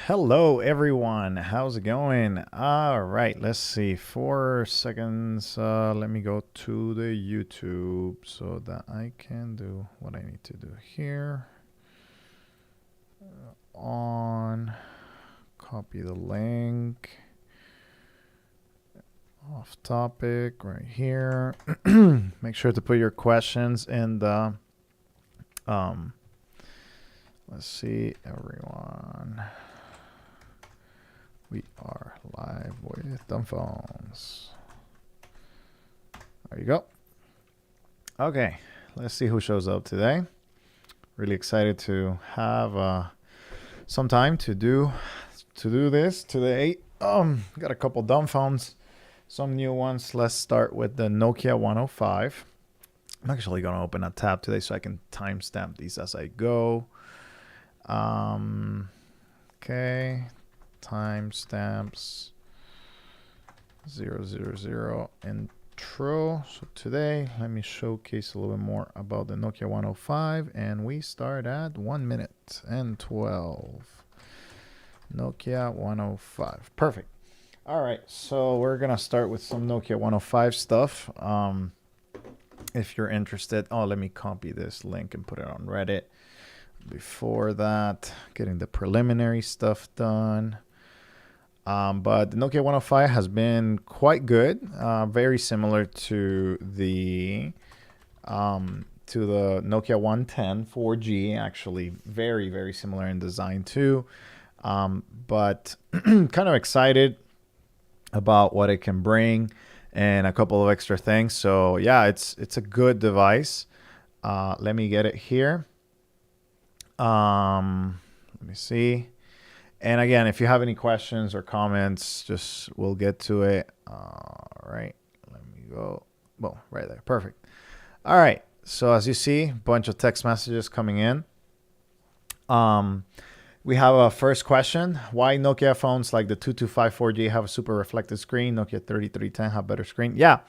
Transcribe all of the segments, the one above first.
Hello, everyone. How's it going? All right, let's see. 4 seconds. Let me go to the YouTube so that I can do what I need to do here. On copy the link. Off topic right here. Make sure to put your questions in the. Let's see, everyone. We are live with Dumbphones. There you go. Okay, let's see who shows up today. Really excited to have some time to do this today. Got a couple dumb phones, some new ones. Let's start with the Nokia 105. I'm actually going to open a tab today so I can timestamp these as I go. Okay. Timestamps 000 intro. So today, let me showcase a little bit more about the Nokia 105, and we start at 1 minute and 12. Nokia 105. Perfect. All right, so we're gonna start with some Nokia 105 stuff. If you're interested, let me copy this link and put it on Reddit. Before that, getting the preliminary stuff done. But the Nokia 105 has been quite good, very similar to the Nokia 110 4G. Actually, very very similar in design too. But kind of excited about what it can bring and a couple of extra things. So yeah, it's a good device. Let me get it here. Let me see. And again, if you have any questions or comments, we'll get to it. All right, let me go. Well, right there. Perfect. All right. So as you see, a bunch of text messages coming in. We have a first question. Why Nokia phones like the 2254 4G have a super reflective screen? Nokia 3310 have better screen? Yeah.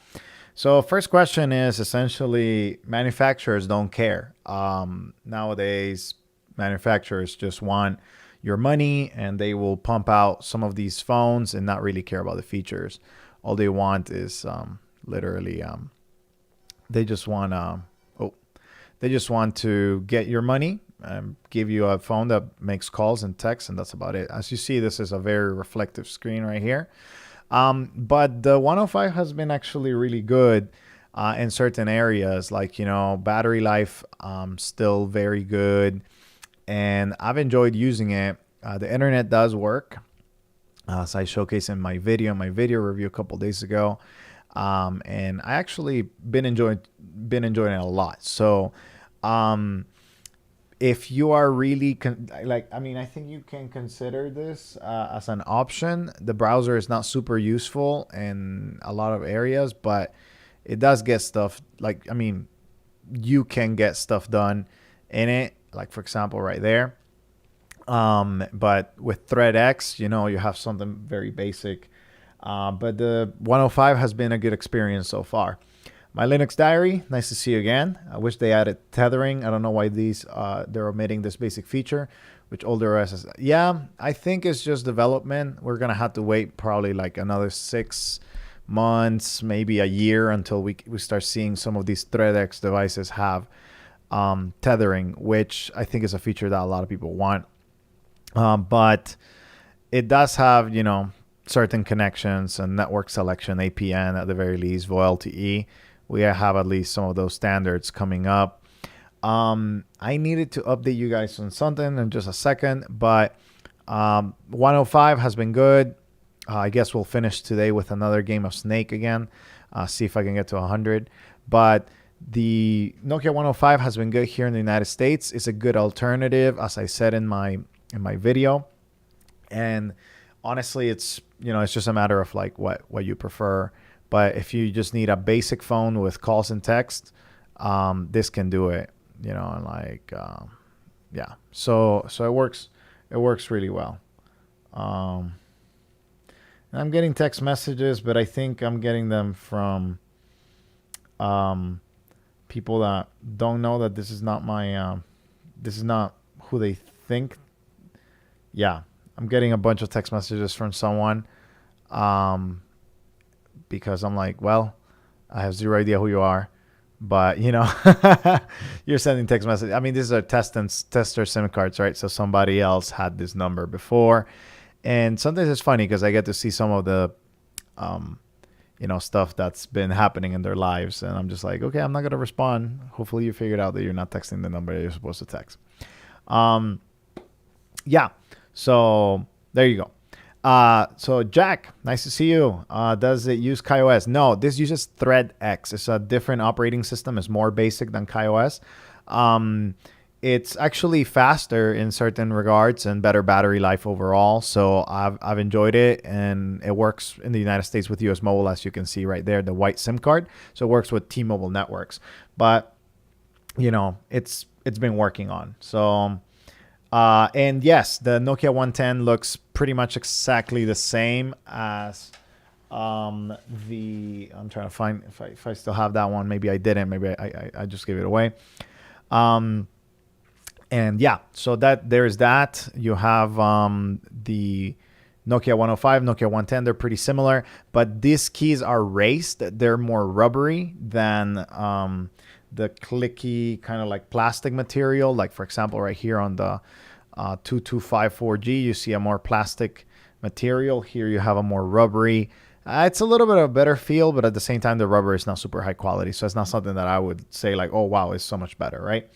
So first question is essentially manufacturers don't care. Nowadays, manufacturers just want your money, and they will pump out some of these phones and not really care about the features. All they want is literally they just want to get your money and give you a phone that makes calls and texts, and that's about it. As you see, this is a very reflective screen right here. But the 105 has been actually really good in certain areas, like battery life, still very good. And I've enjoyed using it. The internet does work, as I showcased in my video review a couple days ago, and I actually been enjoying it a lot. So, if you are really I think you can consider this as an option. The browser is not super useful in a lot of areas, but it does get stuff. You can get stuff done in it. Like for example, right there. But with ThreadX, you have something very basic. But the 105 has been a good experience so far. My Linux diary, nice to see you again. I wish they added tethering. I don't know why they're omitting this basic feature, which older OSs. Yeah, I think it's just development. We're gonna have to wait probably like another 6 months, maybe a year, until we start seeing some of these ThreadX devices have tethering, which I think is a feature that a lot of people want. But it does have, certain connections and network selection, APN at the very least, VoLTE. We have at least some of those standards coming up. I needed to update you guys on something in just a second, but 105 has been good. I guess we'll finish today with another game of Snake again. See if I can get to 100. But the Nokia 105 has been good here in the United States. It's a good alternative, as I said in my video. And honestly, it's just a matter of like what you prefer. But if you just need a basic phone with calls and text, this can do it. Yeah. So it works. It works really well. And I'm getting text messages, but I think I'm getting them from people that don't know that this is not my this is not who they think. Yeah, I'm getting a bunch of text messages from someone, because I'm like, well, I have zero idea who you are, but you're sending text message. I mean, these are tester SIM cards, right? So somebody else had this number before, and sometimes it's funny because I get to see some of the, stuff that's been happening in their lives, and I'm just like, okay, I'm not gonna respond. Hopefully, you figured out that you're not texting the number that you're supposed to text. Yeah. So there you go. So Jack, nice to see you. Does it use KaiOS? No, this uses ThreadX. It's a different operating system. It's more basic than KaiOS. It's actually faster in certain regards and better battery life overall. So I've enjoyed it, and it works in the United States with US Mobile, as you can see right there, the white SIM card. So it works with T-Mobile networks, but it's been working on. So and yes, the Nokia 110 looks pretty much exactly the same as I'm trying to find if I still have that one. Maybe I didn't. Maybe I just gave it away. And yeah, so there's that. You have the Nokia 105, Nokia 110. They're pretty similar, but these keys are raised. They're more rubbery than the clicky kind of like plastic material. Like, for example, right here on the 2254G, you see a more plastic material. Here you have a more rubbery. It's a little bit of a better feel, but at the same time, the rubber is not super high quality. So it's not something that I would say like, oh, wow, it's so much better, right?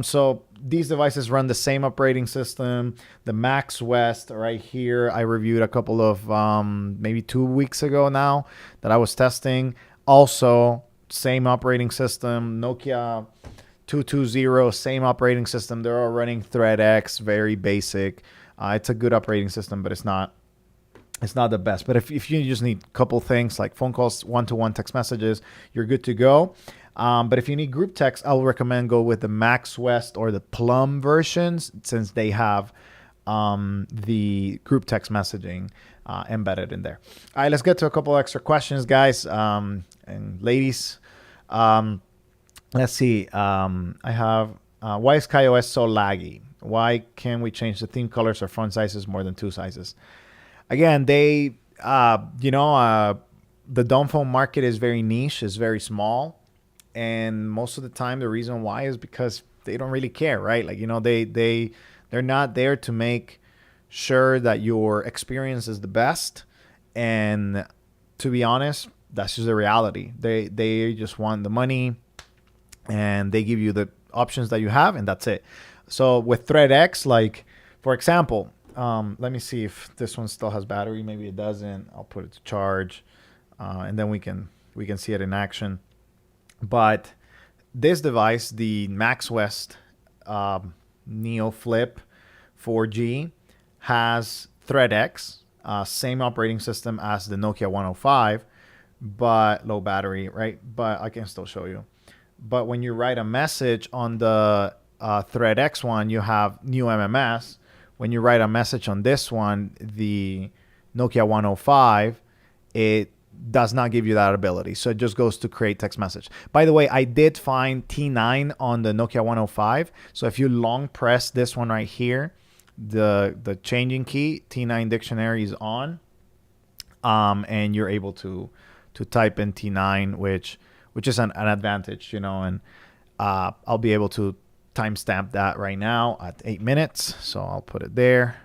So these devices run the same operating system. The Max West right here, I reviewed a couple of maybe 2 weeks ago now that I was testing. Also, same operating system. Nokia 220, same operating system. They're all running ThreadX, very basic. It's a good operating system, but it's not the best. But if you just need a couple things like phone calls, one-to-one text messages, you're good to go. But if you need group text, I'll recommend go with the Max West or the Plum versions, since they have the group text messaging embedded in there. All right, let's get to a couple extra questions, guys and ladies. Let's see. I have, why is KaiOS so laggy? Why can't we change the theme colors or font sizes more than 2 sizes? Again, the Dumbphone market is very niche, is very small. And most of the time, the reason why is because they don't really care, right? Like, they're not there to make sure that your experience is the best. And to be honest, that's just the reality. They just want the money, and they give you the options that you have, and that's it. So with ThreadX, like, for example, let me see if this one still has battery. Maybe it doesn't. I'll put it to charge, and then we can see it in action. But this device, the Max West Neo Flip 4G, has ThreadX, same operating system as the Nokia 105, but low battery, right? But I can still show you. But when you write a message on the ThreadX one, you have new MMS. When you write a message on this one, the Nokia 105, it does not give you that ability. So it just goes to create text message. By the way, I did find T9 on the Nokia 105. So if you long press this one right here, the changing key, T9 dictionary is on, and you're able to type in T9, which is an advantage, and I'll be able to timestamp that right now at 8 minutes. So I'll put it there.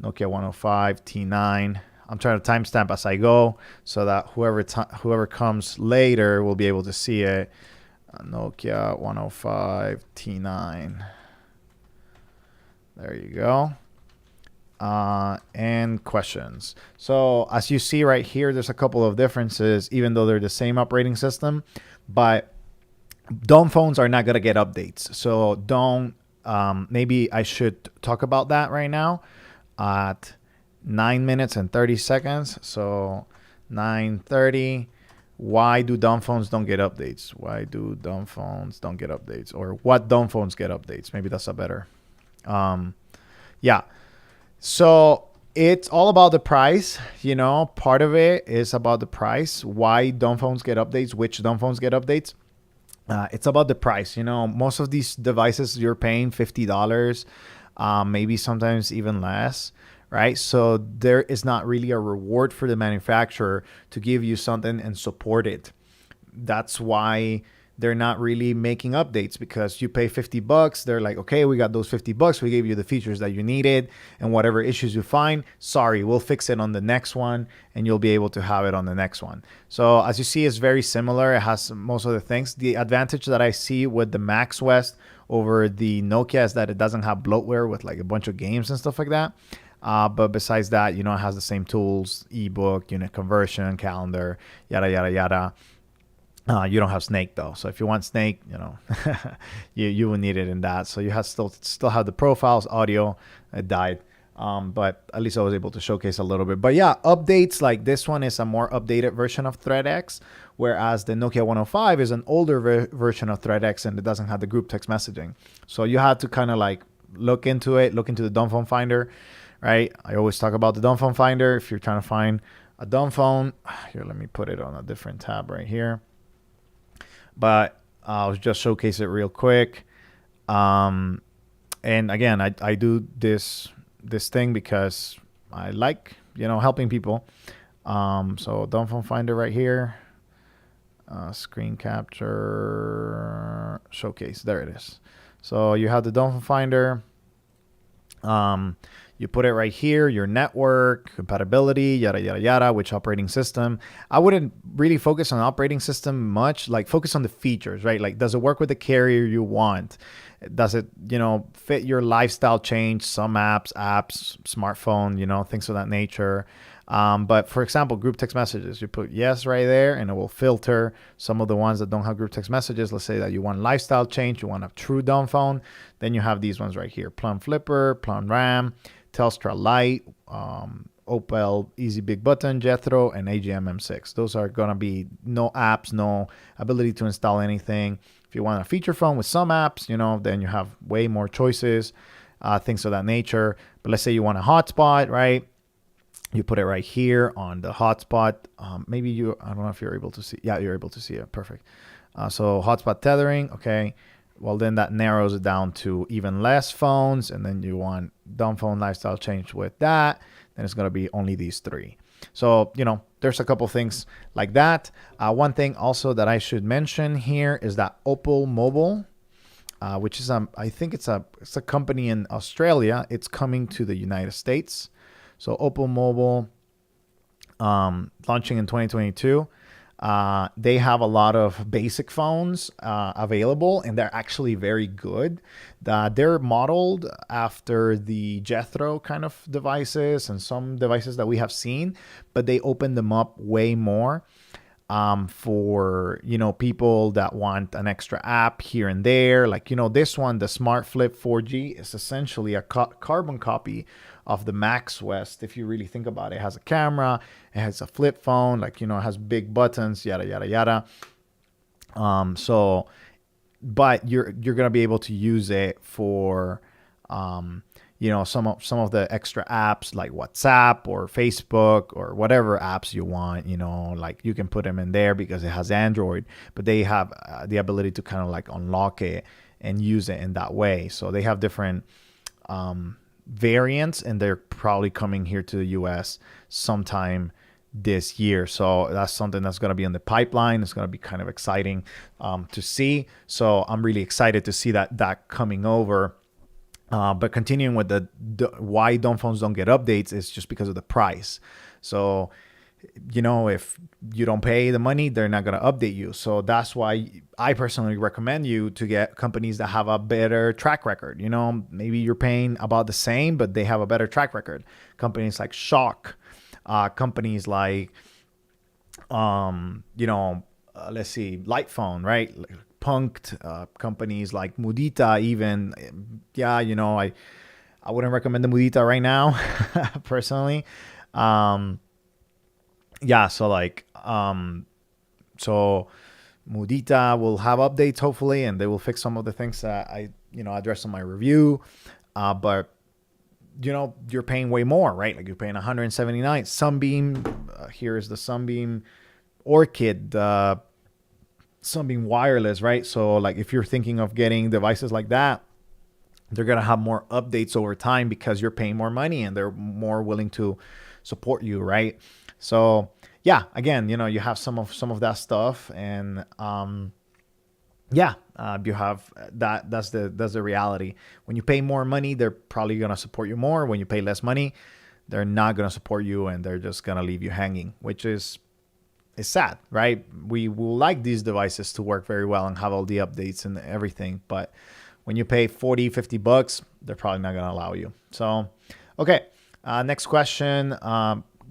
Nokia 105 T9. I'm trying to timestamp as I go so that whoever comes later will be able to see it. Nokia 105 T9. There you go. And questions. So as you see right here, there's a couple of differences, even though they're the same operating system. But Dumbphones are not going to get updates. So maybe I should talk about that right now at 9 minutes and 30 seconds. So 9:30. Why do Dumbphones don't get updates? Why do Dumbphones don't get updates? Or what Dumbphones get updates? Maybe that's a better. Yeah. So it's all about the price. Part of it is about the price. Why Dumbphones get updates? Which Dumbphones get updates? It's about the price. Most of these devices you're paying $50, maybe sometimes even less, right? So there is not really a reward for the manufacturer to give you something and support it. That's why they're not really making updates, because you pay $50. They're like, okay, we got those $50. We gave you the features that you needed, and whatever issues you find, sorry, we'll fix it on the next one, and you'll be able to have it on the next one. So as you see, it's very similar. It has most of the things. The advantage that I see with the Max West over the Nokia is that it doesn't have bloatware with like a bunch of games and stuff like that. But besides that, it has the same tools: ebook, unit conversion, calendar, yada yada yada. You don't have Snake though, so if you want Snake, you will need it in that. So you have still have the profiles, audio. It died, but at least I was able to showcase a little bit. But yeah, updates like this one is a more updated version of ThreadX, whereas the Nokia 105 is an older version of ThreadX, and it doesn't have the group text messaging. So you have to kind of like look into the Dumbphone Finder, right? I always talk about the Dumbphone Finder. If you're trying to find a dumb phone, here, let me put it on a different tab right here. But I'll just showcase it real quick. And again, I do this thing because I like, helping people. So Dumbphone Finder right here. Screen capture, showcase. There it is. So you have the Dumbphone Finder. You put it right here, your network, compatibility, yada, yada, yada, which operating system. I wouldn't really focus on operating system much, like focus on the features, right? Like, does it work with the carrier you want? Does it, fit your lifestyle change, some apps, smartphone, things of that nature. But for example, group text messages, you put yes right there, and it will filter some of the ones that don't have group text messages. Let's say that you want lifestyle change, you want a true dumb phone, then you have these ones right here: Plum Flipper, Plum RAM, Telstra Lite, Opel Easy Big Button, Jethro, and AGM M6. Those are going to be no apps, no ability to install anything. If you want a feature phone with some apps, then you have way more choices, things of that nature. But let's say you want a hotspot, right? You put it right here on the hotspot. I don't know if you're able to see. Yeah, you're able to see it. Perfect. So hotspot tethering. Okay. Well, then that narrows it down to even less phones. And then you want dumb phone lifestyle change with that. Then it's going to be only these three. So, there's a couple things like that. One thing also that I should mention here is that Opel Mobile, which is, I think it's a company in Australia. It's coming to the United States. So Opel Mobile, launching in 2022. They have a lot of basic phones available, and they're actually very good. They're modeled after the Jethro kind of devices and some devices that we have seen, but they open them up way more for people that want an extra app here and there. Like this one, the Smart Flip 4G, is essentially a carbon copy of the Max West. If you really think about it, it has a camera, it has a flip phone, it has big buttons, yada yada yada. But you're gonna be able to use it for some of the extra apps like WhatsApp or Facebook or whatever apps you want. You can put them in there because it has Android, but they have the ability to kind of unlock it and use it in that way. So they have different variants, and they're probably coming here to the US sometime this year. So that's something that's going to be in the pipeline. It's going to be kind of exciting to see. So I'm really excited to see that coming over. But continuing with why dumb phones don't get updates is just because of the price. So if you don't pay the money, they're not going to update you. So that's why I personally recommend you to get companies that have a better track record. Maybe you're paying about the same, but they have a better track record. Companies like Shock, companies like, let's see, Light Phone, right? Punked, companies like Mudita even. Yeah, I wouldn't recommend the Mudita right now, personally. So Mudita will have updates hopefully, and they will fix some of the things that I addressed in my review. But you're paying way more, right? Like you're paying $179. Sunbeam, here is the Sunbeam Orchid, Sunbeam wireless, right? So if you're thinking of getting devices like that, they're going to have more updates over time because you're paying more money and they're more willing to support you, right? So yeah, again, you have some of that stuff, and yeah, you have that. That's the reality. When you pay more money, they're probably gonna support you more. When you pay less money, they're not gonna support you, and they're just gonna leave you hanging, which is sad, right? We will like these devices to work very well and have all the updates and everything, but when you pay 40, $50, they're probably not gonna allow you. So, okay, next question.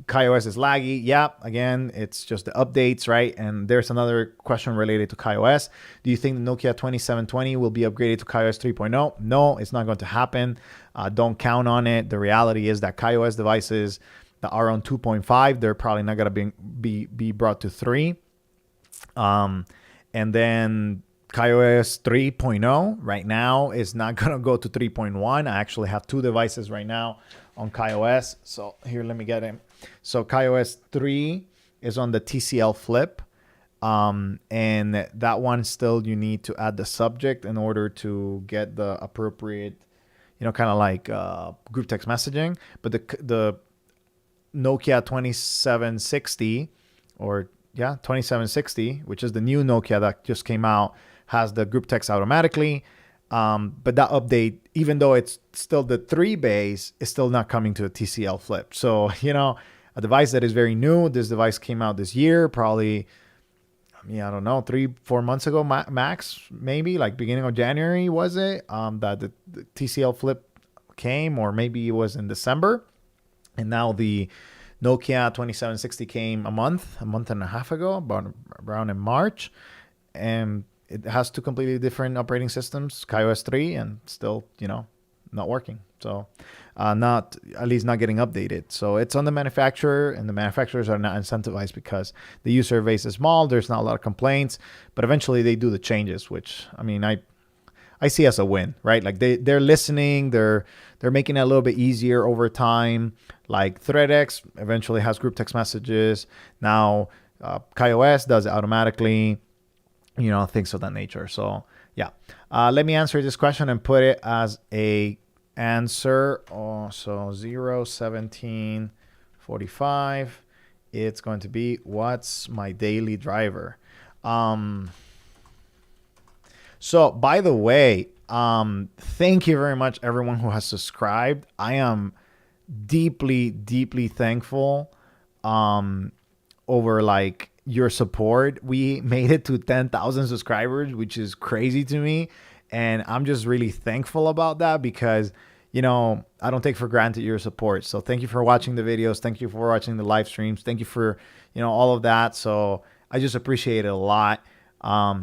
KaiOS is laggy. Yeah, again, it's just the updates, right? And there's another question related to KaiOS. Do you think the Nokia 2720 will be upgraded to KaiOS 3.0? No, it's not going to happen. Don't count on it. The reality is that KaiOS devices that are on 2.5, they're probably not going to be brought to 3. And then KaiOS 3.0 right now is not going to go to 3.1. I actually have 2 devices right now on KaiOS. So here, let me get him. So KaiOS 3 is on the TCL Flip. And that one still, you need to add the subject in order to get the appropriate, kind of like group text messaging. But the Nokia 2760 or 2760, which is the new Nokia that just came out, has the group text automatically. But that update, even though it's still the 3 base, is still not coming to a TCL Flip. So, a device that is very new. This device came out this year, probably, I don't know, 3-4 months ago, max, maybe like beginning of January, was it? That the TCL Flip came, or maybe it was in December. And now the Nokia 2760 came a month and a half ago, around in March. And it has 2 completely different operating systems, KaiOS 3, and still, not working. So not getting updated. So it's on the manufacturer, and the manufacturers are not incentivized because the user base is small. There's not a lot of complaints, but eventually they do the changes, which, I see as a win, right? Like they're listening, they're making it a little bit easier over time. Like ThreadX eventually has group text messages. Now KaiOS does it automatically, things of that nature. So yeah, let me answer this question and put it as a answer. So 01745. It's going to be, what's my daily driver? So, by the way, thank you very much, everyone who has subscribed. I am deeply, deeply thankful over your support. We made it to 10,000 subscribers, which is crazy to me. And I'm just really thankful about that because, I don't take for granted your support. So thank you for watching the videos. Thank you for watching the live streams. Thank you for, all of that. So I just appreciate it a lot.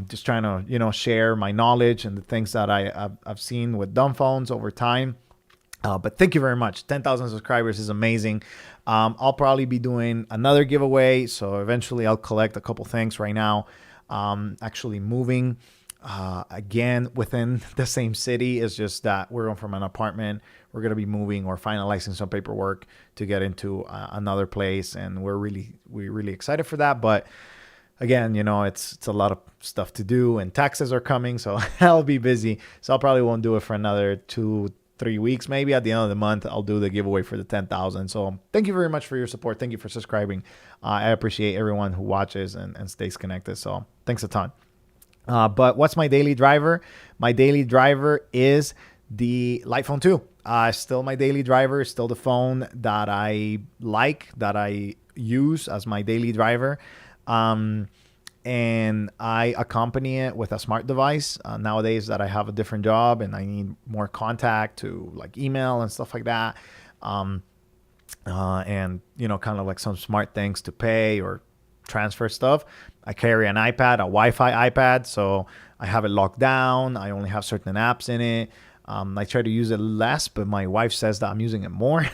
Just trying to, share my knowledge and the things that I've seen with Dumbphones over time. But thank you very much. 10,000 subscribers is amazing. I'll probably be doing another giveaway. So eventually I'll collect a couple things right now. Actually moving again within the same city. It's just that we're going from an apartment. We're going to be moving or finalizing some paperwork to get into another place. And we're really excited for that. But again, it's a lot of stuff to do, and taxes are coming, so I'll be busy. So I probably won't do it for another 2-3 weeks. Maybe at the end of the month, I'll do the giveaway for the 10,000. So thank you very much for your support. Thank you for subscribing. I appreciate everyone who watches and stays connected. So thanks a ton. But what's my daily driver? My daily driver is the Light Phone 2. Still my daily driver, still the phone that I like, that I use as my daily driver. And I accompany it with a smart device nowadays that I have a different job and I need more contact to email and stuff like that. And kind of some smart things to pay or transfer stuff. I carry an iPad, a Wi-Fi iPad, so I have it locked down. I only have certain apps in it. I try to use it less, but my wife says that I'm using it more.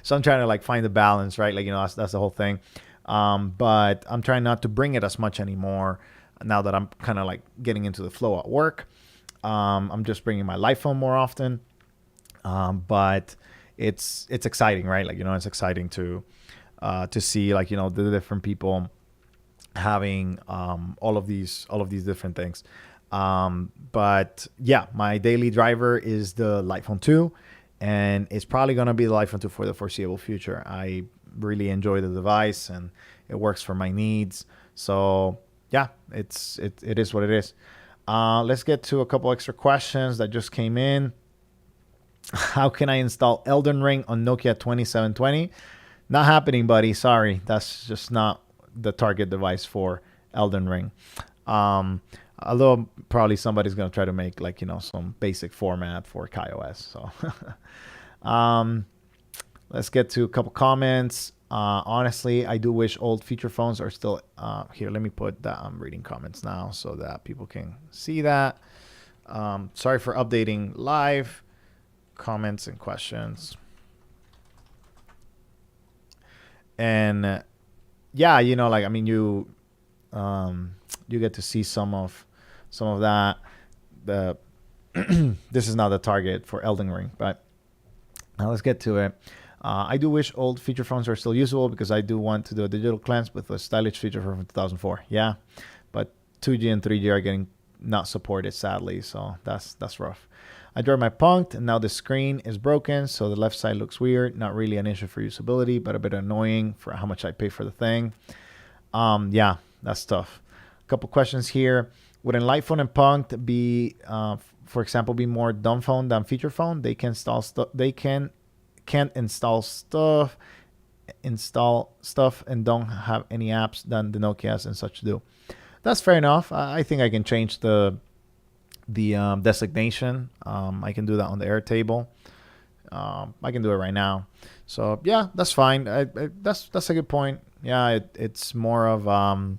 So I'm trying to find the balance, right? That's the whole thing. But I'm trying not to bring it as much anymore now that I'm kind of getting into the flow at work. I'm just bringing my Light Phone more often. But it's exciting, right? It's exciting to see the different people having all of these different things. But yeah, my daily driver is the iPhone 2, and it's probably going to be the iPhone 2 for the foreseeable future. I really enjoy the device, and it works for my needs. So yeah, it is what it is. Let's get to a couple extra questions that just came in. How can I install Elden Ring on Nokia 2720? Not happening, buddy. Sorry, that's just not the target device for Elden Ring. Although probably somebody's gonna try to make like some basic format for KaiOS. So let's get to a couple comments. Honestly, I do wish old feature phones are still here. Let me put that I'm reading comments now so that people can see that. Sorry for updating live comments and questions. And yeah, like I mean, you get to see some of that. The this is not the target for Elden Ring, but now let's get to it. I do wish old feature phones are still usable because I do want to do a digital cleanse with a stylish feature phone from 2004. Yeah, but 2G and 3G are getting not supported, sadly, so that's rough. I dropped my Punked, and now the screen is broken, so the left side looks weird. Not really an issue for usability, but a bit annoying for how much I pay for the thing. Yeah, that's tough. A couple questions here. Would an iPhone and Punked be, for example, be more dumb phone than feature phone? They can install stuff. They can't install stuff, and don't have any apps than the Nokias and such do. That's fair enough. I think I can change the designation. I can do that on the Airtable. I can do it right now. So yeah, that's fine. That's a good point. Yeah, it's more of a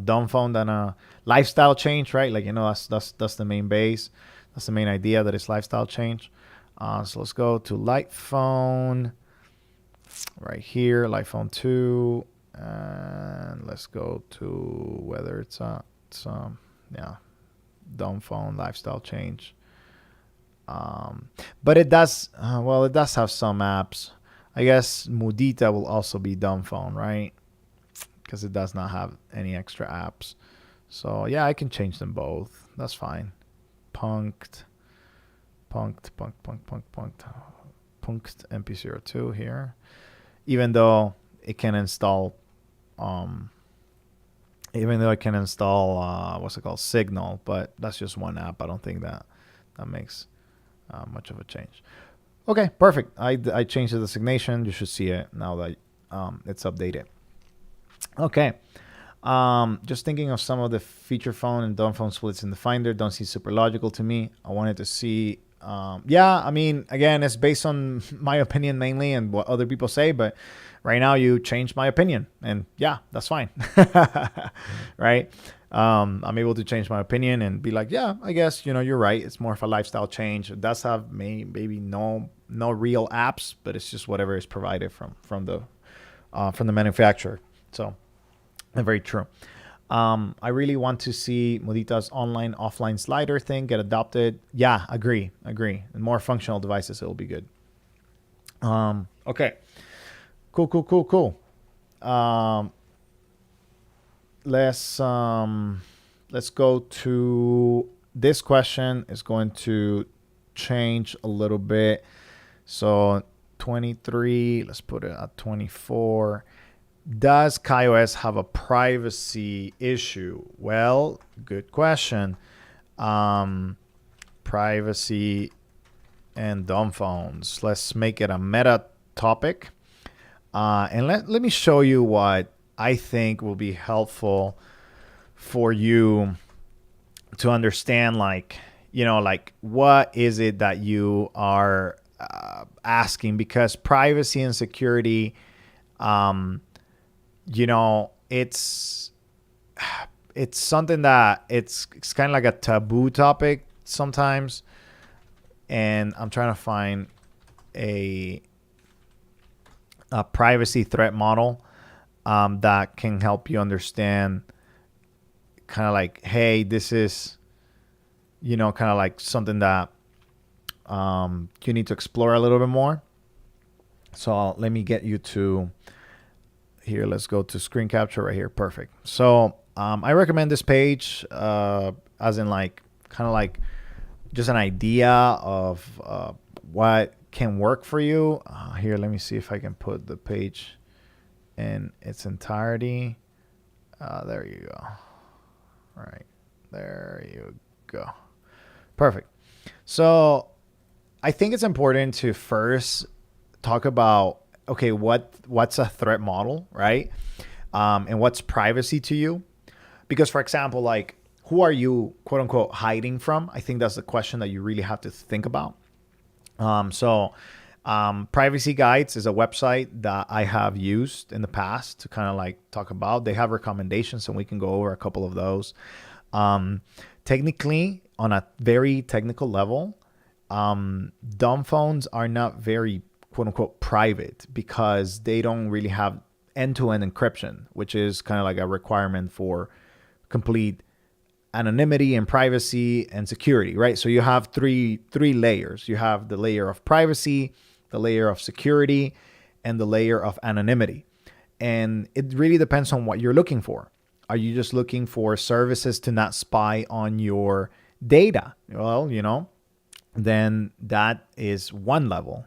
dumb phone than a lifestyle change, right? Like that's the main base. That's the main idea, that it's lifestyle change. So let's go to Light Phone right here, Light Phone 2, and let's go to whether it's dumb phone lifestyle change. But it does it does have some apps. I guess Mudita will also be dumb phone, right? Because it does not have any extra apps. So yeah, I can change them both. That's fine. Punked MP02 here. Even though it can install what's it called, Signal, but that's just one app. I don't think that makes much of a change. Okay, perfect. I changed the designation. You should see it now that it's updated. Okay. Just thinking of some of the feature phone and dumb phone splits in the Finder don't seem super logical to me. I wanted to see. I mean, again, it's based on my opinion mainly and what other people say, but right now you changed my opinion, and yeah, that's fine. Right? I'm able to change my opinion and be like, yeah, I guess, you're right. It's more of a lifestyle change. It does have maybe no real apps, but it's just whatever is provided from the manufacturer. So very true. I really want to see Mudita's online offline slider thing get adopted. Yeah, agree. And more functional devices, it'll be good. Okay. Cool. Let's go to this question. Is going to change a little bit. So 23, let's put it at 24. Does KaiOS have a privacy issue? Well, good question. Privacy and dumb phones. Let's make it a meta topic. And let me show you what I think will be helpful for you to understand, like what is it that you are asking? Because privacy and security, it's something that it's kind of like a taboo topic sometimes, and I'm trying to find a privacy threat model that can help you understand, kind of like, hey, this is kind of like something that you need to explore a little bit more. So let me get you to here. Let's go to screen capture right here. Perfect. So I recommend this page as in like kind of like just an idea of what can work for you. Here, let me see if I can put the page in its entirety. There you go. All right, there you go. Perfect. So I think it's important to first talk about, okay, what's a threat model, right? And what's privacy to you? Because, for example, like, who are you, quote unquote, hiding from? I think that's the question that you really have to think about. Privacy Guides is a website that I have used in the past to kind of like talk about. They have recommendations, and we can go over a couple of those. Technically, on a very technical level, dumb phones are not very, quote unquote, private because they don't really have end-to-end encryption, which is kind of like a requirement for complete anonymity and privacy and security, right? So you have three layers. You have the layer of privacy, the layer of security, and the layer of anonymity. And it really depends on what you're looking for. Are you just looking for services to not spy on your data? Well, then that is one level.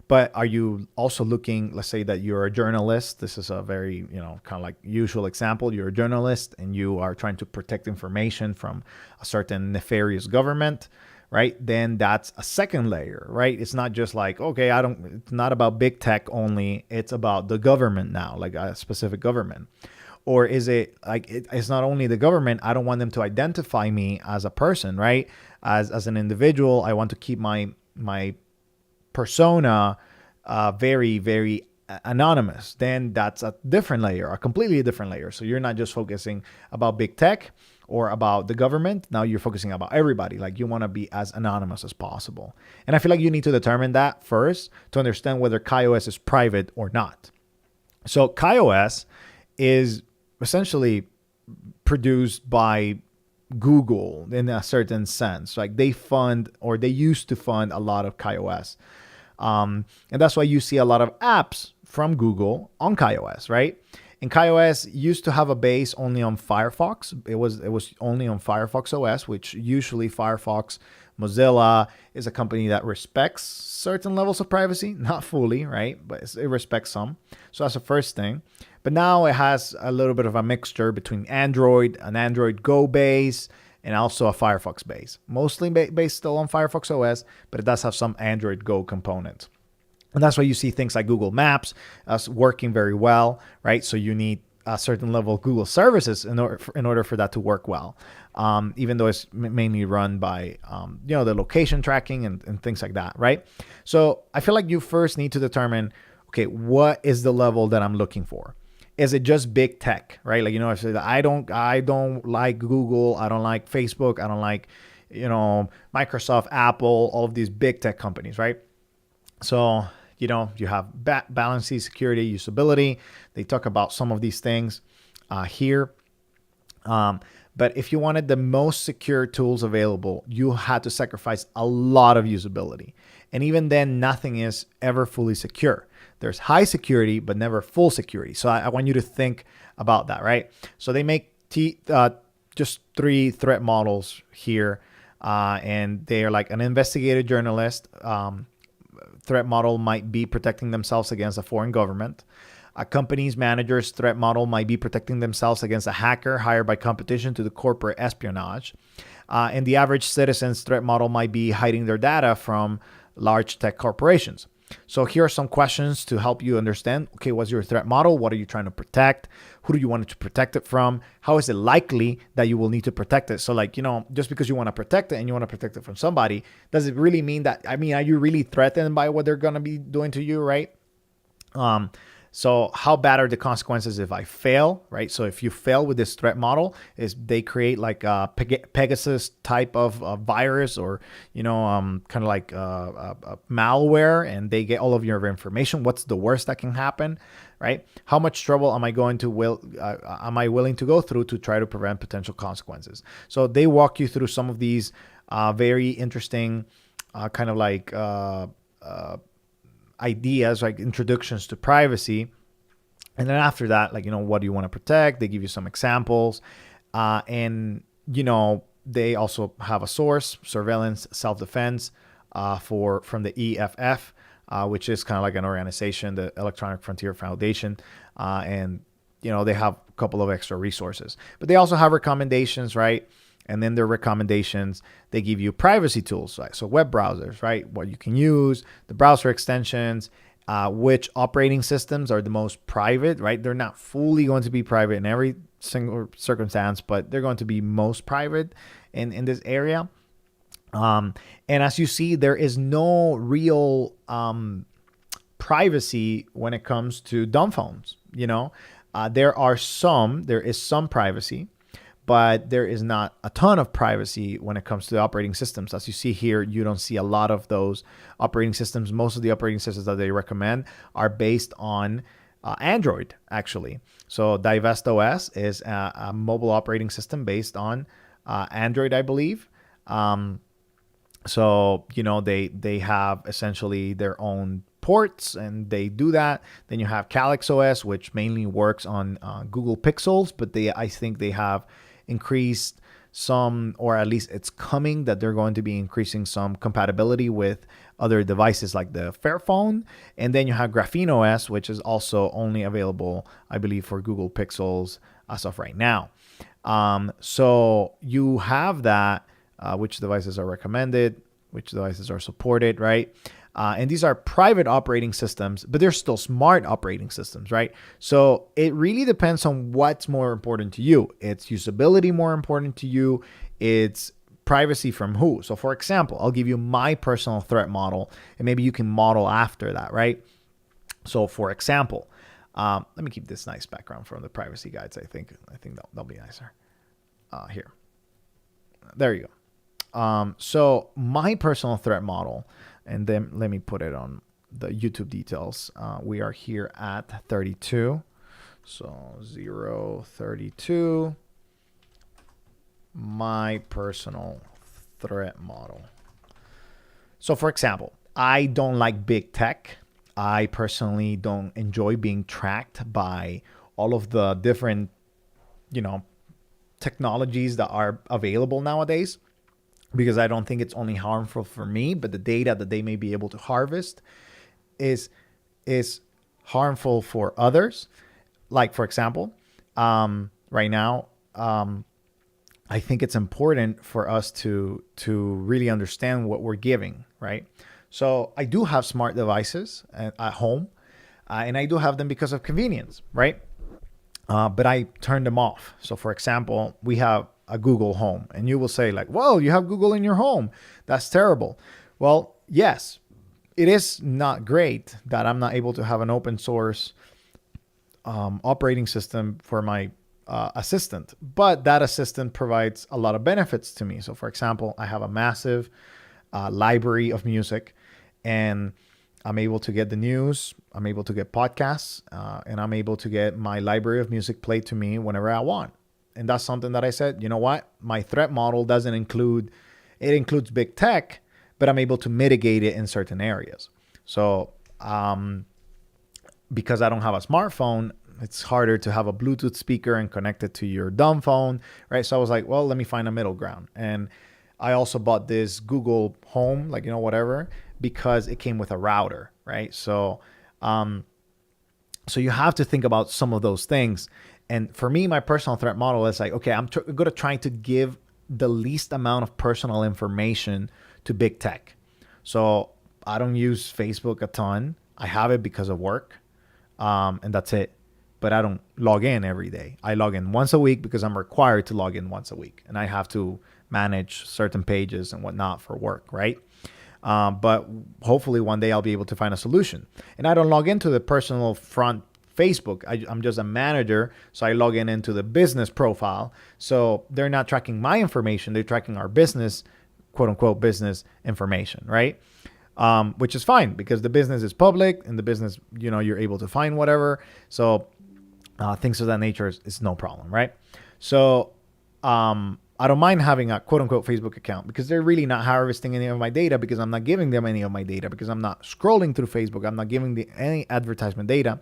But are you also looking, let's say that you're a journalist. This is a very, kind of like usual example. You're a journalist and you are trying to protect information from a certain nefarious government, right? Then that's a second layer, right? It's not just like, okay, it's not about big tech only. It's about the government now, like a specific government. Or is it like, it's not only the government. I don't want them to identify me as a person, right? As an individual, I want to keep my persona very, very anonymous. Then that's a different layer, a completely different layer. So you're not just focusing about big tech or about the government. Now you're focusing about everybody. Like, you want to be as anonymous as possible. And I feel like you need to determine that first to understand whether KaiOS is private or not. So KaiOS is essentially produced by Google in a certain sense. Like, they used to fund a lot of KaiOS. And that's why you see a lot of apps from Google on KaiOS, right? And KaiOS used to have a base only on Firefox. It was only on Firefox OS, which usually Firefox, Mozilla is a company that respects certain levels of privacy, not fully, right? But it respects some. So that's the first thing. But now it has a little bit of a mixture between Android, an Android Go base, and also a Firefox base. Mostly based still on Firefox OS, but it does have some Android Go components. And that's why you see things like Google Maps working very well, right? So you need a certain level of Google services in order for that to work well, even though it's mainly run by the location tracking and things like that, right? So I feel like you first need to determine, okay, what is the level that I'm looking for? Is it just big tech, right? Like, I said, I don't like Google, I don't like Facebook, I don't like, Microsoft, Apple, all of these big tech companies, right? So, you have balancing, security, usability. They talk about some of these things here. But if you wanted the most secure tools available, you had to sacrifice a lot of usability. And even then, nothing is ever fully secure. There's high security, but never full security. So I want you to think about that, right? So they make just 3 threat models here. And they are like an investigative journalist. Threat model might be protecting themselves against a foreign government. A company's manager's threat model might be protecting themselves against a hacker hired by competition to the corporate espionage. And the average citizen's threat model might be hiding their data from large tech corporations. So here are some questions to help you understand, okay, what's your threat model? What are you trying to protect? Who do you want to protect it from? How is it likely that you will need to protect it? So like, just because you want to protect it and you want to protect it from somebody, does it really mean that, are you really threatened by what they're going to be doing to you, right? So how bad are the consequences if I fail, right? So if you fail with this threat model, is they create like a Pegasus type of virus or, kind of like a malware, and they get all of your information. What's the worst that can happen, right? How much trouble am I willing to go through to try to prevent potential consequences? So they walk you through some of these very interesting kind of like ideas, like introductions to privacy. And then after that, like, what do you want to protect? They give you some examples. And, they also have a source, surveillance, self-defense, from the EFF, which is kind of like an organization, the Electronic Frontier Foundation. And, they have a couple of extra resources. But they also have recommendations, right? And then their recommendations, they give you privacy tools, right? So web browsers, right? What you can use, the browser extensions, which operating systems are the most private, right? They're not fully going to be private in every single circumstance, but they're going to be most private in this area. And as you see, there is no real privacy when it comes to dumb phones. There is some privacy, but there is not a ton of privacy when it comes to the operating systems. As you see here, you don't see a lot of those operating systems. Most of the operating systems that they recommend are based on Android, actually. So Divest OS is a mobile operating system based on Android, I believe. So, they have essentially their own ports, and they do that. Then you have Calyx OS, which mainly works on Google Pixels, but I think they have increased some, or at least it's coming that they're going to be increasing some compatibility with other devices like the Fairphone. And then you have Graphene OS, which is also only available, I believe, for Google Pixels as of right now. So you have that, which devices are recommended, which devices are supported, right? And these are private operating systems, but they're still smart operating systems, right? So it really depends on what's more important to you. It's usability more important to you. It's privacy from who? So for example, I'll give you my personal threat model, and maybe you can model after that, right? So for example, let me keep this nice background from the privacy guides. I think that'll be nicer. Here. There you go. So my personal threat model, and then let me put it on the YouTube details. We are here at 32. So 032. My personal threat model. So for example, I don't like big tech. I personally don't enjoy being tracked by all of the different, technologies that are available nowadays, because I don't think it's only harmful for me, but the data that they may be able to harvest is harmful for others. Like, for example, right now, I think it's important for us to really understand what we're giving, right? So I do have smart devices at home, and I do have them because of convenience, right? But I turn them off. So for example, we have a Google Home, and you will say like, well, you have Google in your home. That's terrible. Well, yes, it is not great that I'm not able to have an open source operating system for my assistant, but that assistant provides a lot of benefits to me. So for example, I have a massive library of music, and I'm able to get the news, I'm able to get podcasts, and I'm able to get my library of music played to me whenever I want. And that's something that I said, you know what? My threat model doesn't include, it includes big tech, but I'm able to mitigate it in certain areas. So because I don't have a smartphone, it's harder to have a Bluetooth speaker and connect it to your dumb phone, right? So I was like, well, let me find a middle ground. And I also bought this Google Home, like, whatever, because it came with a router, right? So you have to think about some of those things. And for me, my personal threat model is like, okay, I'm going to try to give the least amount of personal information to big tech. So I don't use Facebook a ton. I have it because of work, and that's it. But I don't log in every day. I log in once a week because I'm required to log in once a week, and I have to manage certain pages and whatnot for work, right? But hopefully one day I'll be able to find a solution. And I don't log into the personal front Facebook. I'm just a manager, so I log into the business profile. So they're not tracking my information. They're tracking our business, quote unquote, business information, right? Which is fine because the business is public, and the business, you're able to find whatever. So things of that nature is no problem, right? So I don't mind having a quote unquote Facebook account because they're really not harvesting any of my data, because I'm not giving them any of my data, because I'm not scrolling through Facebook. I'm not giving any advertisement data.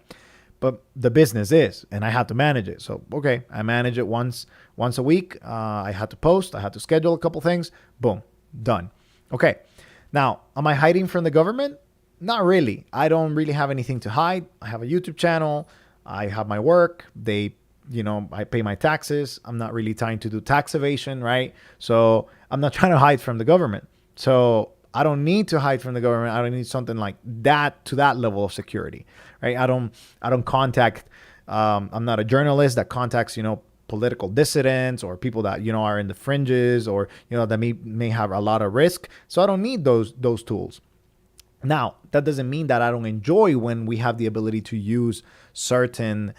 but the business is, and I have to manage it. So, okay, I manage it once a week. I had to post, I had to schedule a couple things. Boom, done. Okay. Now, am I hiding from the government? Not really. I don't really have anything to hide. I have a YouTube channel. I have my work. I pay my taxes. I'm not really trying to do tax evasion, right? So I'm not trying to hide from the government. So I don't need to hide from the government. I don't need something like that to that level of security, right? I don't contact. I'm not a journalist that contacts, political dissidents or people that, are in the fringes or, that may have a lot of risk. So I don't need those tools. Now, that doesn't mean that I don't enjoy when we have the ability to use certain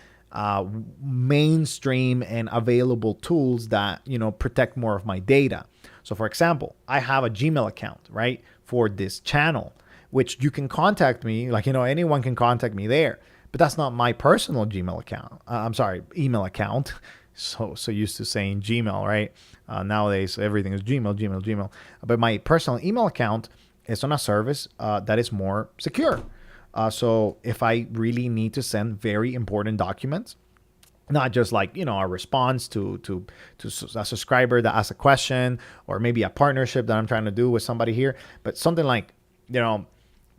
mainstream and available tools that, protect more of my data. So, for example, I have a Gmail account, right, for this channel, which you can contact me, anyone can contact me there. But that's not my personal Gmail account. Email account. So used to saying Gmail, right? Nowadays, everything is Gmail. But my personal email account is on a service that is more secure. So if I really need to send very important documents, not just like, a response to a subscriber that asks a question or maybe a partnership that I'm trying to do with somebody here, but something like,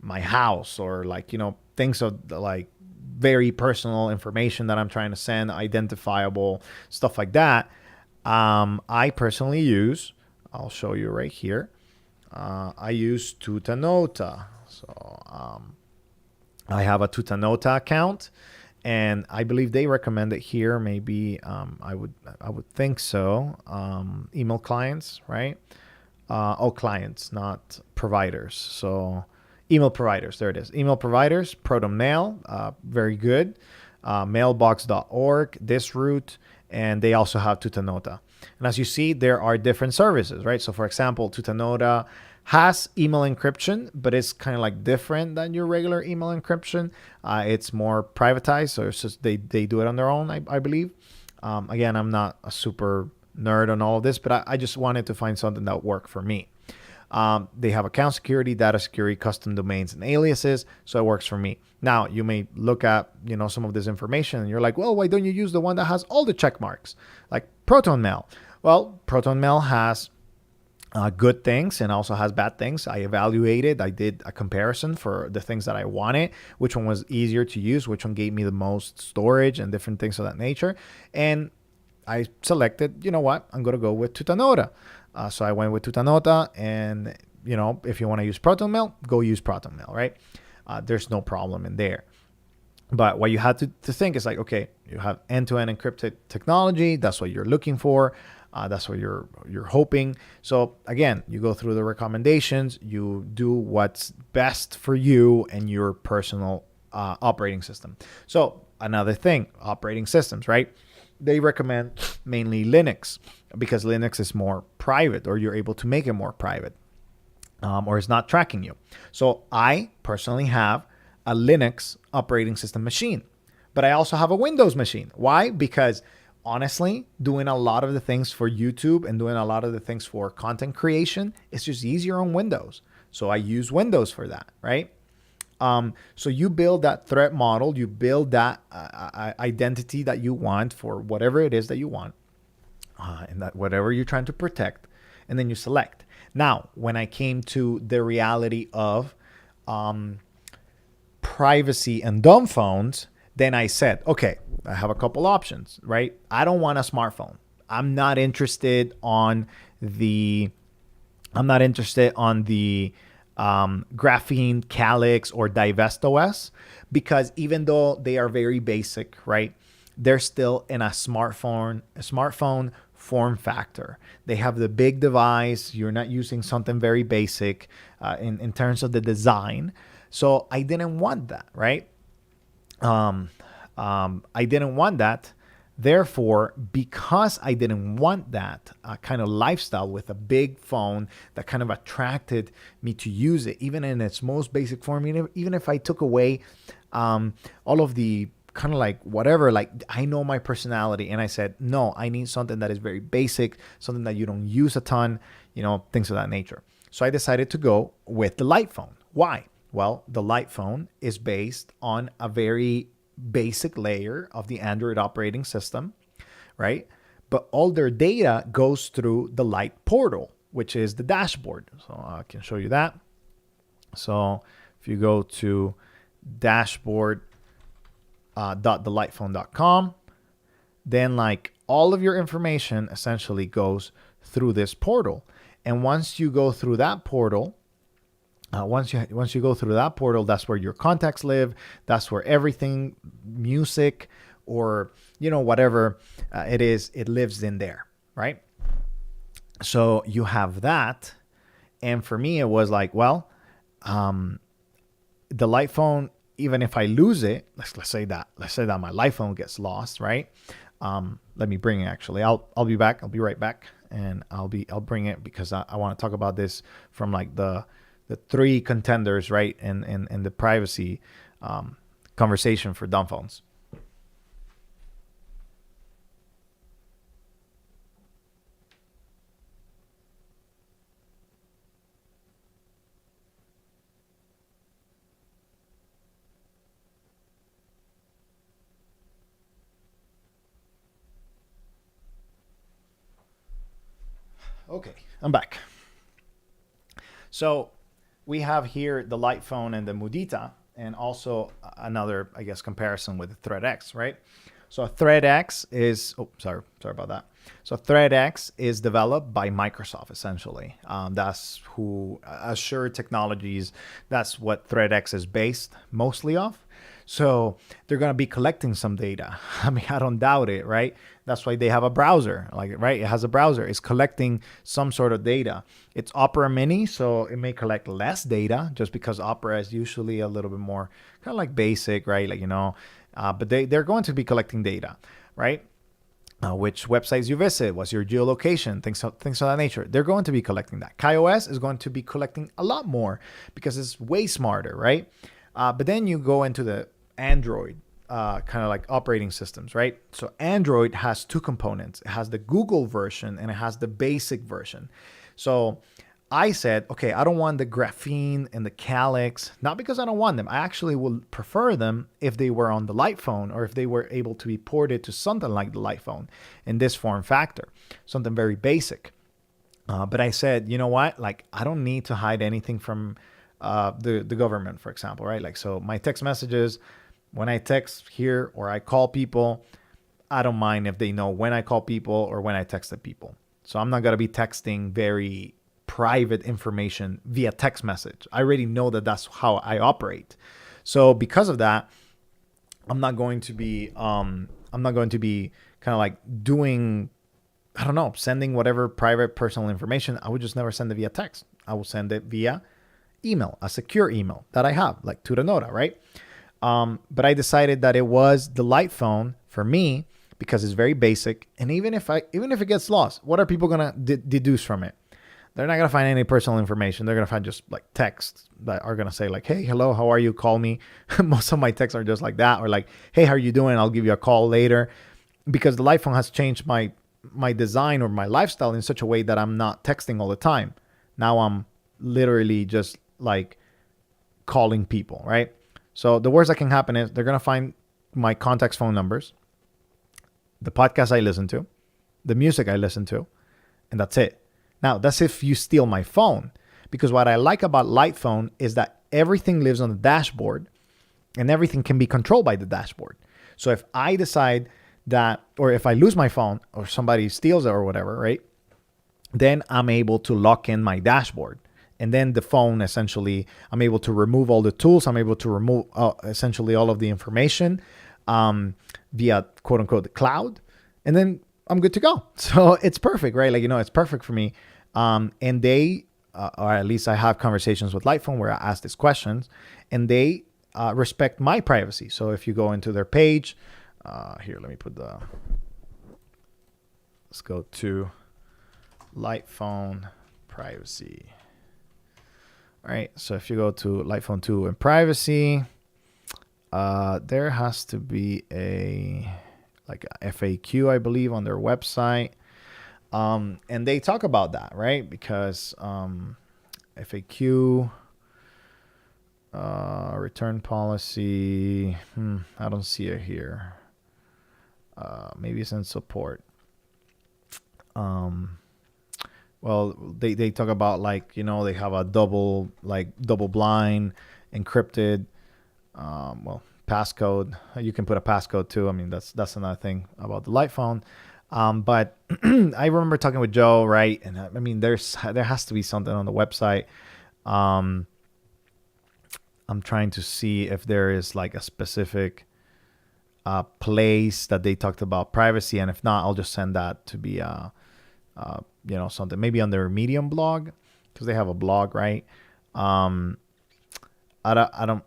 my house or like, things of like very personal information that I'm trying to send, identifiable stuff like that. I personally use, I'll show you right here. I use Tutanota. So I have a Tutanota account, and I believe they recommend it here. Maybe I would think so. Email clients, right? Clients, not providers. So email providers, there it is. Email providers, Proton Mail, very good. Mailbox.org, this route, and they also have Tutanota. And as you see, there are different services, right? So for example, Tutanota has email encryption, but it's kind of like different than your regular email encryption. It's more privatized, so it's just they do it on their own, I believe. Again, I'm not a super nerd on all of this, but I just wanted to find something that worked for me. They have account security, data security, custom domains, and aliases, so it works for me. Now, you may look at some of this information and you're like, well, why don't you use the one that has all the check marks, like Proton Mail? Well, Proton Mail has good things and also has bad things. I evaluated, I did a comparison for the things that I wanted, which one was easier to use, which one gave me the most storage and different things of that nature. And I selected, I'm going to go with Tutanota. So I went with Tutanota, and, if you want to use Proton Mail, go use Proton Mail, right? There's no problem in there. But what you have to think is like, okay, you have end-to-end encrypted technology. That's what you're looking for. That's what you're hoping. So again, you go through the recommendations. You do what's best for you and your personal operating system. So another thing, operating systems, right? They recommend mainly Linux because Linux is more private, or you're able to make it more private, or it's not tracking you. So I personally have a Linux operating system machine, but I also have a Windows machine. Why? Because honestly, doing a lot of the things for YouTube and doing a lot of the things for content creation, it's just easier on Windows. So I use Windows for that, right? So you build that threat model, you build that identity that you want for whatever it is that you want, and that whatever you're trying to protect, and then you select. Now, when I came to the reality of privacy and dumb phones, then I said, okay, I have a couple options, right? I don't want a smartphone. I'm not interested on the Graphene, Calyx, or Divest OS, because even though they are very basic, right, they're still in a smartphone form factor. They have the big device. You're not using something very basic in terms of the design. So I didn't want that, right? I didn't want that. Therefore, because I didn't want that kind of lifestyle with a big phone that kind of attracted me to use it, even in its most basic form, even if I took away all of the kind of like whatever, like I know my personality, and I said, no, I need something that is very basic, something that you don't use a ton, things of that nature. So I decided to go with the light phone. Why? Well, the light phone is based on a very basic layer of the Android operating system, right? But all their data goes through the Light portal, which is the dashboard. So I can show you that. So if you go to dashboard.thelightphone.com, then like all of your information essentially goes through this portal. And once you go through that portal, once you go through that portal, that's where your contacts live. That's where everything, music, or whatever it is, it lives in there, right? So you have that, and for me, it was like, well, the Light phone, even if I lose it, let's say that my Light phone gets lost, right? Let me bring it. Actually, I'll be back. I'll be right back, and I'll bring it because I want to talk about this from like the three contenders, right? And the privacy conversation for dumb phones. Okay, I'm back. So we have here the Light phone and the Mudita, and also another, I guess, comparison with the Thread X, right? So Thread X is, sorry about that. So Thread X is developed by Microsoft, essentially. That's who, Azure Technologies, that's what Thread X is based mostly off. So they're going to be collecting some data. I mean, I don't doubt it, right? That's why they have a browser, like, right? It has a browser. It's collecting some sort of data. It's Opera Mini, so it may collect less data just because Opera is usually a little bit more kind of like basic, right? Like, but they're going to be collecting data, right? Which websites you visit, what's your geolocation, things of that nature. They're going to be collecting that. KaiOS is going to be collecting a lot more because it's way smarter, right? But then you go into the Android kind of like operating systems, right? So Android has two components. It has the Google version and it has the basic version. So I said, okay, I don't want the graphene and the calyx, not because I don't want them. I actually would prefer them if they were on the Light phone or if they were able to be ported to something like the Light phone in this form factor, something very basic. But I said, you know what? Like, I don't need to hide anything from the government, for example, right? Like, so my text messages, when I text here or I call people, I don't mind if they know when I call people or when I texted people. So I'm not going to be texting very private information via text message. I already know that that's how I operate. So because of that, I'm not going to be kind of like doing, I don't know, sending whatever private personal information. I would just never send it via text. I will send it via email, a secure email that I have, like to the Nota, right? But I decided that it was the Light phone for me because it's very basic. And even if it gets lost, what are people gonna deduce from it? They're not gonna find any personal information. They're gonna find just like texts that are gonna say like, "Hey, hello, how are you? Call me." Most of my texts are just like that, or like, "Hey, how are you doing? I'll give you a call later." Because the Light phone has changed my design or my lifestyle in such a way that I'm not texting all the time. Now I'm literally just like calling people, right? So the worst that can happen is they're going to find my contacts' phone numbers, the podcast I listen to, the music I listen to, and that's it. Now, that's if you steal my phone. Because what I like about Light phone is that everything lives on the dashboard and everything can be controlled by the dashboard. So if I decide that, or if I lose my phone or somebody steals it or whatever, right? Then I'm able to lock in my dashboard. And then the phone, essentially, I'm able to remove all the tools. I'm able to remove essentially all of the information via, quote unquote, the cloud. And then I'm good to go. So it's perfect, right? Like, it's perfect for me. And they, or at least I have conversations with Light phone where I ask these questions and they respect my privacy. So if you go into their page, here, let me put let's go to Light phone privacy. All right, so if you go to Light phone 2 and privacy, there has to be a FAQ, I believe, on their website. And they talk about that, right? Because FAQ, Return policy. I don't see it here. Maybe it's in support. Well, they talk about, like, they have a double blind encrypted, well, passcode. You can put a passcode too. I mean, that's another thing about the light phone. But I remember talking with Joe, right? And I mean, there has to be something on the website. I'm trying to see if there is like a specific place that they talked about privacy, and if not, I'll just send that to be something maybe on their Medium blog, because they have a blog, right? I don't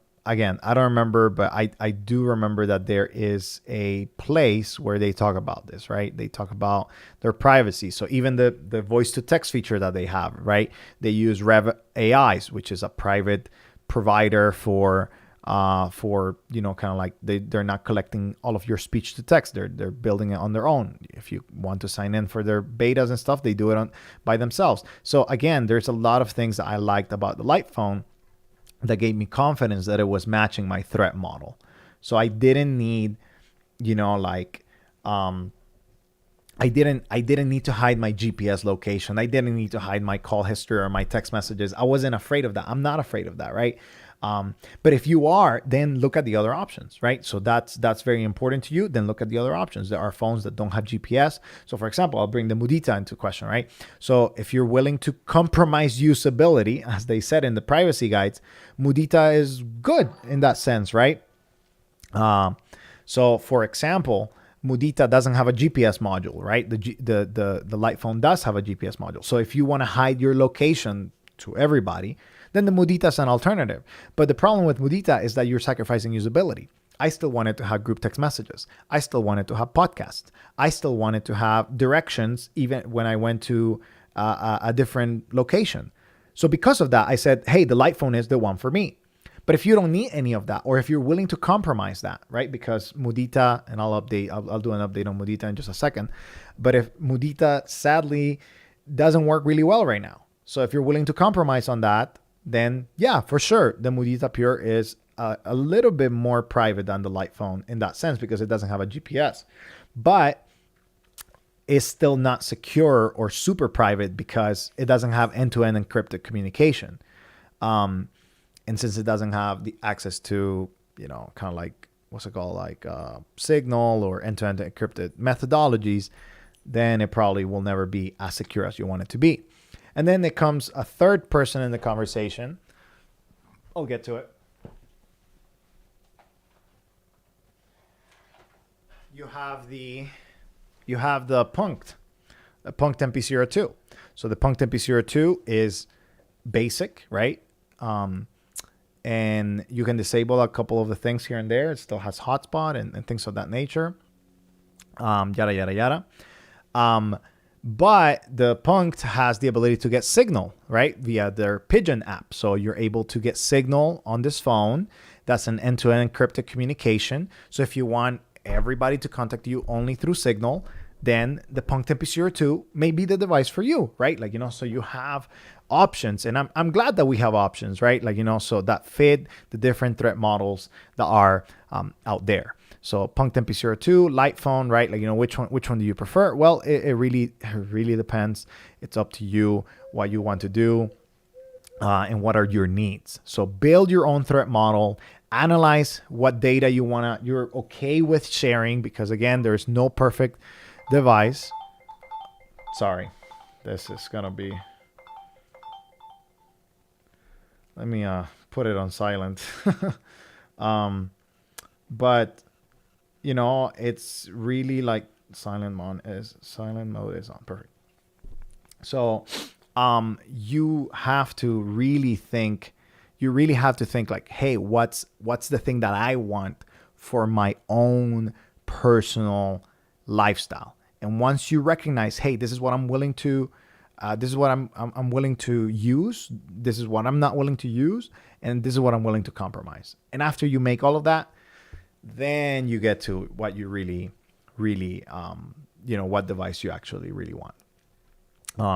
remember, but I do remember that there is a place where they talk about this, right? They talk about their privacy. So even the voice to text feature that they have, right? They use Rev AIs, which is a private provider for kind of like they're not collecting all of your speech to text. They're building it on their own. If you want to sign in for their betas and stuff, they do it by themselves. So again, there's a lot of things that I liked about the light phone that gave me confidence that it was matching my threat model. So I didn't need, I didn't need to hide my GPS location. I didn't need to hide my call history or my text messages. I wasn't afraid of that. I'm not afraid of that, right? But if you are, then look at the other options, right? So that's very important to you. Then look at the other options. There are phones that don't have GPS. So for example, I'll bring the Mudita into question, right? So if you're willing to compromise usability, as they said in the privacy guides, Mudita is good in that sense, right? So for example, Mudita doesn't have a GPS module, right? The light phone does have a GPS module. So if you want to hide your location to everybody, then the Mudita is an alternative. But the problem with Mudita is that you're sacrificing usability. I still wanted to have group text messages. I still wanted to have podcasts. I still wanted to have directions even when I went to a different location. So because of that, I said, hey, the light phone is the one for me. But if you don't need any of that, or if you're willing to compromise that, right? Because Mudita, and I'll do an update on Mudita in just a second. But if Mudita sadly doesn't work really well right now. So if you're willing to compromise on that, then yeah, for sure, the Mudita Pure is a little bit more private than the light phone in that sense, because it doesn't have a GPS. But it's still not secure or super private because it doesn't have end-to-end encrypted communication. And since it doesn't have the access to, kind of like, what's it called, like Signal or end-to-end encrypted methodologies, then it probably will never be as secure as you want it to be. And then there comes a third person in the conversation. I'll get to it. You have the Punkt MP02. So the Punkt MP02 is basic, right? And you can disable a couple of the things here and there. It still has hotspot and things of that nature. Yada, yada, yada. But the Punkt has the ability to get Signal, right, via their Pigeon app. So you're able to get Signal on this phone. That's an end-to-end encrypted communication. So if you want everybody to contact you only through Signal, then the Punkt MP02 may be the device for you, right? Like, so you have options, and I'm glad that we have options, right? Like, so that fit the different threat models that are out there. So Punkt MP02, light phone, right? Like, which one do you prefer? Well, it really depends. It's up to you what you want to do and what are your needs. So build your own threat model, analyze what data you're okay with sharing, because again, there's no perfect device. Sorry, this is gonna be, let me put it on silent. But it's really like silent mode is on. Perfect. So you have to really think like, hey, what's the thing that I want for my own personal lifestyle? And once you recognize, hey, this is what I'm willing to this is what I'm willing to use, this is what I'm not willing to use, and this is what I'm willing to compromise. And after you make all of that, then you get to what you really what device you actually really want.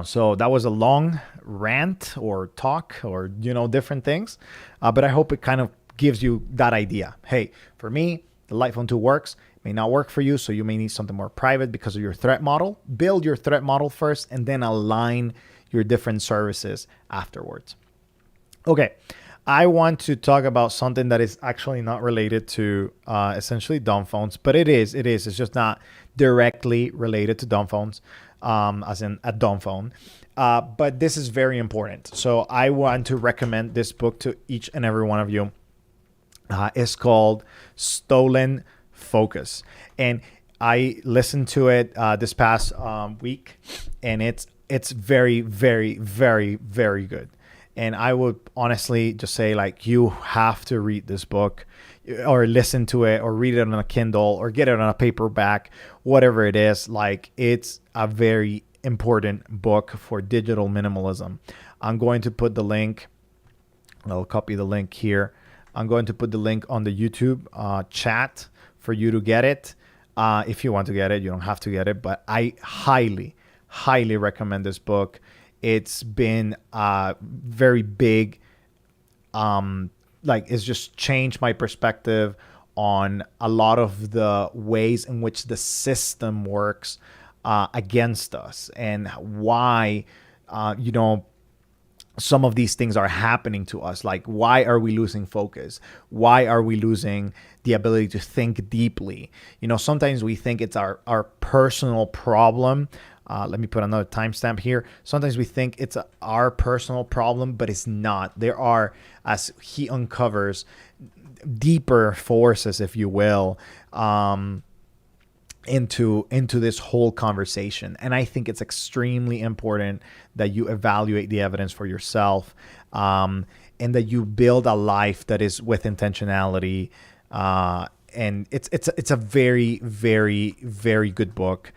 So that was a long rant or talk or, different things. But I hope it kind of gives you that idea. Hey, for me, the Light Phone 2 works. It may not work for you, so you may need something more private because of your threat model. Build your threat model first and then align your different services afterwards. Okay, I want to talk about something that is actually not related to essentially dumb phones, but it is. It's just not directly related to dumb phones, as in a dumb phone. But this is very important. So I want to recommend this book to each and every one of you. It's called Stolen Focus. And I listened to it this past week, and it's very, very, very, very good. And I would honestly just say, like, you have to read this book or listen to it or read it on a Kindle or get it on a paperback, whatever it is. Like, it's a very important book for digital minimalism. I'm going to put the link. I'll copy the link here. I'm going to put the link on the YouTube chat for you to get it. If you want to get it, you don't have to get it, but I highly, highly recommend this book. It's been very big. It's just changed my perspective on a lot of the ways in which the system works against us and why, some of these things are happening to us. Like, why are we losing focus? Why are we losing the ability to think deeply? Sometimes we think it's our personal problem. Let me put another timestamp here. Sometimes we think it's our personal problem, but it's not. There are, as he uncovers, deeper forces, if you will, into this whole conversation. And I think it's extremely important that you evaluate the evidence for yourself, and that you build a life that is with intentionality. And it's a very, very, very good book.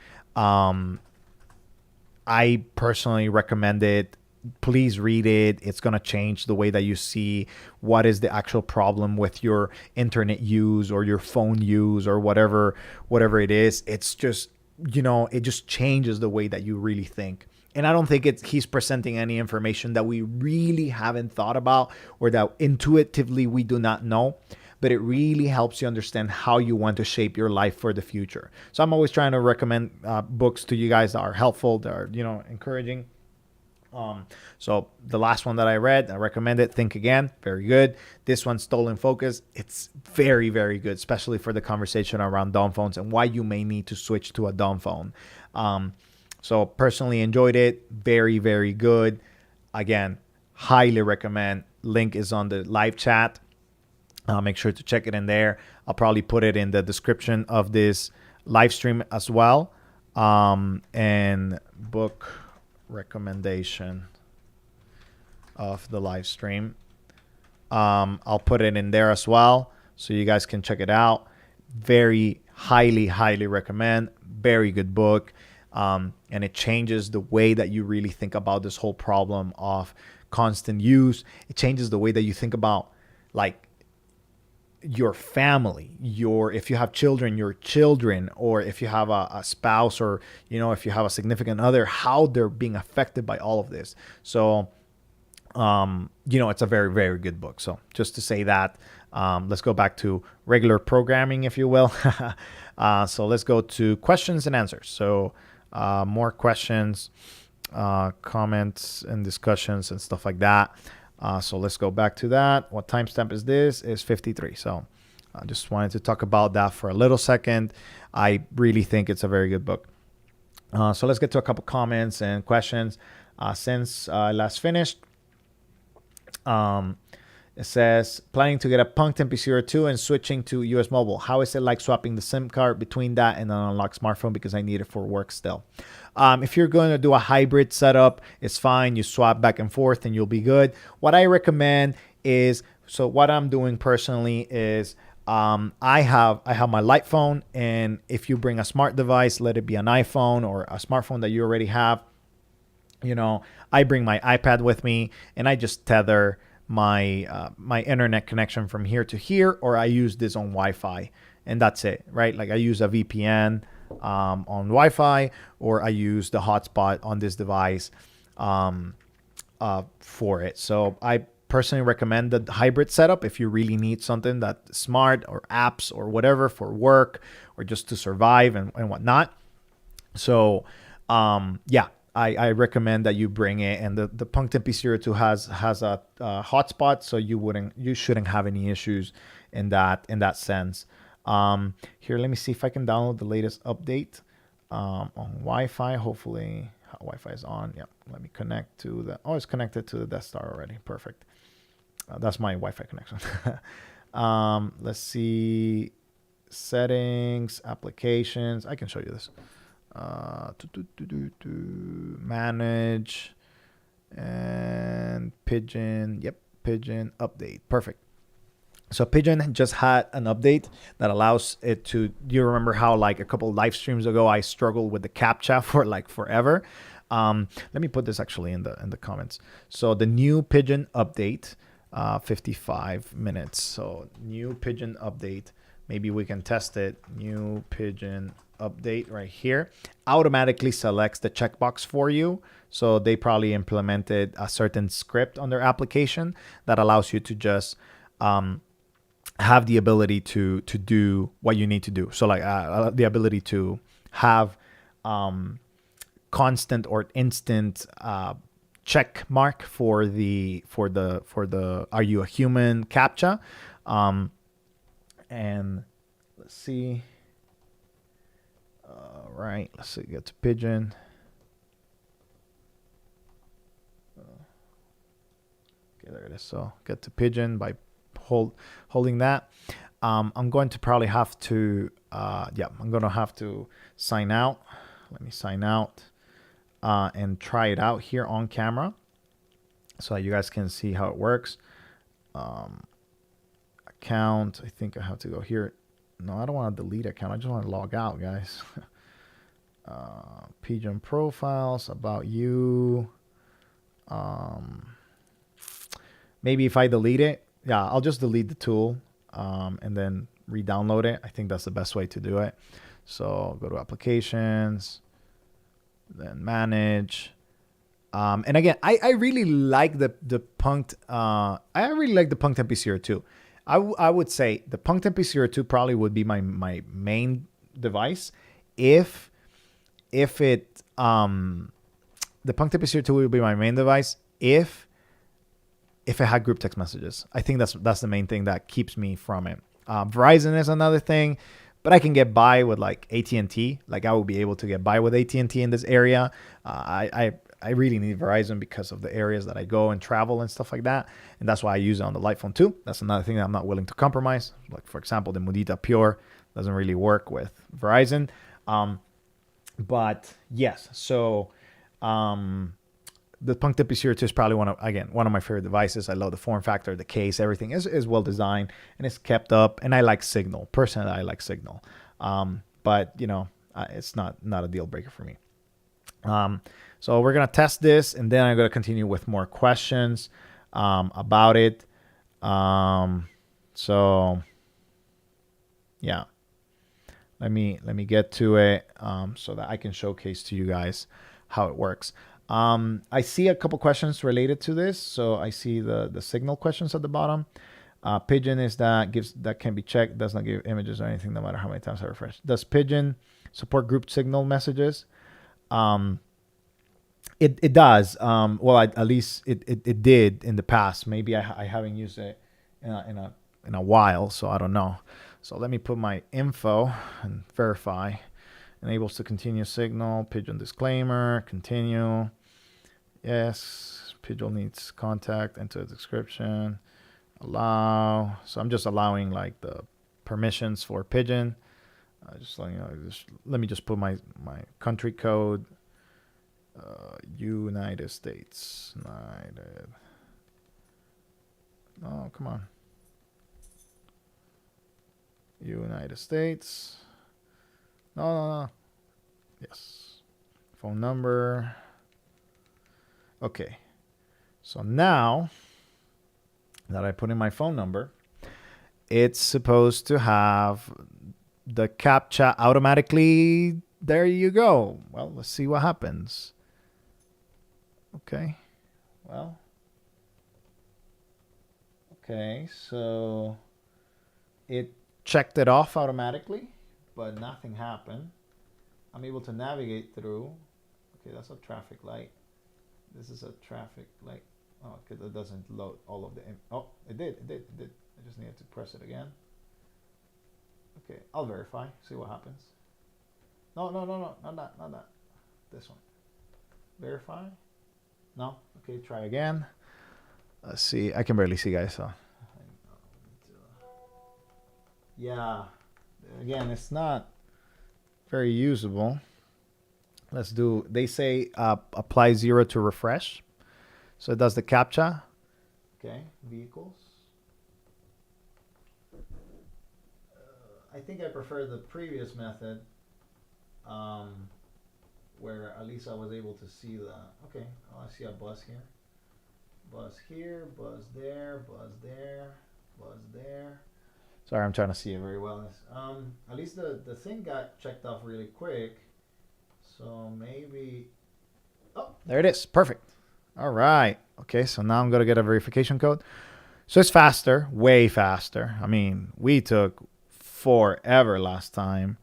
I personally recommend it. Please read it. It's going to change the way that you see what is the actual problem with your internet use or your phone use or whatever it is. It's just, it just changes the way that you really think. And I don't think he's presenting any information that we really haven't thought about or that intuitively we do not know. But it really helps you understand how you want to shape your life for the future. So I'm always trying to recommend books to you guys that are helpful, that are, encouraging. So the last one that I read, I recommend it. Think Again, very good. This one, Stolen Focus, it's very, very good, especially for the conversation around dumb phones and why you may need to switch to a dumb phone. So personally enjoyed it. Very, very good. Again, highly recommend. Link is on the live chat. Make sure to check it in there. I'll probably put it in the description of this live stream as well. And book recommendation of the live stream. I'll put it in there as well so you guys can check it out. Very highly, highly recommend. Very good book. And it changes the way that you really think about this whole problem of constant use. It changes the way that you think about, like, your family, if you have children, your children, or if you have a spouse, or if you have a significant other, how they're being affected by all of this. So it's a very, very good book. So just to say that, let's go back to regular programming, if you will. So let's go to questions and answers. So more questions, comments and discussions and stuff like that. So let's go back to that. What timestamp is this? Is 53. So I just wanted to talk about that for a little second. I really think it's a very good book. So let's get to a couple comments and questions. Since I last finished, it says, planning to get a Punk 10P02 and switching to US Mobile. How is it like swapping the SIM card between that and an unlocked smartphone, because I need it for work still? If you're going to do a hybrid setup, it's fine. You swap back and forth and you'll be good. What I recommend is, so what I'm doing personally is, I have my light phone, and if you bring a smart device, let it be an iPhone or a smartphone that you already have. I bring my iPad with me, and I just tether my internet connection from here to here, or I use this on Wi-Fi, and that's it, right? Like, I use a VPN on Wi-Fi, or I use the hotspot on this device for it. So I personally recommend the hybrid setup if you really need something that's smart, or apps or whatever for work, or just to survive and whatnot. So yeah, I recommend that you bring it. And the Punk TP02 has a hotspot, so you shouldn't have any issues in that sense. Here, let me see if I can download the latest update on Wi-Fi. Hopefully Wi-Fi is on. Yeah, let me connect to the, oh, it's connected to the Death Star already. Perfect. That's my Wi-Fi connection. Let's see, settings, applications. I can show you this. Manage and Pigeon. Yep, Pigeon update. Perfect. So Pigeon just had an update that allows it to. Do you remember how, like, a couple of live streams ago I struggled with the CAPTCHA for like forever? Let me put this actually in the comments. So the new Pigeon update, 55 minutes. So new Pigeon update. Maybe we can test it. New Pigeon update right here automatically selects the checkbox for you. So they probably implemented a certain script on their application that allows you to just have the ability to do what you need to do. So like the ability to have constant or instant check mark for the are you a human CAPTCHA. And let's see. All right, let's see, get to Pigeon. Okay, there it is. So get to Pigeon by holding that. I'm going to probably have to, yeah, I'm going to have to sign out. Let me sign out and try it out here on camera so you guys can see how it works. Account, I think I have to go here. No, I don't want to delete account. I just want to log out, guys. Pigeon profiles, about you. Maybe if I delete it, yeah, I'll just delete the tool and then re-download it. I think that's the best way to do it. So go to applications, then manage. And again, I really like the Punked. I really like the Punked MP02. I would say the Punked MP02 probably would be my main device if it the Punked MP02 would be my main device if it had group text messages. I think that's the main thing that keeps me from it. Verizon is another thing, but I can get by with like AT&T. Like I will be able to get by with AT&T in this area. I really need Verizon because of the areas that I go and travel and stuff like that. And that's why I use it on the Light Phone 2. That's another thing that I'm not willing to compromise. Like, for example, the Mudita Pure doesn't really work with Verizon. But yes, so the Punk TP02 is probably one of my favorite devices. I love the form factor, the case, everything is well designed and it's kept up. And I like Signal. Personally, I like Signal. But you know, it's not a deal breaker for me. So we're gonna test this, and then I'm gonna continue with more questions about it. So yeah, let me get to it so that I can showcase to you guys how it works. I see a couple questions related to this. So I see the Signal questions at the bottom. Pigeon is that can be checked, does not give images or anything no matter how many times I refresh. Does Pigeon support group Signal messages? It does. Well, at least it did in the past. Maybe I haven't used it in a while, so I don't know. So let me put my info and verify. Enables to continue Signal. Pigeon disclaimer. Continue. Yes. Pigeon needs contact. Enter the description. Allow. So I'm just allowing like the permissions for Pigeon. Just letting you know. Let me just put my country code. United States. United. Oh, come on. United States. No. Yes. Phone number. Okay. So now that I put in my phone number, it's supposed to have the CAPTCHA automatically there you go. Well, let's see what happens. Okay. Well. Okay, so it checked it off automatically, but nothing happened. I'm able to navigate through. Okay, that's a traffic light. This is a traffic light. Oh, because it doesn't load all of the. Oh, it did. I just needed to press it again. Okay, I'll verify. See what happens. No, not that. This one. Verify. No. Okay, try again. Let's see. I can barely see, guys. So. Yeah. Again, it's not very usable. Let's do. They say apply 0 to refresh. So it does the CAPTCHA. Okay. Vehicles. I think I prefer the previous method, where at least I was able to see the. Okay. Oh, I see a bus here. Bus here. Bus there. Bus there. Bus there. Sorry, I'm trying to see it very well. At least the thing got checked off really quick. So maybe. Oh, there it is. Perfect. All right. Okay, so now I'm going to get a verification code. So it's faster, way faster. I mean, we took forever last time.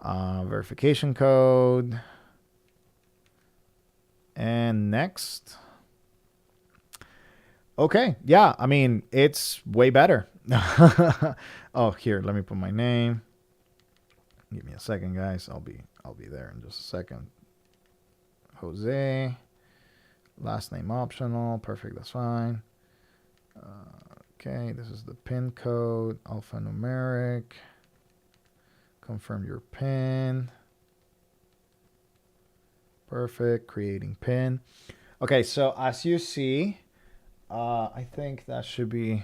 Verification code. And next. Okay. Yeah, I mean, it's way better. Oh, here, let me put my name. Give me a second, guys. I'll be there in just a second. Jose. Last name optional. Perfect, that's fine. Okay, this is the PIN code. Alphanumeric. Confirm your PIN. Perfect. Creating PIN. Okay, so as you see, I think that should be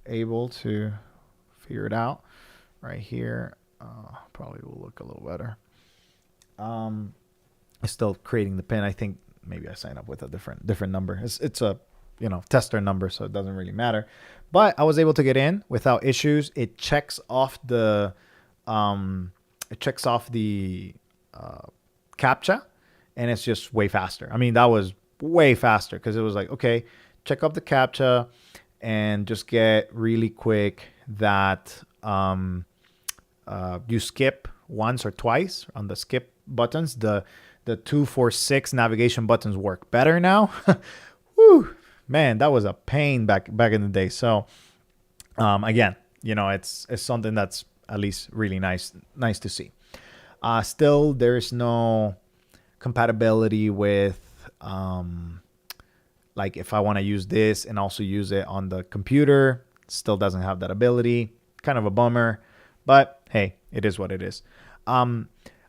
able to figure it out right here. Probably will look a little better. It's still creating the PIN. I think maybe I signed up with a different number. It's a tester number, so it doesn't really matter. But I was able to get in without issues. It checks off the CAPTCHA, and it's just way faster. I mean, that was way faster because it was like, okay, check off the CAPTCHA and just get really quick that you skip once or twice on the skip buttons. The 2, 4, 6 navigation buttons work better now. Woo, man, that was a pain back in the day. So again, it's something that's at least really nice to see. Still, there's no compatibility with like if I want to use this and also use it on the computer, still doesn't have that ability. Kind of a bummer, but hey, it is what it is.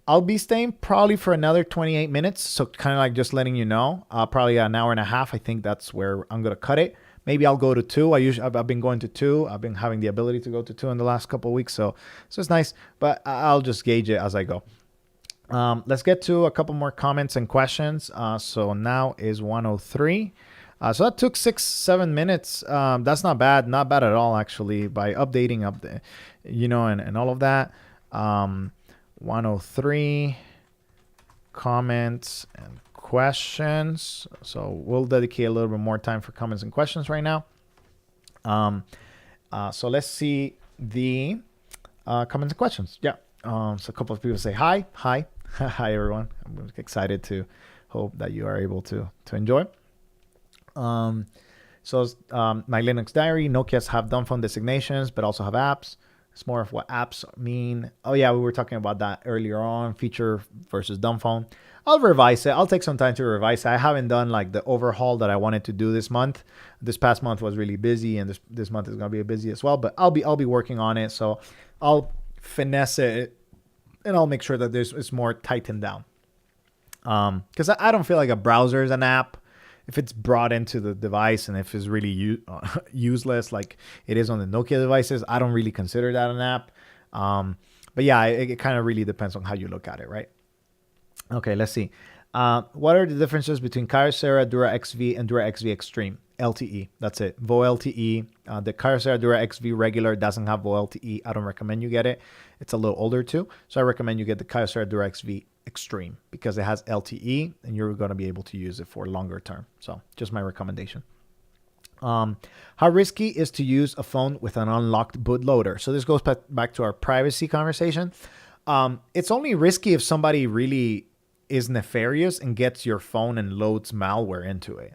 I'll be staying probably for another 28 minutes. So kind of like just letting you know, probably an hour and a half. I think that's where I'm going to cut it. Maybe I'll go to 2. I've been going to 2. I've been having the ability to go to 2 in the last couple of weeks. So it's nice, but I'll just gauge it as I go. Let's get to a couple more comments and questions. So now is 1:03. So that took 6-7 minutes. That's not bad at all, actually, by updating and all of that. 1:03 comments and questions. So we'll dedicate a little bit more time for comments and questions right now. So let's see the comments and questions. Yeah. So a couple of people say hi. Hi, everyone. I'm excited to hope that you are able to enjoy. My Linux diary, Nokias have Dumbphone designations, but also have apps. It's more of what apps mean. Oh yeah, we were talking about that earlier on, feature versus Dumbphone. I'll revise it. I'll take some time to revise it. I haven't done like the overhaul that I wanted to do this month. This past month was really busy, and this month is going to be busy as well, but I'll be working on it. So I'll finesse it, and I'll make sure that it's more tightened down. Because I don't feel like a browser is an app. If it's brought into the device and if it's really useless like it is on the Nokia devices, I don't really consider that an app. But yeah, it kind of really depends on how you look at it, right? Okay, let's see. What are the differences between Kyocera, Dura XV, and Dura XV Extreme? LTE. That's it. VoLTE. The Kyocera Dura XV regular doesn't have VoLTE. I don't recommend you get it. It's a little older too. So I recommend you get the Kyocera Dura XV Extreme because it has LTE and you're going to be able to use it for longer term. So just my recommendation. How risky is to use a phone with an unlocked bootloader? So this goes back to our privacy conversation. It's only risky if somebody really is nefarious and gets your phone and loads malware into it.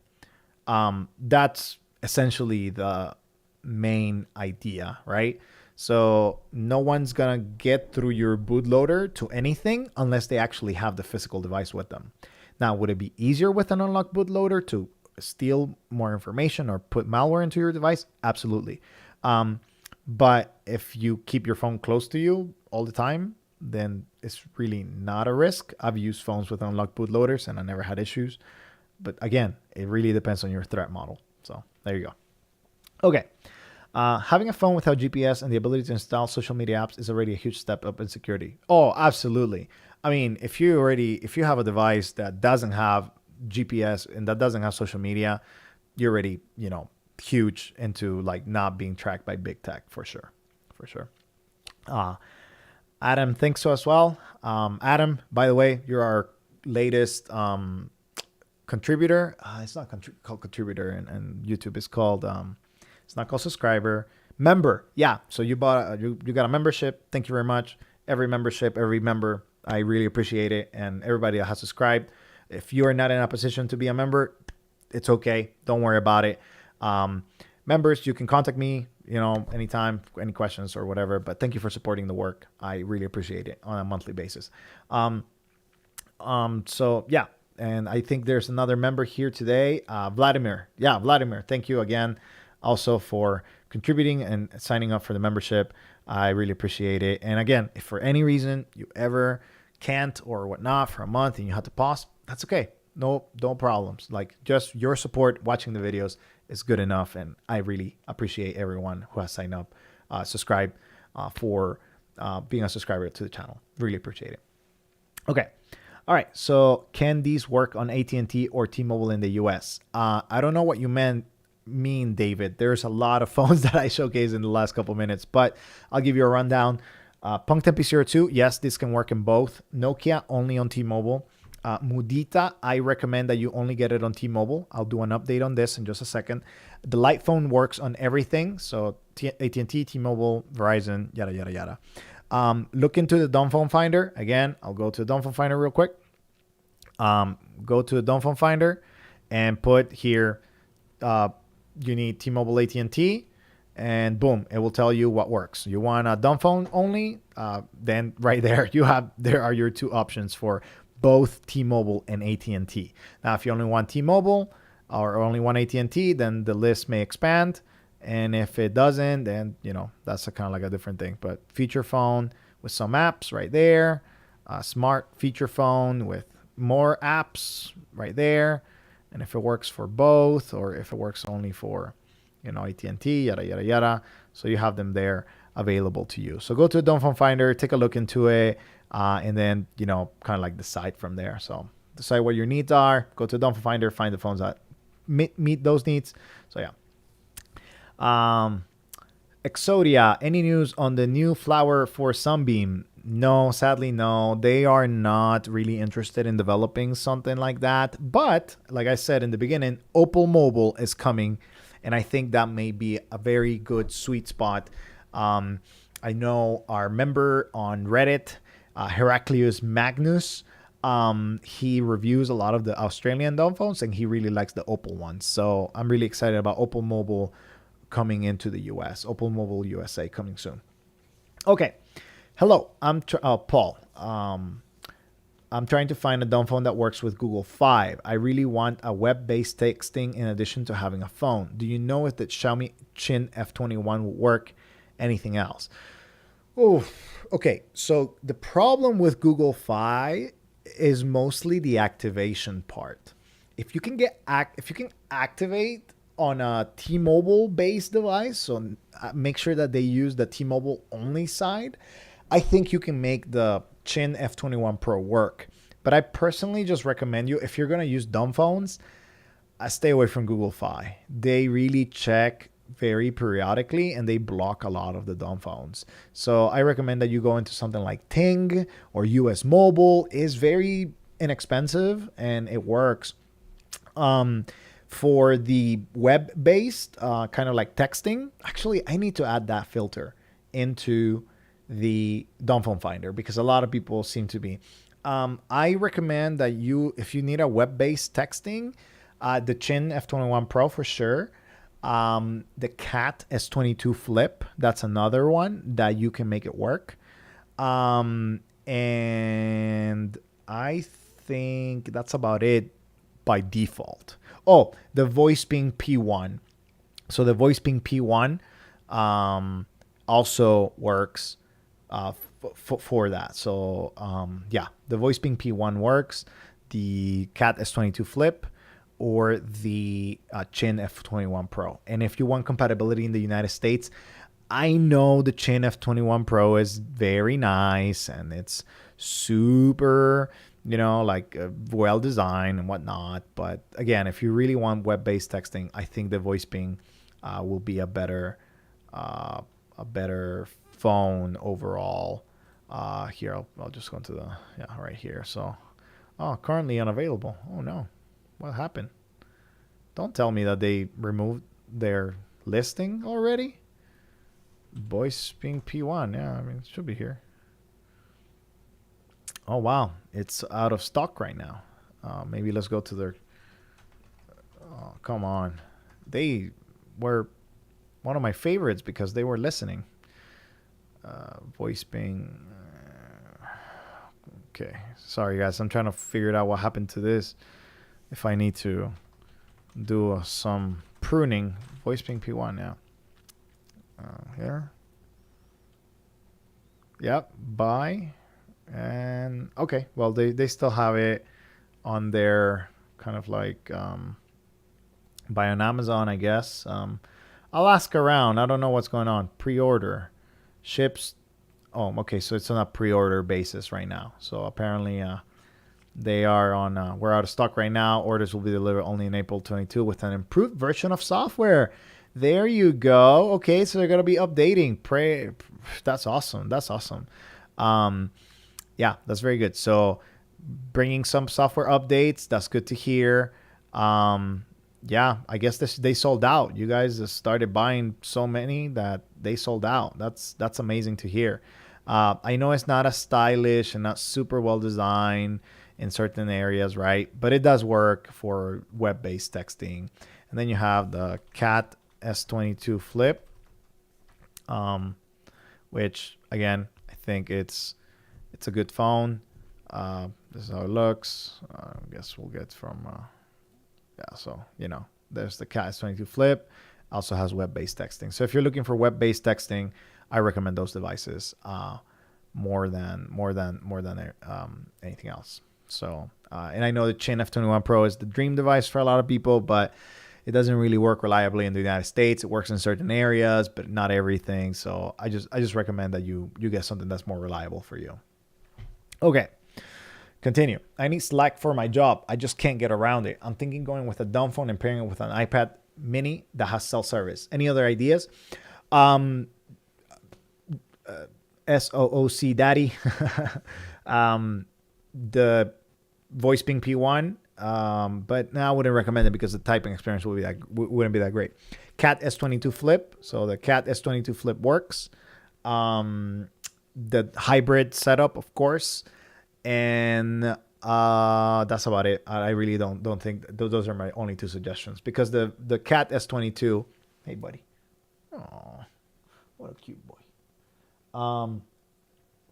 That's essentially the main idea, right? So no one's going to get through your bootloader to anything unless they actually have the physical device with them. Now, would it be easier with an unlocked bootloader to steal more information or put malware into your device? Absolutely. But if you keep your phone close to you all the time, then it's really not a risk. I've used phones with unlocked bootloaders and I never had issues. But again, it really depends on your threat model. So there you go. Okay. Having a phone without GPS and the ability to install social media apps is already a huge step up in security. Oh, absolutely. I mean, if you have a device that doesn't have GPS and that doesn't have social media, you're already, huge into like not being tracked by big tech for sure. Adam thinks so as well. Adam, by the way, you're our latest contributor. It's not called contributor and YouTube. It's called it's not called subscriber. Member. Yeah. So you bought you got a membership. Thank you very much. Every member, I really appreciate it. And everybody that has subscribed. If you are not in a position to be a member, it's okay. Don't worry about it. Members, you can contact me, anytime, any questions or whatever. But thank you for supporting the work. I really appreciate it on a monthly basis. So yeah, and I think there's another member here today, Vladimir. Yeah, Vladimir, thank you again, also for contributing and signing up for the membership. I really appreciate it. And again, if for any reason you ever can't or whatnot for a month and you have to pause, that's okay. No problems. Like just your support watching the videos is good enough. And I really appreciate everyone who has signed up, subscribed for being a subscriber to the channel. Really appreciate it. Okay. All right. So can these work on AT&T or T-Mobile in the US? I don't know what you mean, David. There's a lot of phones that I showcased in the last couple minutes, but I'll give you a rundown. Punk Tempi02, yes, this can work in both. Nokia, only on T-Mobile. Mudita, I recommend that you only get it on T-Mobile. I'll do an update on this in just a second. The light phone works on everything. So AT&T, T-Mobile, Verizon, yada, yada, yada. Look into the Dumbphone Finder. Again, I'll go to the Dumbphone Finder real quick. Go to the Dumbphone Finder and put here, you need T-Mobile, AT&T, and boom, it will tell you what works. You want a Dumbphone only? Then right there, there are your two options for both T-Mobile and AT&T. Now, if you only want T-Mobile or only want AT&T, then the list may expand. And if it doesn't, then, that's kind of like a different thing. But feature phone with some apps right there. Smart feature phone with more apps right there. And if it works for both or if it works only for, AT&T, yada, yada, yada. So you have them there available to you. So go to the Dumbphone Finder, take a look into it. And then, kind of like decide from there. So decide what your needs are. Go to the Dumbphone Finder, find the phones that meet those needs. So yeah. Exodia, any news on the new flower for Sunbeam? No, sadly, no. They are not really interested in developing something like that. But like I said in the beginning, Opal Mobile is coming. And I think that may be a very good sweet spot. I know our member on Reddit, Heraclius Magnus, he reviews a lot of the Australian dumb phones and he really likes the Opal ones. So I'm really excited about Opal Mobile coming into the US. Opal Mobile USA coming soon. Okay. Hello, I'm Paul. I'm trying to find a dumb phone that works with Google Fi. I really want a web-based texting in addition to having a phone. Do you know if the Xiaomi Chin F21 will work? Anything else? Oh, okay. So the problem with Google Fi is mostly the activation part. If you can activate on a T-Mobile based device, so make sure that they use the T-Mobile only side, I think you can make the Chin F21 Pro work. But I personally just recommend you, if you're going to use dumb phones, I stay away from Google Fi. They really check very periodically and they block a lot of the dumb phones. So I recommend that you go into something like Ting or US Mobile. Is very inexpensive and it works. For the web-based kind of like texting, actually, I need to add that filter into the dumb phone finder because a lot of people seem to be. I recommend that if you need a web-based texting, the Chin F21 Pro for sure. The Cat S22 Flip, that's another one that you can make it work. And I think that's about it by default. Oh, the Voice Ping P1. So the Voice Ping P1 also works for that. So yeah, the Voice Ping P1 works. The Cat S22 Flip or the Chin F21 Pro. And if you want compatibility in the United States, I know the Chin F21 Pro is very nice and it's super, like well designed and whatnot. But again, if you really want web-based texting, I think the Voice Ping will be a better phone overall. Here, I'll just go into right here. So, currently unavailable. Oh no. What happened? Don't tell me that they removed their listing already. Voice Ping P1. Yeah, I mean, it should be here. Oh, wow. It's out of stock right now. Maybe let's go to their... Oh, come on. They were one of my favorites because they were listening. Voice Ping... Okay. Sorry, guys. I'm trying to figure out what happened to this. If I need to do some pruning. Voice Ping P1 now. Here. Yep. Buy. And okay. Well, they still have it on their kind of like buy on Amazon, I guess. I'll ask around. I don't know what's going on. Pre-order. Ships. Oh, okay. So it's on a pre-order basis right now. So apparently they are on, we're out of stock right now. Orders will be delivered only in April 22 with an improved version of software. There you go. Okay, so they're going to be updating. That's awesome. That's awesome. Yeah, that's very good. So bringing some software updates. That's good to hear. Yeah, I guess they sold out. You guys started buying so many that they sold out. That's amazing to hear. I know it's not as stylish and not super well designed in certain areas, right? But it does work for web-based texting. And then you have the Cat S22 Flip, which again, I think it's a good phone. This is how it looks. I guess we'll get from, yeah, so, there's the Cat S22 Flip. Also has web-based texting. So if you're looking for web-based texting, I recommend those devices more than anything else. So, and I know the Chin F21 Pro is the dream device for a lot of people, but it doesn't really work reliably in the United States. It works in certain areas, but not everything. So I just recommend that you get something that's more reliable for you. Okay, continue. I need Slack for my job. I just can't get around it. I'm thinking going with a dumb phone and pairing it with an iPad mini that has self-service. Any other ideas? SOOC Daddy. The Voice Ping P1, but now I wouldn't recommend it because the typing experience wouldn't be that great. Cat S22 Flip. So the Cat S22 Flip works. The hybrid setup, of course, and that's about it. I really don't think those are my only two suggestions because the Cat S22. Hey, buddy. Oh, what a cute boy.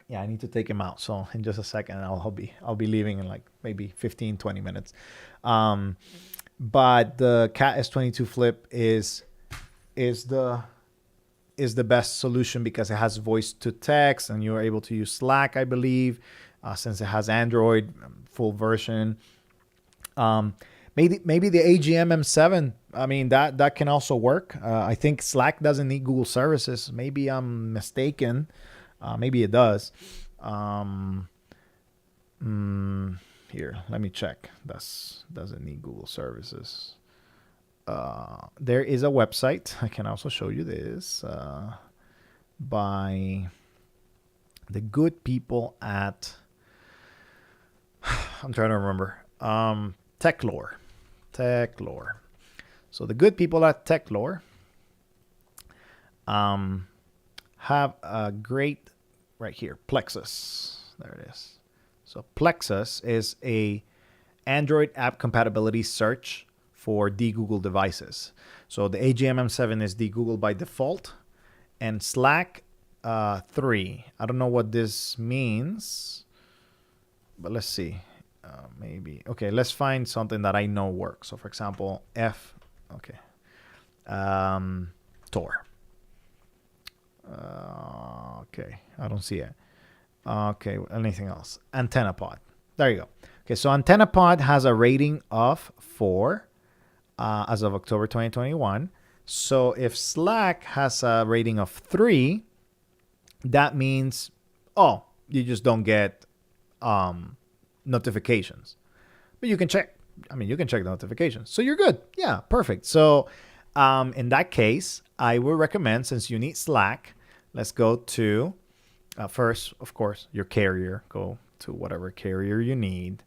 Yeah, I need to take him out. So in just a second, I'll be leaving in like maybe 15, 20 minutes. But the Cat S22 Flip is the best solution because it has voice to text and you're able to use Slack, I believe, since it has Android full version. Maybe the AGM M7. I mean, that can also work. I think Slack doesn't need Google services. Maybe I'm mistaken. Maybe it does. Here, let me check. Doesn't need Google services. there is a website. I can also show you this by the good people at, I'm trying to remember, Techlore. So the good people at Techlore have a great, right here, Plexus. There it is. So Plexus is a Android app compatibility search for de-Google devices. So the AGMM7 is de-Google by default, and Slack 3. I don't know what this means, but let's see. Maybe. Okay, let's find something that I know works. So for example, okay. Tor. Okay, I don't see it. Okay, anything else? AntennaPod. There you go. Okay, so AntennaPod has a rating of 4 as of October 2021. So if Slack has a rating of 3, that means, you just don't get notifications. But you can check. You can check the notifications. So you're good. Yeah, perfect. So in that case, I would recommend, since you need Slack, let's go to, first, of course, your carrier. Go to whatever carrier you need.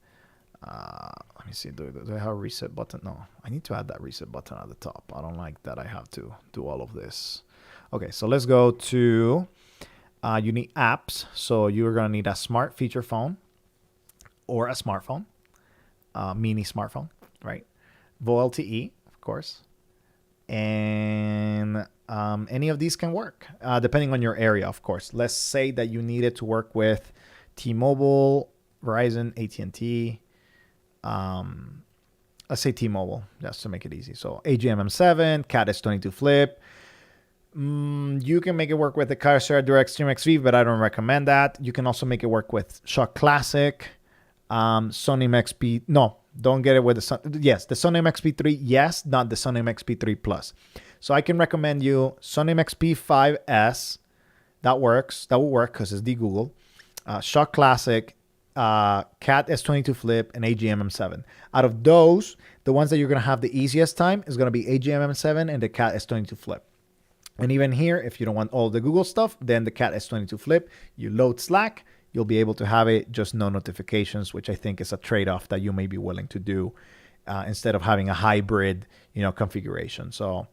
Let me see. Do I have a reset button? No, I need to add that reset button at the top. I don't like that I have to do all of this. Okay, so let's go to, you need apps. So you're going to need a smart feature phone or a smartphone, mini smartphone, right? VoLTE, of course. And any of these can work, depending on your area, of course. Let's say that you need it to work with T-Mobile, Verizon, AT&T. Let's say T-Mobile, just to make it easy. So AGMM7, Cat S22 Flip. You can make it work with the Kyocera Direct Stream XV, but I don't recommend that. You can also make it work with Shock Classic, Sonim XP. No, don't get it with the the Sonim XP3. Yes, not the Sonim XP3 Plus. So I can recommend you Sonim XP5S. That works. That will work because it's de-Google. Shock Classic, Cat S22 Flip, and AGMM7. Out of those, the ones that you're going to have the easiest time is going to be AGMM7 and the Cat S22 Flip. And even here, if you don't want all the Google stuff, then the Cat S22 Flip, you load Slack, you'll be able to have it, just no notifications, which I think is a trade-off that you may be willing to do instead of having a hybrid, configuration. So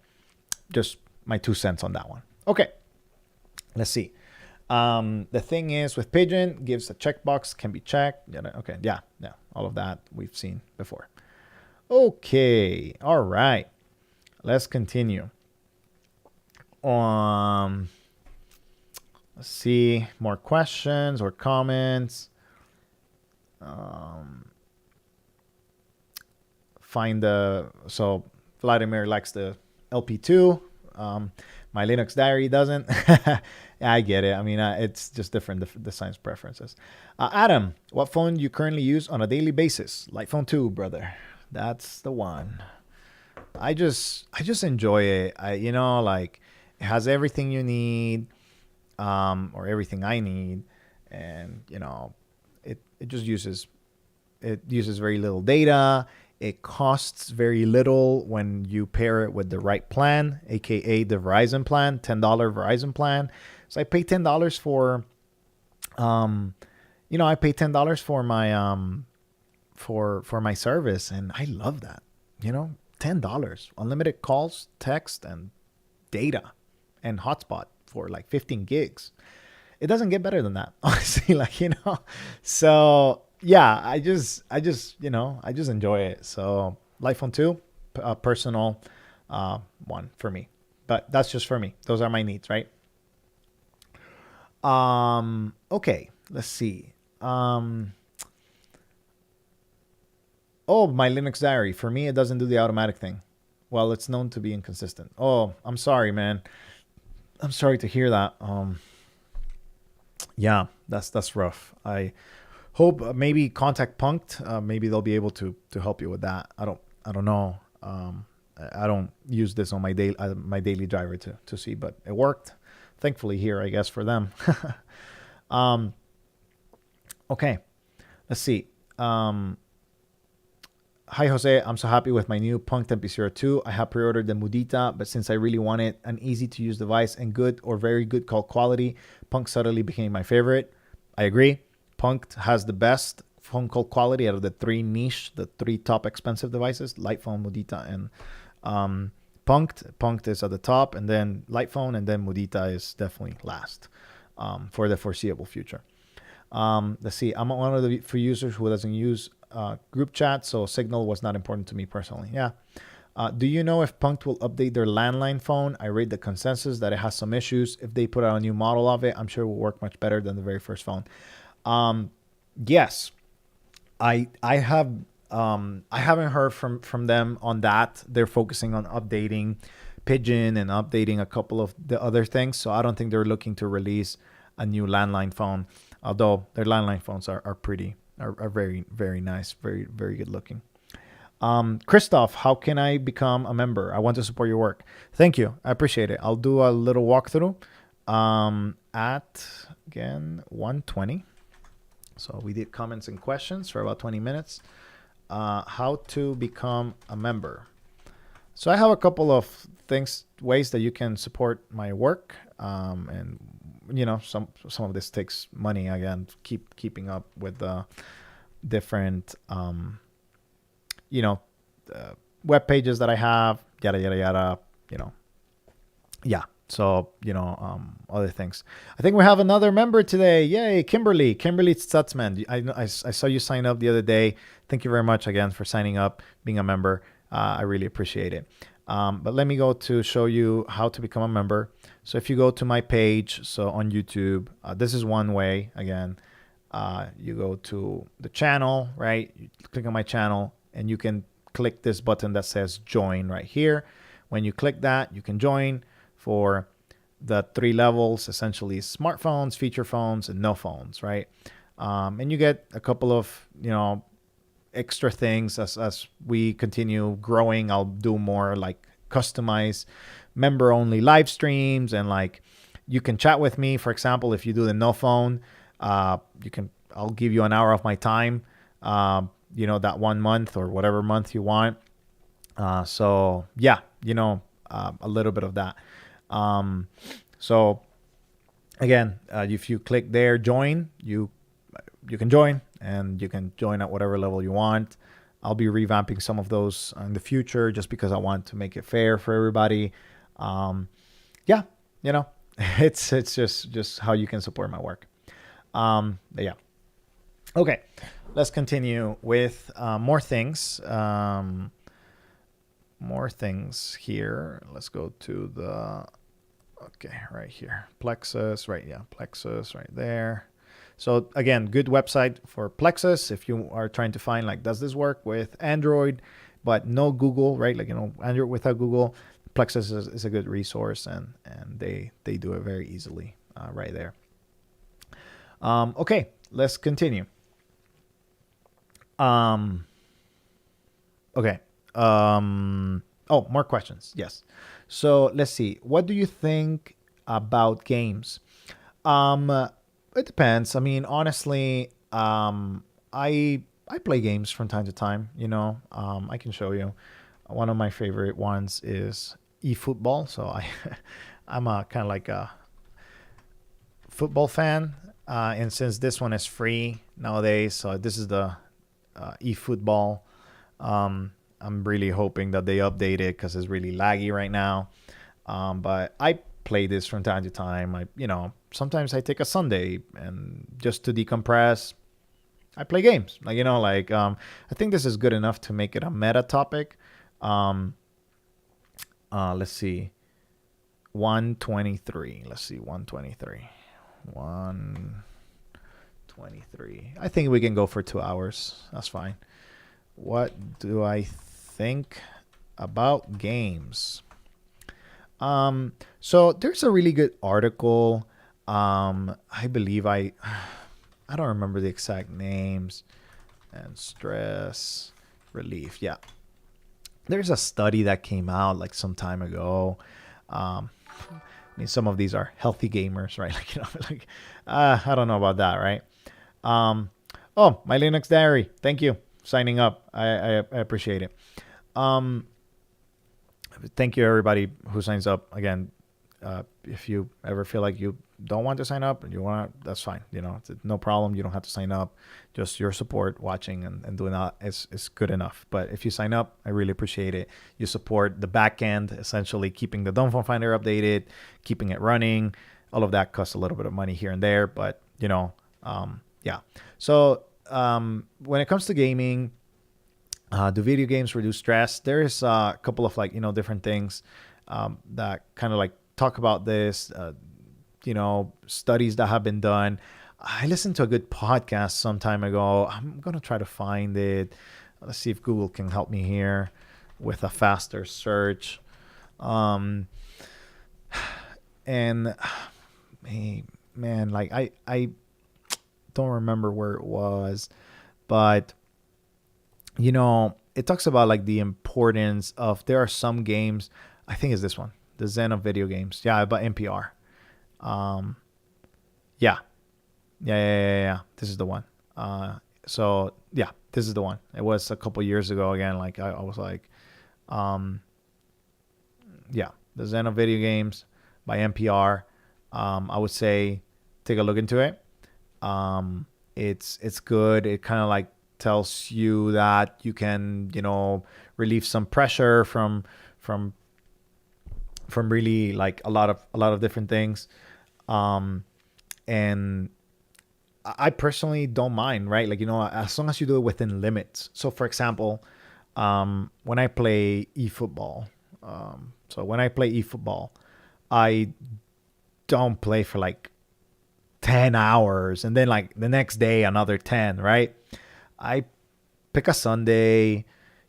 just my 2 cents on that one. Okay, let's see. The thing is with Pigeon, gives a checkbox, can be checked. Okay, yeah, all of that we've seen before. Okay, all right. Let's continue. Let's see, more questions or comments. So Vladimir likes the LP2. My Linux Diary doesn't. I get it. It's just different, the science preferences. Adam, what phone do you currently use on a daily basis? Light phone 2, brother. That's the one. I just enjoy it. It has everything you need, or everything I need, and it just uses very little data. It costs very little when you pair it with the right plan, aka the Verizon plan, $10 Verizon plan. So I pay $10 for, I pay $10 for my for my service, and I love that. $10, unlimited calls, text, and data, and hotspot for like 15 gigs. It doesn't get better than that, honestly. So yeah, I just enjoy it. So Light Phone 2, personal one for me, but that's just for me. Those are my needs, right? Okay, let's see. My Linux Diary. For me, it doesn't do the automatic thing. Well, it's known to be inconsistent. Oh, I'm sorry, man. I'm sorry to hear that. Yeah, that's rough. I hope maybe contact Punked. Maybe they'll be able to help you with that. I don't know. I don't use this on my daily driver to see, but it worked. Thankfully here, I guess, for them. Okay, let's see. Hi Jose, I'm so happy with my new Punk MP02. I have pre-ordered the Mudita, but since I really wanted an easy to use device and good or very good call quality, Punk suddenly became my favorite. I agree. Punk has the best phone call quality out of the the three top expensive devices, Light Phone, Mudita, and Punked. Punked is at the top, and then Light Phone, and then Mudita is definitely last for the foreseeable future. Let's see. I'm one of the few users who doesn't use group chat, so Signal was not important to me personally. Yeah. Do you know if Punkt will update their landline phone? I read the consensus that it has some issues. If they put out a new model of it, I'm sure it will work much better than the very first phone. Yes, I have I haven't heard from them on that. They're focusing on updating Pigeon and updating a couple of the other things, so I don't think they're looking to release a new landline phone. Although their landline phones are very very nice, very good looking. Christoph, how can I become a member? I want to support your work. Thank you. I appreciate it. I'll do a little walkthrough at, again, 1:20. So we did comments and questions for about 20 minutes. How to become a member. So I have a couple of ways that you can support my work. And, some of this takes money. Again, keeping up with the different web pages that I have, yada yada yada, yeah. So other things. I think we have another member today. Yay, Kimberly Stutzman. I saw you sign up the other day. Thank you very much again for signing up, being a member. I really appreciate it. But let me go to show you how to become a member. So if you go to my page, so on YouTube, this is one way. Again, you go to the channel, right? You click on my channel, and you can click this button that says join right here. When you click that, you can join for the 3 levels, essentially smartphones, feature phones, and no phones, right? And you get a couple of, extra things as we continue growing. I'll do more like customized member only live streams, and like you can chat with me. For example, if you do the no phone, I'll give you an hour of my time, that 1 month or whatever month you want. So yeah, a little bit of that. So again, if you click there, join, you can join, and you can join at whatever level you want. I'll be revamping some of those in the future just because I want to make it fair for everybody. Yeah, it's just how you can support my work. But yeah. Okay, let's continue with more things. More things here. Let's go to right here. Plexus, right? Yeah, Plexus right there. So again, good website for Plexus if you are trying to find, like, does this work with Android, but no Google, right? Like, Android without Google. Plexus is a good resource, and they do it very easily right there. Okay, let's continue. Okay. More questions. Yes. So let's see. What do you think about games? It depends. I mean, honestly, I play games from time to time. I can show you. One of my favorite ones is eFootball. So I'm a kind of like a football fan. And since this one is free nowadays, so this is the eFootball. I'm really hoping that they update it because it's really laggy right now. But I play this from time to time. Sometimes I take a Sunday and just to decompress, I play games. I think this is good enough to make it a meta topic. Let's see. 123. Let's see. 123. 123. I think we can go for 2 hours. That's fine. What do I think about games? So there's a really good article. I believe I don't remember the exact names. And stress relief. Yeah. There's a study that came out like some time ago. I mean, some of these are healthy gamers, right? I don't know about that, right? My Linux Diary. Thank you. signing up. I appreciate it. Um, Thank you everybody who signs up again. If you ever feel like you don't want to sign up and you want to, that's fine. It's no problem. You don't have to sign up. Just your support, watching and doing that is good enough. But if you sign up, I really appreciate it. You support the back end, essentially keeping the Dumbphone Finder updated, keeping it running. All of that costs a little bit of money here and there, but yeah. So when it comes to gaming, do video games reduce stress? There's a couple of different things that kind of like talk about this. Studies that have been done. I listened to a good podcast some time ago. I'm gonna try to find it. Let's see if Google can help me here with a faster search. And hey, man, like I don't remember where it was, but it talks about like the importance of, there are some games, I think it's this one, the Zen of video games. Yeah, by NPR. Yeah. Yeah. This is the one. So yeah, this is the one. It was a couple years ago again. Like I was like, yeah, the Zen of video games by NPR. I would say take a look into it. It's good. It kind of like tells you that you can, relieve some pressure from really like a lot of different things. And I personally don't mind, right? Like, as long as you do it within limits. So for example, when I play eFootball, I don't play for like 10 hours and then like the next day another 10, right? I pick a Sunday,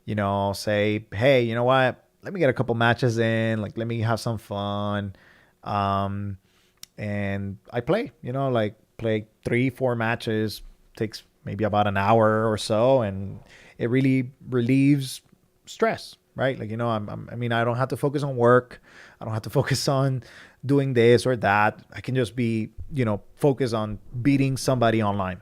say, hey, you know what? Let me get a couple matches in, like let me have some fun. And I play, play 3-4 matches, takes maybe about an hour or so, and it really relieves stress, right? Like, I don't have to focus on work. I don't have to focus on doing this or that. I can just be, focus on beating somebody online,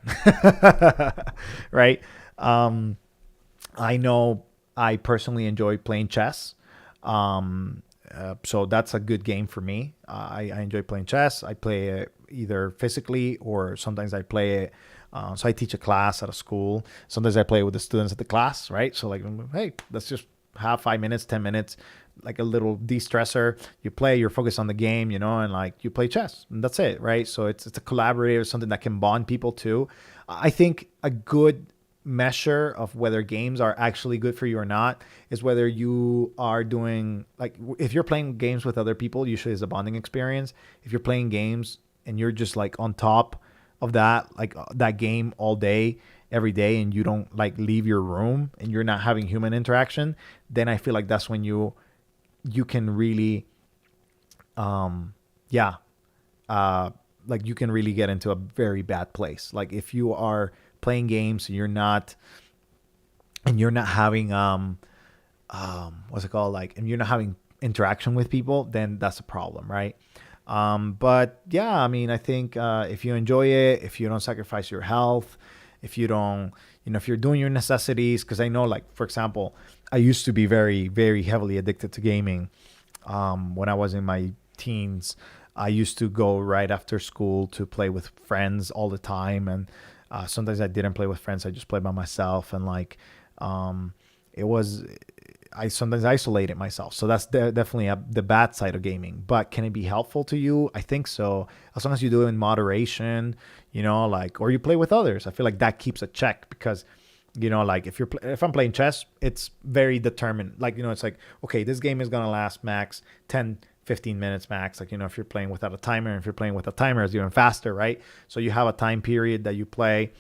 right? I know I personally enjoy playing chess. So that's a good game for me. I enjoy playing chess. I play it either physically or sometimes I play it. So I teach a class at a school. Sometimes I play with the students at the class, right? So like, hey, let's just have 5 minutes, 10 minutes, like a little de-stressor. You play, you're focused on the game, and like you play chess and that's it, right? So it's a collaborative, something that can bond people too. I think a good measure of whether games are actually good for you or not is whether you are doing, like, if you're playing games with other people, usually it's a bonding experience. If you're playing games and you're just like on top of that, like that game all day, every day, and you don't like leave your room and you're not having human interaction, then I feel like that's when you can really, like you can really get into a very bad place. Like if you are playing games and you're not having what's it called, like, and you're not having interaction with people, then that's a problem, right? But yeah, I mean, I think if you enjoy it, if you don't sacrifice your health, if you don't, if you're doing your necessities, because I know, like, for example, I used to be very, very heavily addicted to gaming. When I was in my teens, I used to go right after school to play with friends all the time, and sometimes I didn't play with friends. I just played by myself, and like, I sometimes isolated myself. So that's definitely the bad side of gaming. But can it be helpful to you? I think so. As long as you do it in moderation, like, or you play with others. I feel like that keeps a check because, like if I'm playing chess, it's very determined. Like, it's like, okay, this game is going to last max 10, 15 minutes max. Like, if you're playing without a timer, and if you're playing with a timer, it's even faster, right? So you have a time period that you play.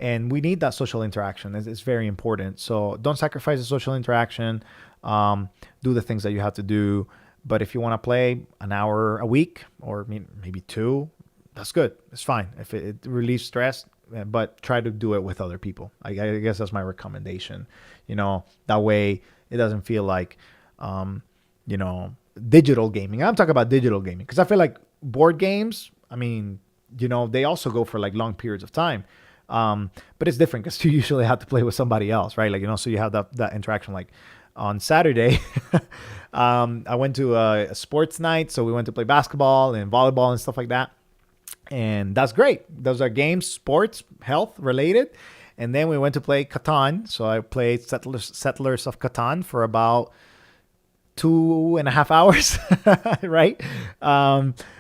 And we need that social interaction. It's very important. So don't sacrifice the social interaction. Do the things that you have to do. But if you want to play an hour a week or maybe 2, that's good. It's fine. If it relieves stress, but try to do it with other people. I guess that's my recommendation. That way it doesn't feel like, digital gaming. I'm talking about digital gaming because I feel like board games, I mean, they also go for like long periods of time. But it's different because you usually have to play with somebody else, right? Like, so you have that interaction. Like on Saturday, I went to a sports night. So we went to play basketball and volleyball and stuff like that. And that's great. Those are games, sports, health related. And then we went to play Catan. So I played Settlers of Catan for about 2.5 hours, right?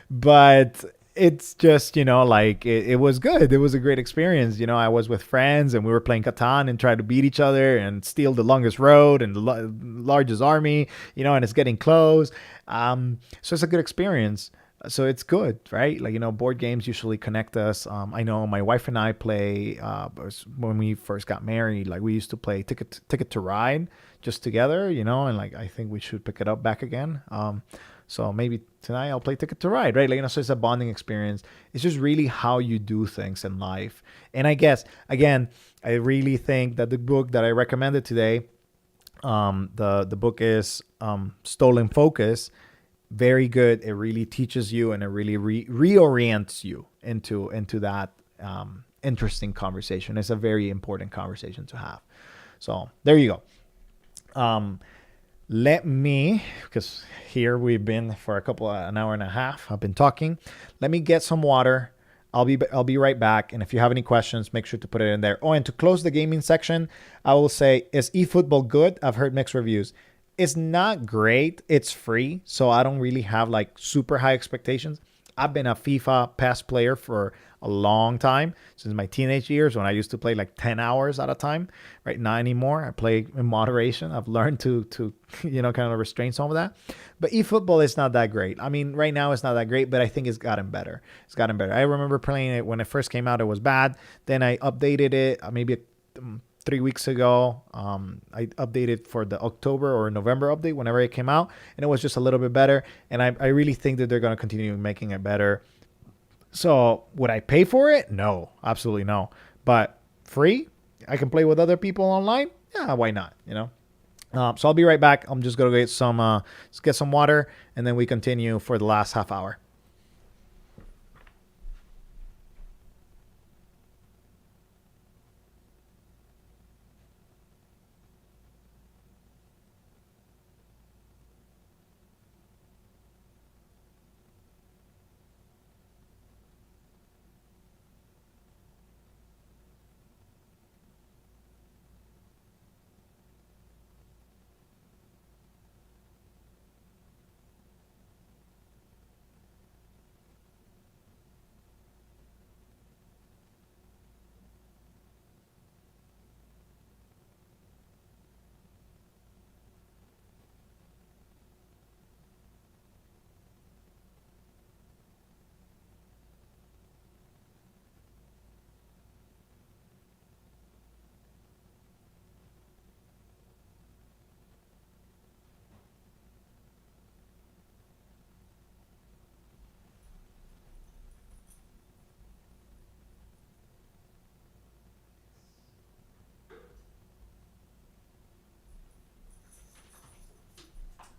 But it's just, like it was good. It was a great experience. I was with friends and we were playing Catan and trying to beat each other and steal the longest road and the largest army, and it's getting close. So it's a good experience. So it's good, right? Like, board games usually connect us. I know my wife and I play, when we first got married, like we used to play Ticket to Ride just together, and like, I think we should pick it up back again. So maybe tonight I'll play Ticket to Ride, right? Like, so it's a bonding experience. It's just really how you do things in life. And I guess, again, I really think that the book that I recommended today, the book is Stolen Focus. Very good. It really teaches you and it really reorients you into that interesting conversation. It's a very important conversation to have. So there you go. Let me, because here we've been for an hour and a half. I've been talking. Let me get some water. I'll be right back. And if you have any questions, make sure to put it in there. Oh, and to close the gaming section, I will say, is eFootball good? I've heard mixed reviews. It's not great. It's free, so I don't really have like super high expectations. I've been a FIFA PES player for a long time, since my teenage years when I used to play like 10 hours at a time. Right, not anymore. I play in moderation. I've learned to kind of restrain some of that. But eFootball is not that great. I mean, right now it's not that great, but I think it's gotten better. I remember playing it when it first came out. It was bad. Then I updated it maybe 3 weeks ago. I updated for the October or November update whenever it came out, and it was just a little bit better. And I really think that they're going to continue making it better. So would I pay for it? No, absolutely no. But free, I can play with other people online. Yeah, why not? So I'll be right back. I'm just gonna get some water, and then we continue for the last half hour.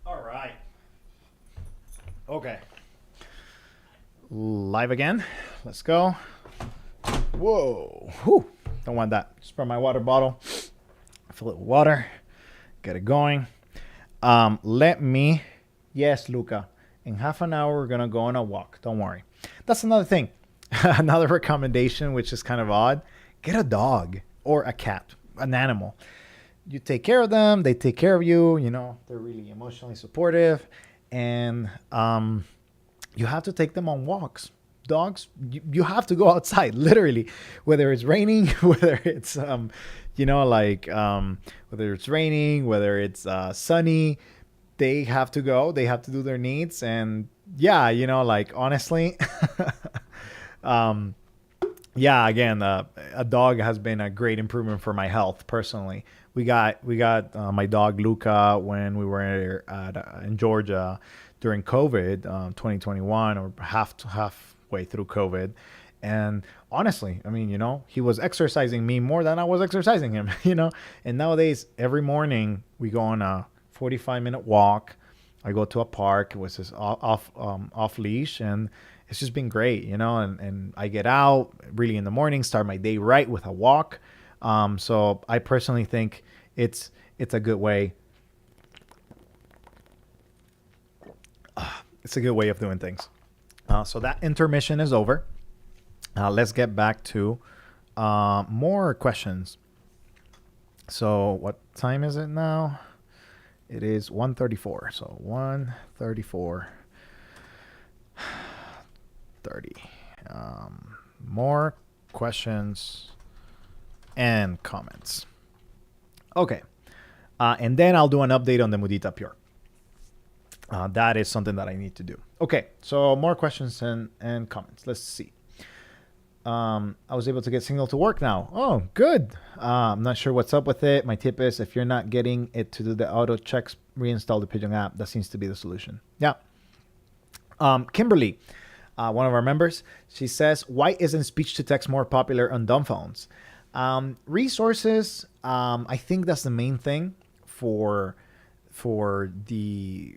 All right. Okay. Live again. Let's go. Whoa. Whew. Don't want that. Spare my water bottle. Fill it with water. Get it going. Yes, Luca. In half an hour, we're going to go on a walk. Don't worry. That's another thing. Another recommendation, which is kind of odd. Get a dog or a cat, an animal. You take care of them. They take care of you. They're really emotionally supportive. And you have to take them on walks. Dogs, you have to go outside, literally, whether it's raining, whether it's, whether it's raining, whether it's sunny, they have to go, they have to do their needs. And yeah, honestly, yeah, again, a dog has been a great improvement for my health personally. We got my dog Luca when we were in Georgia during COVID, 2021, or halfway through COVID. And honestly, I mean, he was exercising me more than I was exercising him, And nowadays, every morning we go on a 45-minute walk. I go to a park, which is off leash, and it's just been great, and I get out. really in the morning, start my day right with a walk. So I personally think it's a good way. It's a good way of doing things. So that intermission is over. Let's get back to more questions. So what time is it now? It is 1:34. So 1:34. 30. More questions and comments. Okay. And then I'll do an update on the Mudita Pure. That is something that I need to do. Okay. So more questions and comments. Let's see. I was able to get Signal to work now. Oh, good. I'm not sure what's up with it. My tip is if you're not getting it to do the auto checks, reinstall the Pigeon app. That seems to be the solution. Yeah. Kimberly, one of our members, she says, why isn't speech to text more popular on dumb phones? Resources, I think that's the main thing for the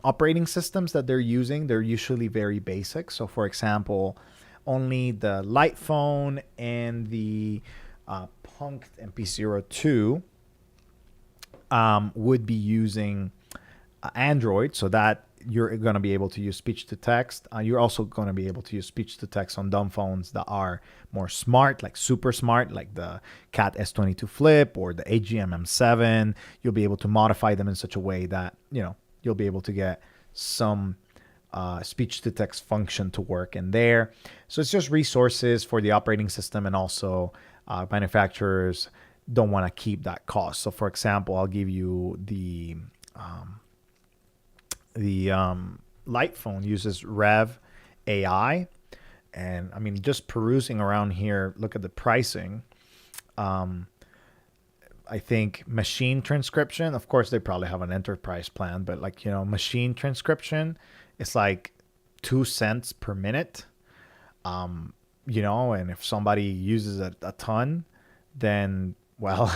operating systems that they're using. They're usually very basic. So for example, only the light phone and the Punked MP02 would be using Android, so that you're going to be able to use speech to text. You're also going to be able to use speech to text on dumb phones that are more smart, like super smart, like the Cat S22 Flip or the AGM M7. You'll be able to modify them in such a way that, you'll be able to get some speech to text function to work in there. So it's just resources for the operating system, and also manufacturers don't want to keep that cost. So for example, I'll give you the light phone uses Rev AI, and I mean, just perusing around here, look at the pricing. I think machine transcription, of course they probably have an enterprise plan, but machine transcription, it's like 2 cents per minute. And if somebody uses a ton, then, well,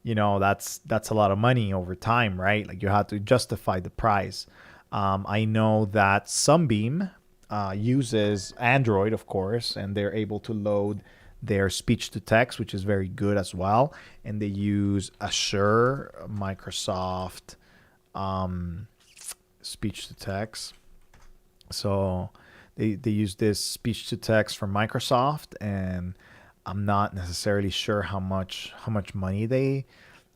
that's a lot of money over time, right? Like you have to justify the price. I know that Sunbeam uses Android, of course, and they're able to load their speech to text, which is very good as well. And they use Azure, Microsoft speech to text. So they use this speech to text from Microsoft, and I'm not necessarily sure how much money they,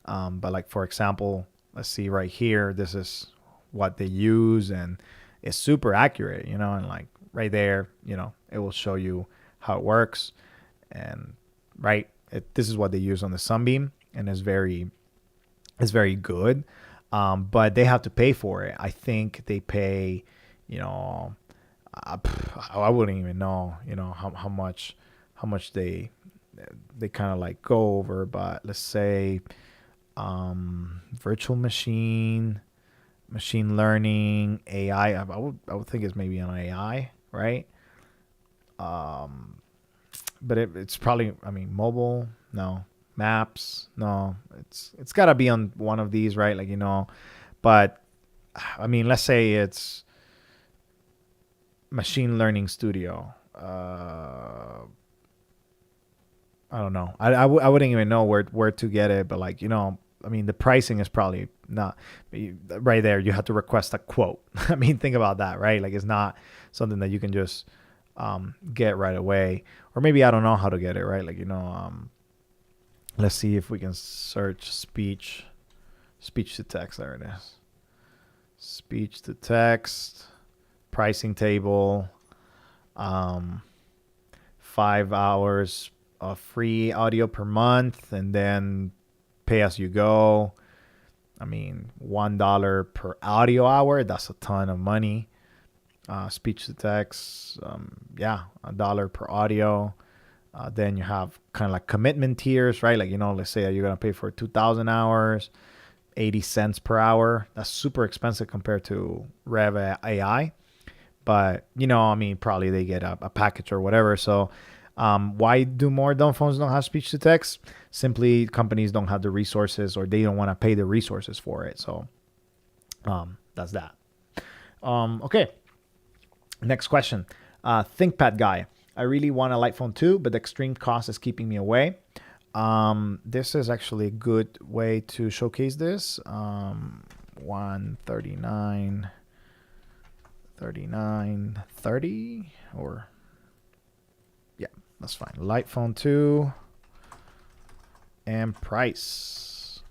but like for example, let's see right here, this is what they use, and it's super accurate, and like right there, it will show you how it works, and this is what they use on the Sunbeam, and it's very good, but they have to pay for it. I think they pay, I wouldn't even know, how much they kind of like go over, but let's say virtual machine learning, AI. I would think it's maybe an AI, right? But it's probably, mobile, no. Maps, no. It's got to be on one of these, right? But let's say it's machine learning studio. I don't know. I wouldn't even know where to get it, but the pricing is probably not right there. You have to request a quote. Think about that, right? Like it's not something that you can just get right away, or maybe I don't know how to get it, right? Let's see if we can search speech to text. There it is. Speech to text, pricing table, 5 hours of free audio per month, and then pay as you go. $1 per audio hour. That's a ton of money. Speech to text, $1 per audio. Then you have kind of like commitment tiers, right? Let's say that you're going to pay for 2,000 hours, 80 cents per hour. That's super expensive compared to Rev AI. But, probably they get a package or whatever. So why do more dumb phones don't have speech to text? Simply companies don't have the resources, or they don't want to pay the resources for it. So that's that. Okay. Next question. ThinkPad guy. I really want a light phone 2, but the extreme cost is keeping me away. This is actually a good way to showcase this. 139, 39, 30, or yeah, that's fine. Light phone 2 and price.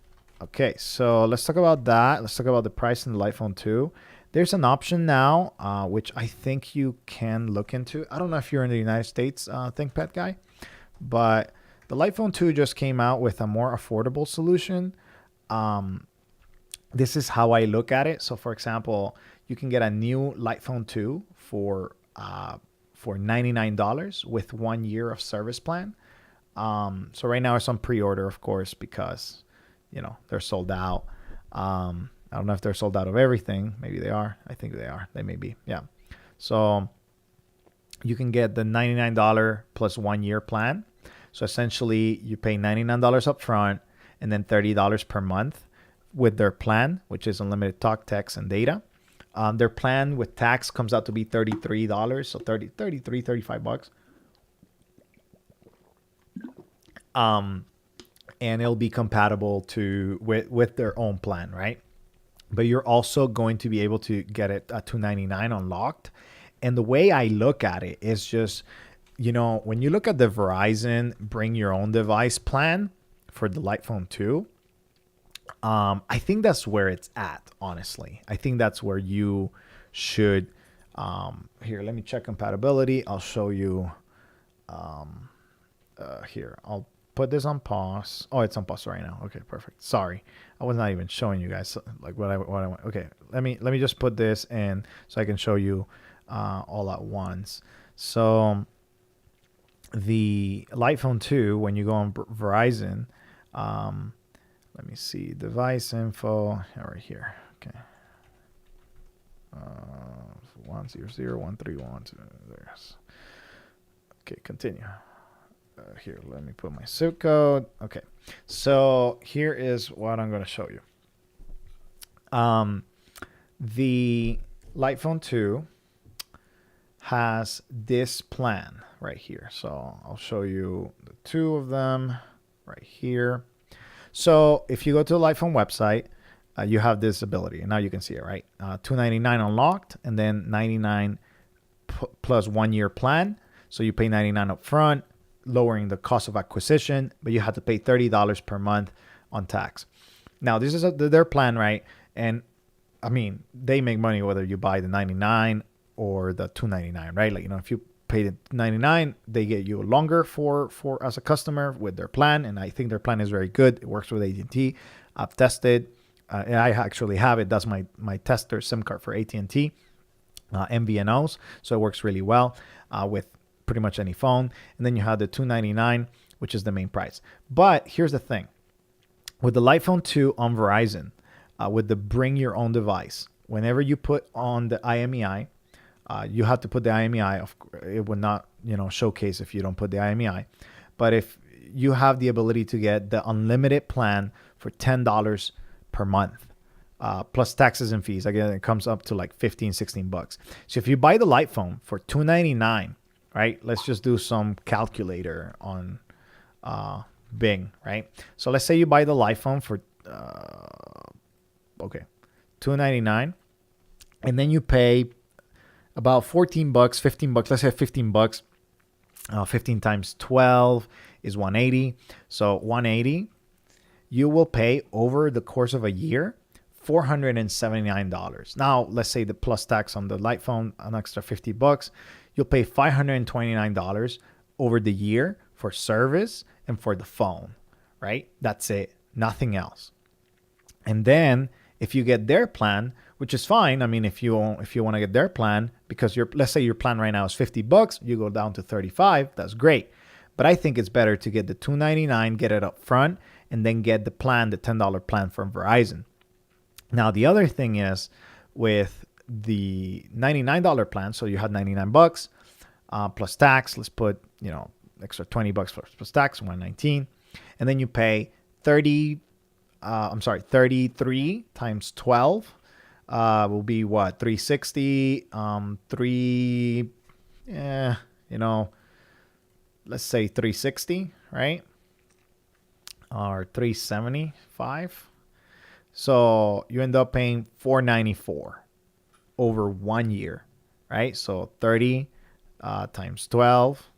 Okay, so let's talk about that. Let's talk about the price in the light phone 2. There's an option now, which I think you can look into. I don't know if you're in the United States, ThinkPad guy, but the light phone 2 just came out with a more affordable solution. This is how I look at it. So, for example, you can get a new light phone 2 for $99 with 1 year of service plan. So right now it's on pre-order, of course, because they're sold out. I don't know if they're sold out of everything. Maybe they are. I think they are. They may be. Yeah. So you can get the $99 plus 1 year plan. So essentially you pay $99 up front and then $30 per month with their plan, which is unlimited talk, text, and data. Their plan with tax comes out to be $33. So $35. And it'll be compatible with their own plan, right? But you're also going to be able to get it at $299 unlocked. And the way I look at it is just, when you look at the Verizon bring your own device plan for the light phone 2, I think that's where it's at, honestly. I think that's where you should, here, let me check compatibility. I'll show you, here, I'll put this on pause. Oh, it's on pause right now. Okay, perfect. Sorry, I was not even showing you guys like what I want. Okay, let me just put this in so I can show you all at once. So the light phone 2, when you go on Verizon, let me see device info right here. Okay, 100 131. There's. Okay, continue. Here, let me put my suit code. Okay, so here is what I'm going to show you. The light phone 2 has this plan right here. So I'll show you the two of them right here. So if you go to the light phone website, you have this ability, and now you can see it, right? $299 unlocked, and then $99 plus 1 year plan. So you pay $99 up front, lowering the cost of acquisition, but you have to pay $30 per month on tax. Now, this is their plan, right? And I mean, they make money whether you buy the 99 or the $299, right? Like, if you pay the 99, they get you longer for as a customer with their plan, and I think their plan is very good. It works with AT&T. I've tested, and I actually have it. That's my tester SIM card for AT&T, MVNOs, so it works really well with pretty much any phone. And then you have the $299, which is the main price. But here's the thing. With the light phone 2 on Verizon, with the bring your own device, whenever you put on the IMEI, you have to put the IMEI. It would not, showcase if you don't put the IMEI. But if you have the ability to get the unlimited plan for $10 per month, plus taxes and fees, again, it comes up to like $15-16. So if you buy the light phone for $299, right? Let's just do some calculator on Bing, right? So let's say you buy the light phone for $299, and then you pay about $14, $15. Let's say $15. 15 times 12 is 180. So 180, you will pay over the course of a year $479. Now, let's say the plus tax on the light phone, an extra $50. You'll pay $529 over the year for service and for the phone, right? That's it. Nothing else. And then if you get their plan, which is fine. I mean, if you want to get their plan, because let's say your plan right now is $50, you go down to $35. That's great. But I think it's better to get the $299, get it up front, and then get the plan, the $10 plan from Verizon. Now, the other thing is with the $99 plan, so you had $99 plus tax. Let's put extra $20 plus tax, $119, and then you pay 33 times 12 will be what, $360. let's say 360, right? Or 375. So you end up paying 494 over 1 year, right? So 30 times 12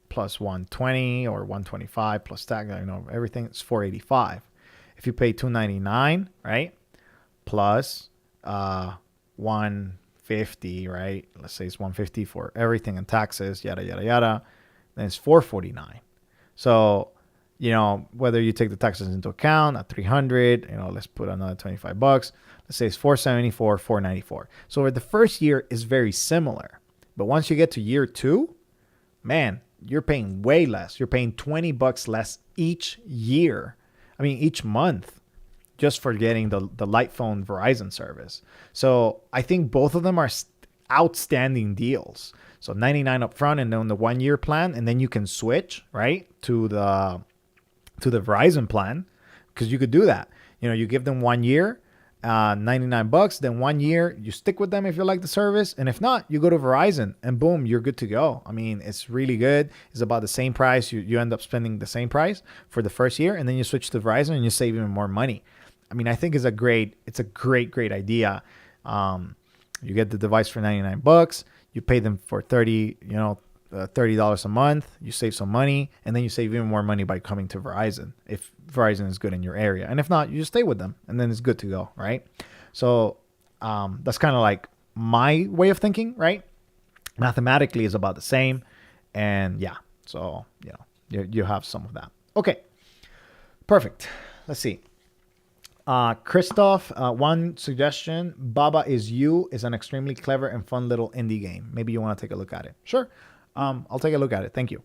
plus 120 or 125 plus tax, everything, it's 485. If you pay 299, right, plus 150, right? Let's say it's 150 for everything and taxes, yada yada yada. Then it's 449. So, whether you take the taxes into account at 300, let's put another 25 bucks. Let's say it's 474, 494. So for the first year is very similar. But once you get to year 2, man, you're paying way less. You're paying 20 bucks less each year. I mean, each month, just for getting the light phone Verizon service. So I think both of them are outstanding deals. So 99 up front and then the 1 year plan, and then you can switch, right, to the Verizon plan, because you could do that. You give them 1 year, 99 bucks, then 1 year, you stick with them if you like the service. And if not, you go to Verizon and boom, you're good to go. I mean, it's really good. It's about the same price. You end up spending the same price for the first year, and then you switch to Verizon and you save even more money. I mean, I think it's a great idea. You get the device for 99 bucks. You pay them for $30 a month. You save some money, and then you save even more money by coming to Verizon if Verizon is good in your area. And if not, you just stay with them, and then it's good to go, right? So that's kind of like my way of thinking, right? Mathematically, it's about the same, and yeah. So you have some of that. Okay, perfect. Let's see. Christoph, one suggestion, Baba Is You is an extremely clever and fun little indie game. Maybe you want to take a look at it. Sure. I'll take a look at it. Thank you.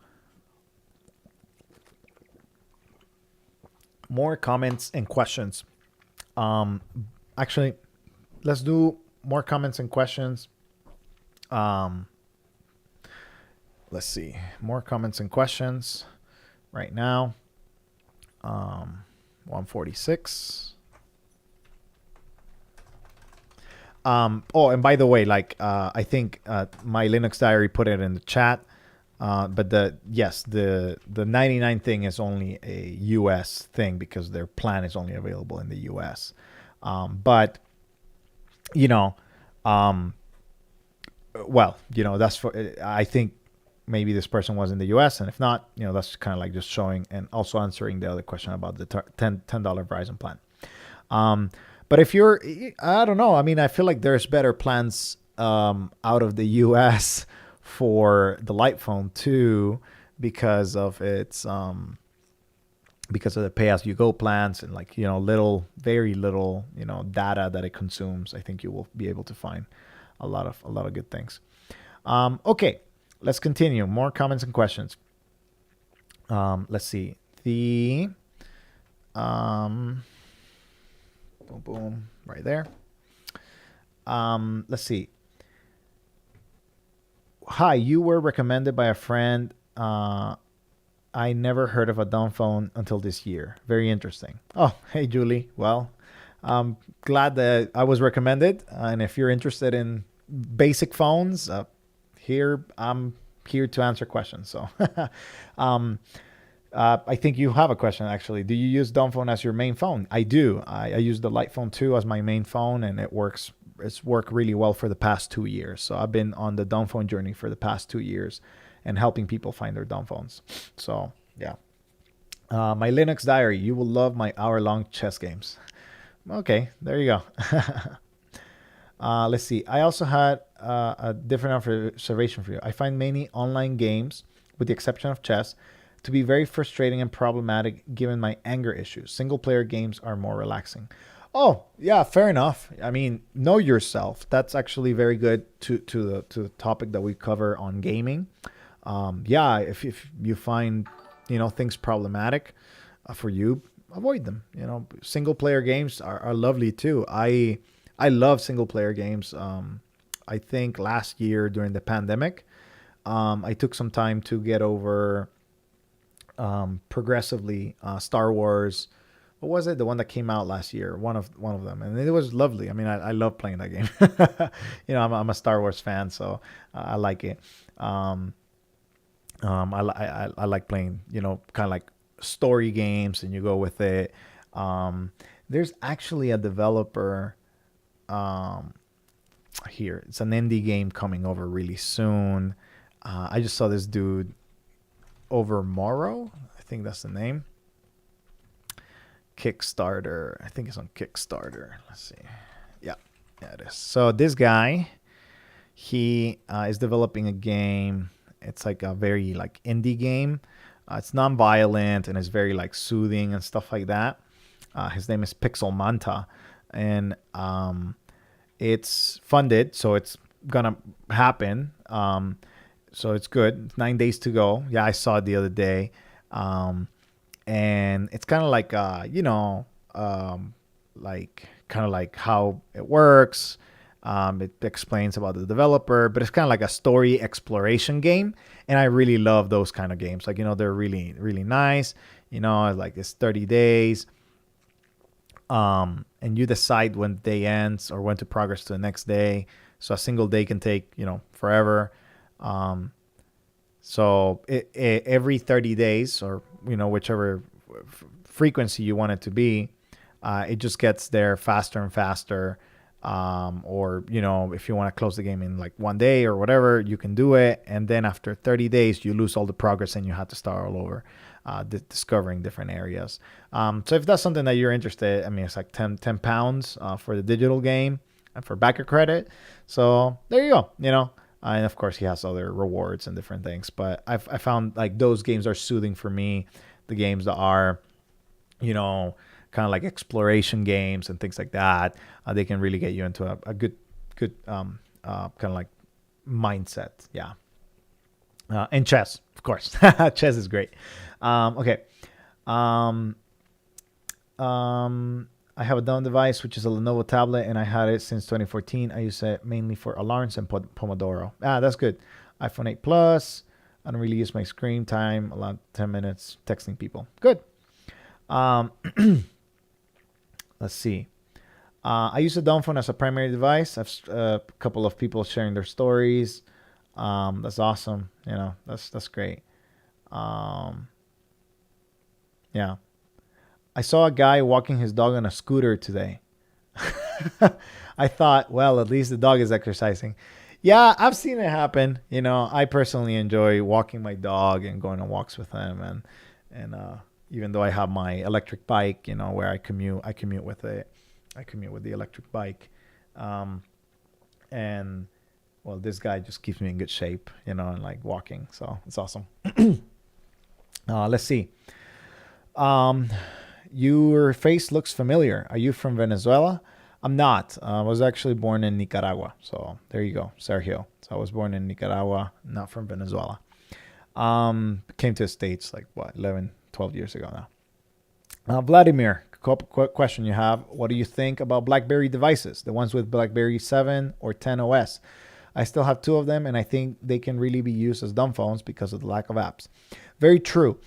More comments and questions. Actually, let's do more comments and questions. Let's see. More comments and questions right now. 146. And by the way, I think my Linux Diary put it in the chat. But the 99 thing is only a US thing because their plan is only available in the US. But that's for, I think maybe this person was in the US, and if not, that's kind of like just showing and also answering the other question about the $10 Verizon plan. But if you're, I don't know. I mean, I feel like there's better plans out of the U.S. for the light phone too, because of its because of the pay-as-you-go plans and very little data that it consumes. I think you will be able to find a lot of good things. Okay, let's continue. More comments and questions. Let's see boom, right there. Let's see. Hi, you were recommended by a friend. I never heard of a dumb phone until this year. Very interesting. Oh, hey, Julie. Well, I'm glad that I was recommended. And if you're interested in basic phones, I'm here to answer questions. So, I think you have a question, actually. Do you use Dumbphone as your main phone? I do. I use the Light Phone 2 as my main phone, and it's worked really well for the past 2 years. So I've been on the Dumbphone journey for the past 2 years and helping people find their Dumbphones. So, yeah. My Linux Diary. You will love my hour-long chess games. Okay, there you go. Let's see. I also had a different observation for you. I find many online games, with the exception of chess, to be very frustrating and problematic given my anger issues. Single-player games are more relaxing. Oh, yeah, fair enough. I mean, know yourself. That's actually very good to the topic that we cover on gaming. If you find things problematic for you, avoid them. Single-player games are lovely too. I love single-player games. I think last year during the pandemic, I took some time to get over progressively Star Wars. What was it? The one that came out last year. One of them, and it was lovely. I mean, I love playing that game. I'm a Star Wars fan, so I like it. I like playing, kind of like story games, and you go with it. Um, there's actually a developer um, here. It's an indie game coming over really soon. I just saw this dude over Morrow. I think that's the name. Kickstarter. I think it's on Kickstarter. Let's see. Yeah, yeah, it is. So this guy, he is developing a game. It's like a very like indie game. It's non-violent and it's very like soothing and stuff like that. His name is Pixel Manta, and it's funded, so it's gonna happen. So it's good. 9 days to go. Yeah, I saw it the other day. Um, and it's kind of like like kind of like how it works. It explains about the developer, but it's kind of like a story exploration game, and I really love those kind of games. Like, they're really really nice. Like it's 30 days, and you decide when the day ends or when to progress to the next day. So a single day can take forever. Um, so every 30 days, or whichever frequency you want it to be, it just gets there faster and faster. Or if you want to close the game in like one day or whatever, you can do it. And then after 30 days, you lose all the progress and you have to start all over, discovering different areas. So if that's something that you're interested, I mean, it's like 10 pounds for the digital game and for backer credit. So there you go. And of course, he has other rewards and different things. But I found like those games are soothing for me. The games that are, kind of like exploration games and things like that, they can really get you into a good kind of like mindset. Yeah. And chess, of course. Chess is great. Okay. Um, I have a dumb device, which is a Lenovo tablet, and I had it since 2014. I use it mainly for alarms and Pomodoro. That's good. iPhone 8 Plus. I don't really use my screen time. A lot, 10 minutes texting people. Good. Um, let's see. I use a Dumbphone as a primary device. I've a couple of people sharing their stories. That's awesome. That's great. Um, yeah. I saw a guy walking his dog on a scooter today. I thought, well, at least the dog is exercising. Yeah, I've seen it happen. I personally enjoy walking my dog and going on walks with him, and even though I have my electric bike, where I commute with it. I commute with the electric bike, and well, this guy just keeps me in good shape, and like walking, so it's awesome. Let's see. Um, your face looks familiar. Are you from Venezuela? I'm not. I was actually born in Nicaragua. So there you go, Sergio. So I was born in Nicaragua, not from Venezuela. Came to the States like 11, 12 years ago now. Vladimir, question you have. What do you think about BlackBerry devices? The ones with BlackBerry 7 or 10 OS? I still have two of them, and I think they can really be used as dumb phones because of the lack of apps. Very true.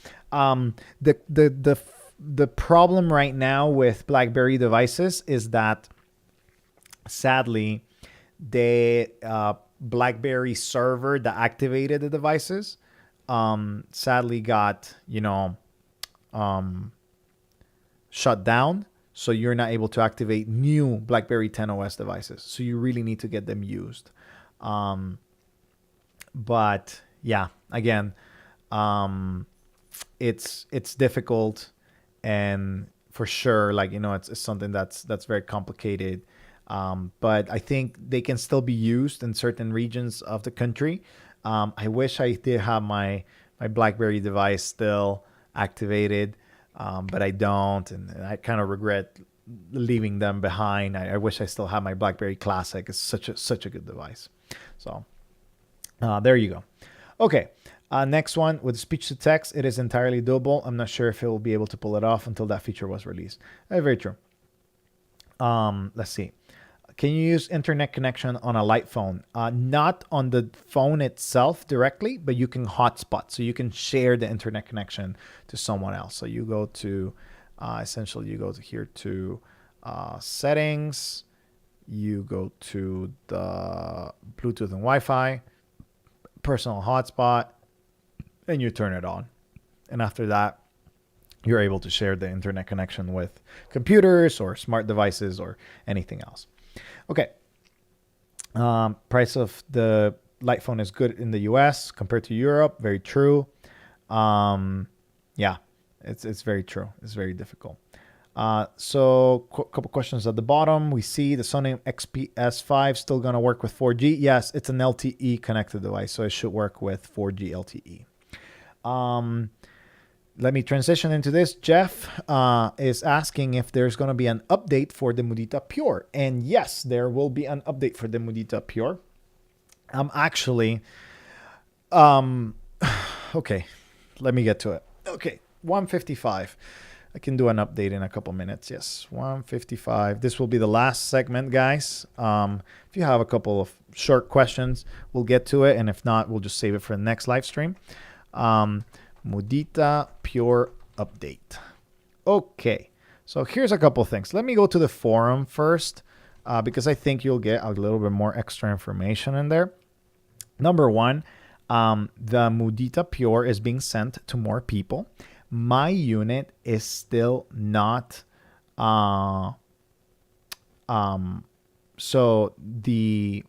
The problem right now with BlackBerry devices is that, sadly, the BlackBerry server that activated the devices, sadly got shut down. So you're not able to activate new BlackBerry 10 OS devices. So you really need to get them used. But yeah, again, it's difficult, and for sure, like, it's something that's very complicated. But I think they can still be used in certain regions of the country. I wish I did have my BlackBerry device still activated, but I don't, and I kind of regret leaving them behind. I wish I still had my BlackBerry Classic. It's such a good device. So there you go. Okay. Next one, with speech to text, it is entirely doable. I'm not sure if it will be able to pull it off until that feature was released. Very true. Let's see. Can you use internet connection on a light phone? Not on the phone itself directly, but you can hotspot. So you can share the internet connection to someone else. So you go to, essentially, you go to here to settings. You go to the Bluetooth and Wi-Fi, personal hotspot, and you turn it on. And after that, you're able to share the internet connection with computers or smart devices or anything else. Okay. Price of the light phone is good in the US compared to Europe. Very true. Yeah, it's very true. It's very difficult. So a couple questions at the bottom. We see the Sony XPS5 still going to work with 4G. Yes, it's an LTE connected device, so it should work with 4G LTE. Let me transition into this. Jeff is asking if there's going to be an update for the Mudita Pure. And yes, there will be an update for the Mudita Pure. Actually, okay, let me get to it. Okay, 155. I can do an update in a couple minutes. Yes, 155. This will be the last segment, guys. If you have a couple of short questions, we'll get to it. And if not, we'll just save it for the next live stream. Mudita Pure update. Okay, so here's a couple things. Let me go to the forum first because I think you'll get a little bit more extra information in there. Number one, the Mudita Pure is being sent to more people. My unit is still not. So the.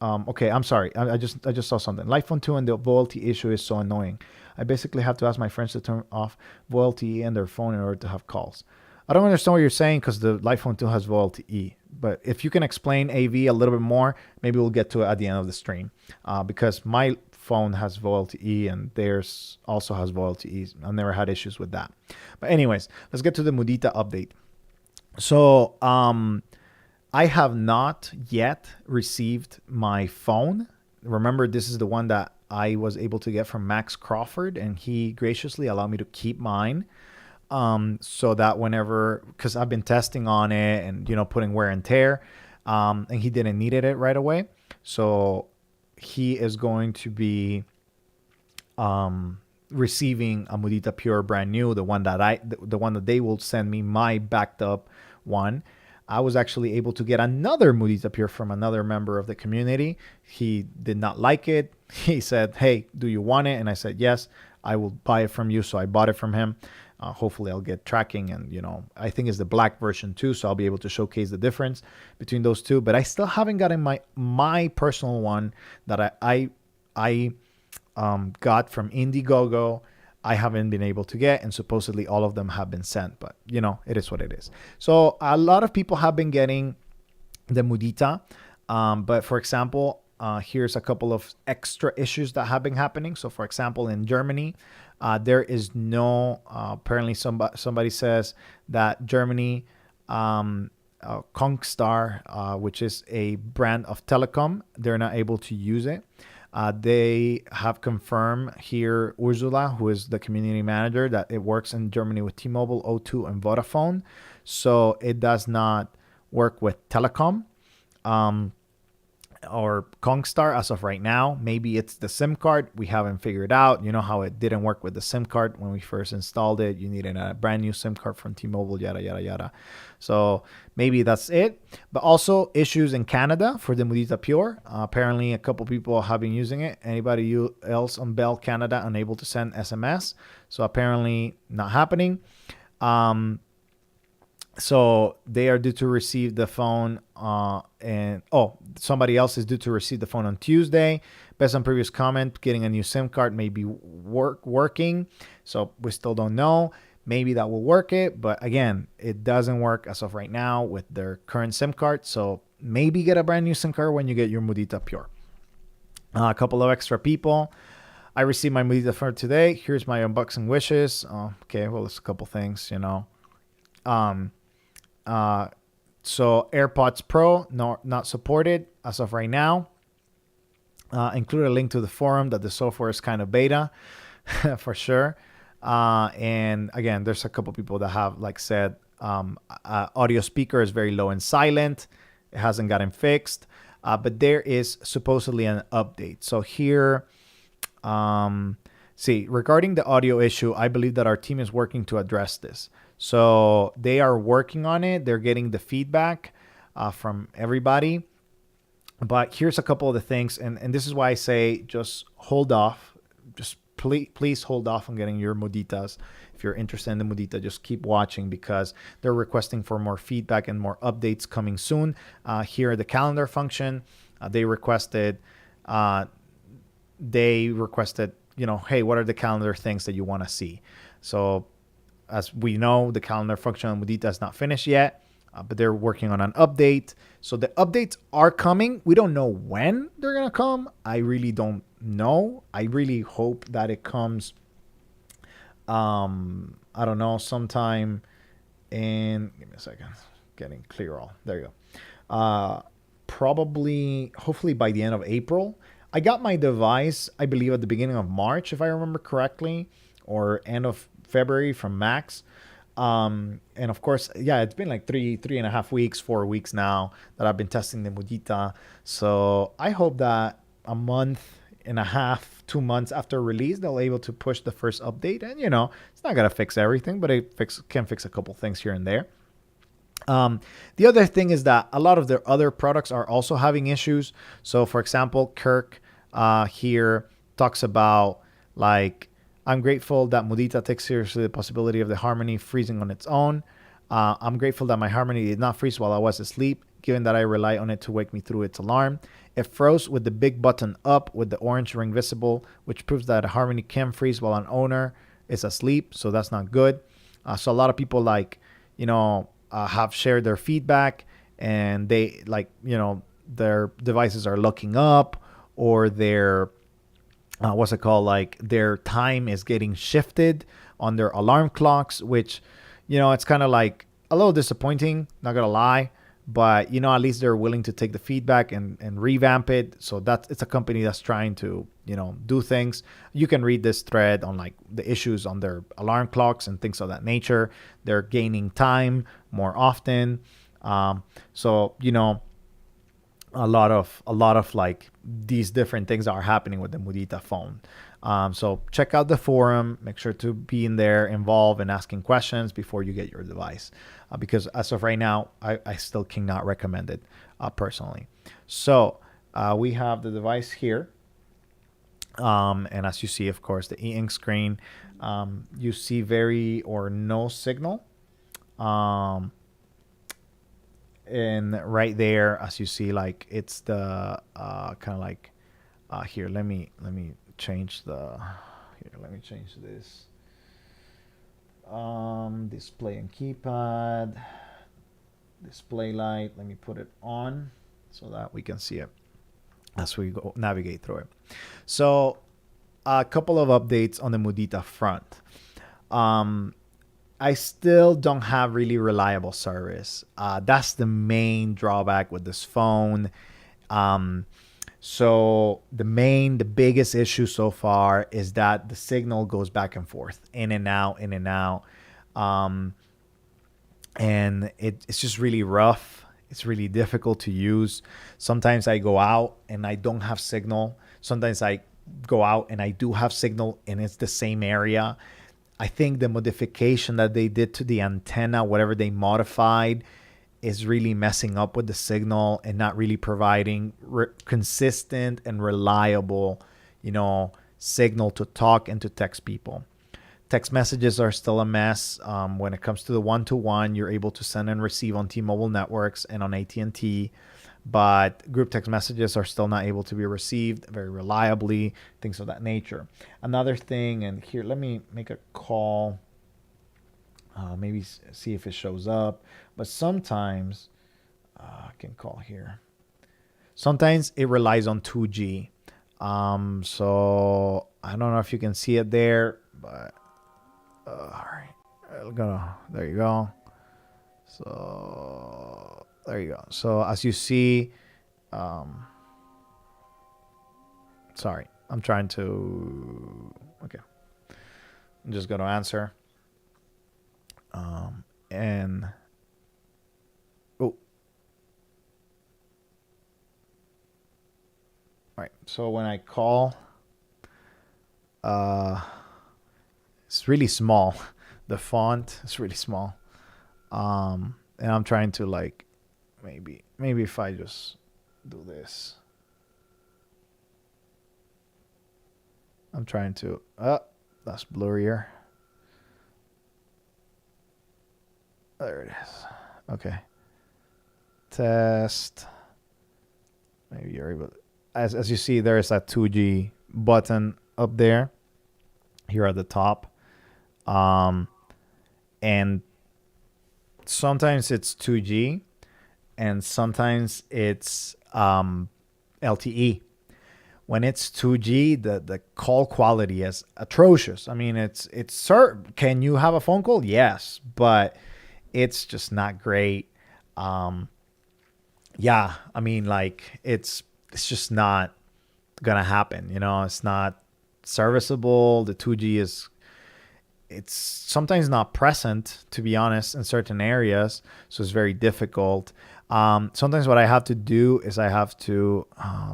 Okay, I'm sorry. I just saw something. iPhone 2 and the VoLTE issue is so annoying. I basically have to ask my friends to turn off VoLTE and their phone in order to have calls. I don't understand what you're saying because the iPhone 2 has VoLTE. But if you can explain AV a little bit more, maybe we'll get to it at the end of the stream. Because my phone has VoLTE and theirs also has VoLTE. I've never had issues with that. But anyways, let's get to the Mudita update. So I have not yet received my phone. Remember, this is the one that I was able to get from Max Crawford, and he graciously allowed me to keep mine. So that whenever, because I've been testing on it and, putting wear and tear, and he didn't need it right away. So he is going to be receiving a Mudita Pure brand new, the one that they will send me, my backed up one. I was actually able to get another Mudita Pure from another member of the community. He did not like it. He said, "Hey, do you want it?" And I said, "Yes, I will buy it from you." So I bought it from him. Hopefully I'll get tracking, and I think it's the black version too, so I'll be able to showcase the difference between those two. But I still haven't gotten my personal one that I got from Indiegogo. I haven't been able to get, and supposedly all of them have been sent, but it is what it is. So a lot of people have been getting the Mudita, but for example, here's a couple of extra issues that have been happening. So for example, in Germany, there is no, apparently somebody says that Germany, Kongstar, which is a brand of telecom, they're not able to use it. They have confirmed here, Ursula, who is the community manager, that it works in Germany with T-Mobile, O2, and Vodafone. So it does not work with telecom or Kongstar as of right now. Maybe it's the SIM card. We haven't figured out. You know how it didn't work with the SIM card when we first installed it. You needed a brand new SIM card from T-Mobile, yada, yada, yada. So maybe that's it. But also issues in Canada for the Mudita Pure. Apparently a couple people have been using it. Anybody else on Bell Canada unable to send SMS? So apparently not happening. So they are due to receive the phone somebody else is due to receive the phone on Tuesday. Based on previous comment, getting a new SIM card may be working. So we still don't know. Maybe that will work it. But again, it doesn't work as of right now with their current SIM card. So maybe get a brand new SIM card when you get your Mudita Pure. A couple of extra people. I received my Mudita Pure today. Here's my unboxing wishes. Okay, well, it's a couple things, So AirPods Pro, not supported as of right now. Include a link to the forum that the software is kind of beta for sure. And again, there's a couple people that have said audio speaker is very low and silent. It hasn't gotten fixed, but there is supposedly an update. So here, regarding the audio issue, I believe that our team is working to address this. So they are working on it. They're getting the feedback from everybody. But here's a couple of the things. And this is why I say just hold off. Just please hold off on getting your Muditas. If you're interested in the Mudita, just keep watching because they're requesting for more feedback and more updates coming soon. Here, the calendar function, they requested, hey, what are the calendar things that you want to see? So as we know, the calendar function on Mudita is not finished yet, but they're working on an update. So the updates are coming. We don't know when they're going to come. I really don't know. I really hope that it comes, I don't know, sometime in, give me a second, getting clear all. There you go. Probably, hopefully by the end of April. I got my device, I believe, at the beginning of March, if I remember correctly, or end of February from Max. And of course, yeah, it's been like 3.5 weeks, 4 weeks now that I've been testing the Mudita. So I hope that a month and a half, 2 months after release, they'll able to push the first update. And it's not gonna fix everything, but it can fix a couple things here and there. The other thing is that a lot of their other products are also having issues. So, for example, Kirk here talks about, like, I'm grateful that Mudita takes seriously the possibility of the Harmony freezing on its own. I'm grateful that my Harmony did not freeze while I was asleep, given that I rely on it to wake me through its alarm. It froze with the big button up with the orange ring visible, which proves that a Harmony can freeze while an owner is asleep, so that's not good. So a lot of people, have shared their feedback, and they, their devices are locking up, or their their time is getting shifted on their alarm clocks, which, it's kind of like a little disappointing, not gonna lie, but at least they're willing to take the feedback and revamp it. So it's a company that's trying to, do things. You can read this thread on like the issues on their alarm clocks and things of that nature. They're gaining time more often. So, a lot of like these different things are happening with the Mudita phone. So check out the forum. Make sure to be in there, involved, and asking questions before you get your device. Because as of right now, I still cannot recommend it personally. So we have the device here. And as you see, of course, the e-ink screen, you see very or no signal. And right there, as you see, like it's the kind of like here. Let me change let me change this. Display and keypad, display light. Let me put it on so that we can see it as we go navigate through it. So a couple of updates on the Mudita front. I still don't have really reliable service. That's the main drawback with this phone. So the biggest issue so far is that the signal goes back and forth, in and out, in and out. And it's just really rough. It's really difficult to use. Sometimes I go out and I don't have signal. Sometimes I go out and I do have signal and it's the same area. I think the modification that they did to the antenna, whatever they modified, is really messing up with the signal and not really providing consistent and reliable, signal to talk and to text people. Text messages are still a mess. When it comes to the one-to-one, you're able to send and receive on T-Mobile networks and on AT&T. But group text messages are still not able to be received very reliably, things of that nature. Another thing, and here, let me make a call, maybe see if it shows up. But sometimes, I can call here. Sometimes it relies on 2G. So I don't know if you can see it there, but all right. There you go. So there you go. So as you see, sorry, I'm trying to, okay. I'm just going to answer. And, oh. All right. So when I call, it's really small. The font is really small. And I'm trying to like, maybe if I just do this. I'm trying to. That's blurrier. There it is. Okay. Test. Maybe you're able. As you see, there is that 2G button up there. Here at the top. And sometimes it's 2G, and sometimes it's LTE. When it's 2G, the call quality is atrocious. I mean, it's can you have a phone call? Yes, but it's just not great. Yeah, I mean, like it's just not gonna happen. It's not serviceable. The 2G it's sometimes not present, to be honest, in certain areas, so it's very difficult. Sometimes what I have to do is I have to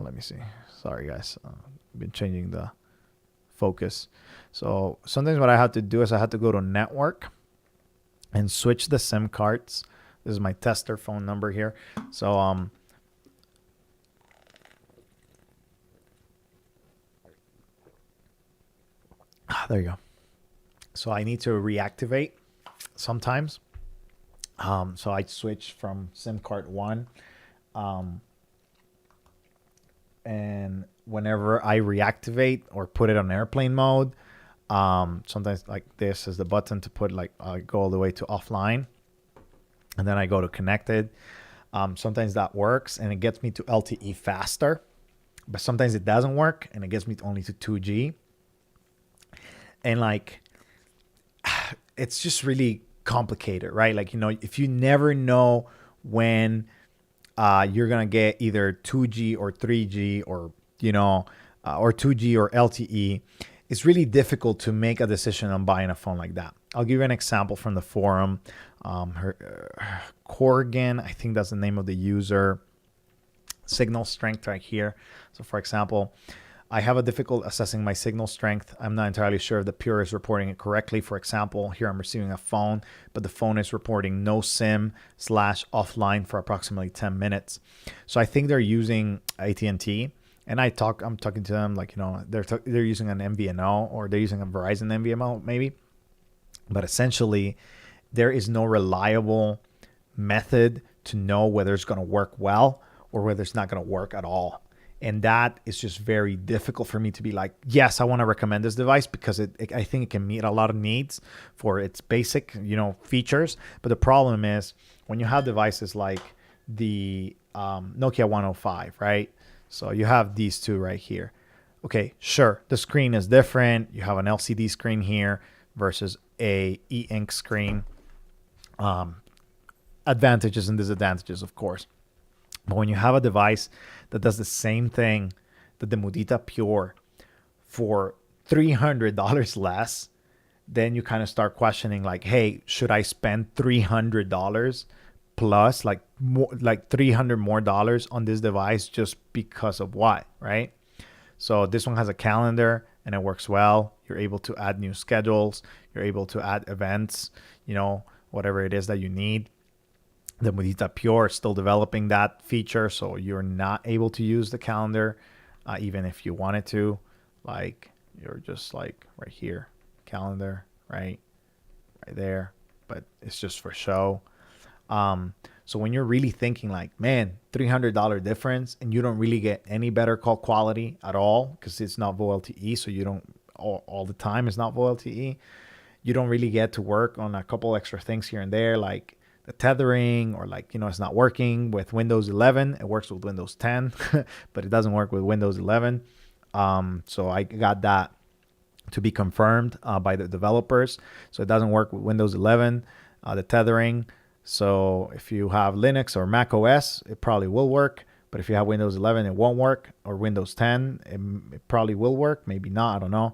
let me see. Sorry guys, I've been changing the focus. So sometimes what I have to do is I have to go to network and switch the SIM cards. This is my tester phone number here. So there you go. So I need to reactivate sometimes. So I switch from SIM card 1. And whenever I reactivate or put it on airplane mode, sometimes like this is the button to put, like I go all the way to offline. And then I go to connected. Sometimes that works and it gets me to LTE faster. But sometimes it doesn't work and it gets me only to 2G. And like, it's just really complicated, right? Like, if you never know when you're going to get either 2G or 3G or 2G or LTE, it's really difficult to make a decision on buying a phone like that. I'll give you an example from the forum. Corgan, I think that's the name of the user. Signal strength right here. So for example, I have a difficult assessing my signal strength. I'm not entirely sure if the Pure is reporting it correctly. For example, here I'm receiving a phone, but the phone is reporting no SIM/offline for approximately 10 minutes. So I think they're using AT&T, and I'm talking to them like, they're using an MVNO, or they're using a Verizon MVNO maybe. But essentially, there is no reliable method to know whether it's going to work well or whether it's not going to work at all. And that is just very difficult for me to be like, yes, I want to recommend this device because I think it can meet a lot of needs for its basic, features. But the problem is when you have devices like the Nokia 105, right? So you have these two right here. Okay, sure, the screen is different. You have an LCD screen here versus a e-ink screen. Advantages and disadvantages, of course. But when you have a device that does the same thing that the Mudita Pure for $300 less, then you kind of start questioning like, hey, should I spend $300 plus like $300 more dollars on this device just because of what, right? So this one has a calendar and it works well. You're able to add new schedules. You're able to add events, whatever it is that you need. The Mudita Pure is still developing that feature, so you're not able to use the calendar, even if you wanted to. Like, you're just like right here, calendar, right there, but it's just for show. So when you're really thinking like, man, $300 difference, and you don't really get any better call quality at all because it's not VoLTE, so you don't all the time it's not VoLTE. You don't really get to work on a couple extra things here and there, like the tethering, or like, it's not working with Windows 11. It works with Windows 10, but it doesn't work with Windows 11. So I got that to be confirmed by the developers. So it doesn't work with Windows 11, the tethering. So if you have Linux or Mac OS, it probably will work. But if you have Windows 11, it won't work. Or Windows 10, it probably will work. Maybe not. I don't know.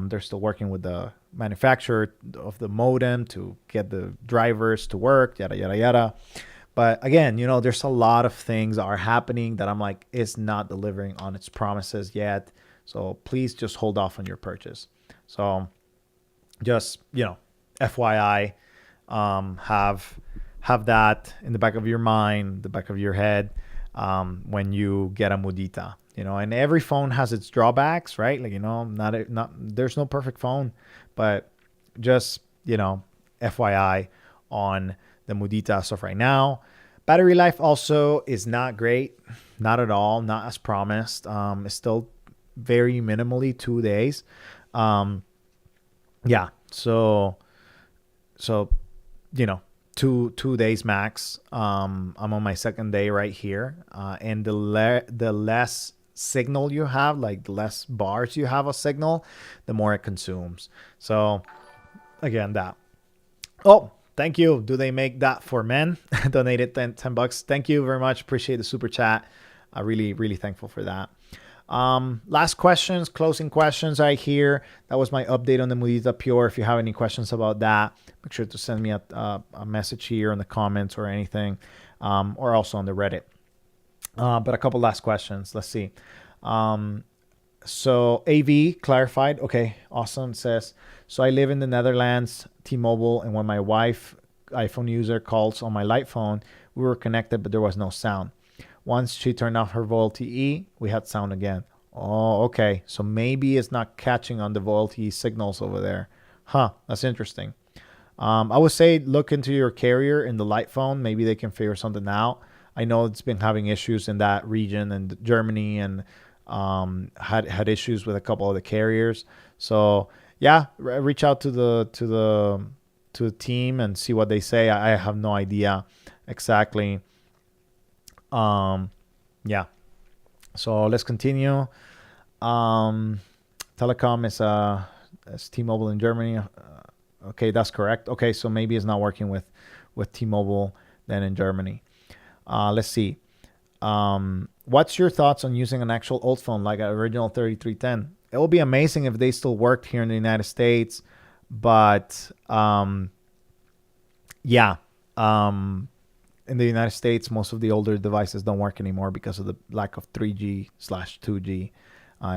They're still working with the manufacturer of the modem to get the drivers to work, yada, yada, yada. But again, there's a lot of things that are happening that I'm like, it's not delivering on its promises yet. So please just hold off on your purchase. So just, FYI, have that in the back of your mind, the back of your head, when you get a Mudita. and every phone has its drawbacks, right? Like, not there's no perfect phone, but just, FYI on the Mudita stuff right now. Battery life also is not great, not at all, not as promised. It's still very minimally 2 days. Yeah, so 2 days max. I'm on my second day right here, and the less signal you have, like the less bars you have of signal, the more it consumes. So again, that. Oh, thank you. Do they make that for men? Donated $10. Thank you very much. Appreciate the super chat. Really, really thankful for that. Last questions, closing questions right here. That was my update on the Mudita Pure. If you have any questions about that, make sure to send me a message here in the comments or anything, or also on the Reddit. But a couple last questions. Let's see. So AV clarified. Okay, awesome. It says, so I live in the Netherlands, T-Mobile, and when my wife, iPhone user, calls on my light phone, we were connected, but there was no sound. Once she turned off her VoLTE, we had sound again. Oh, okay. So maybe it's not catching on the VoLTE signals over there. Huh, that's interesting. I would say look into your carrier in the light phone. Maybe they can figure something out. I know it's been having issues in that region and Germany, and had issues with a couple of the carriers. So yeah, reach out to the team and see what they say. I have no idea exactly. Yeah. So let's continue. Telecom is T-Mobile in Germany. Okay, that's correct. Okay, so maybe it's not working with T-Mobile then in Germany. Let's see. What's your thoughts on using an actual old phone like an original 3310? It would be amazing if they still worked here in the United States, but yeah. In the United States, most of the older devices don't work anymore because of the lack of 3G/2G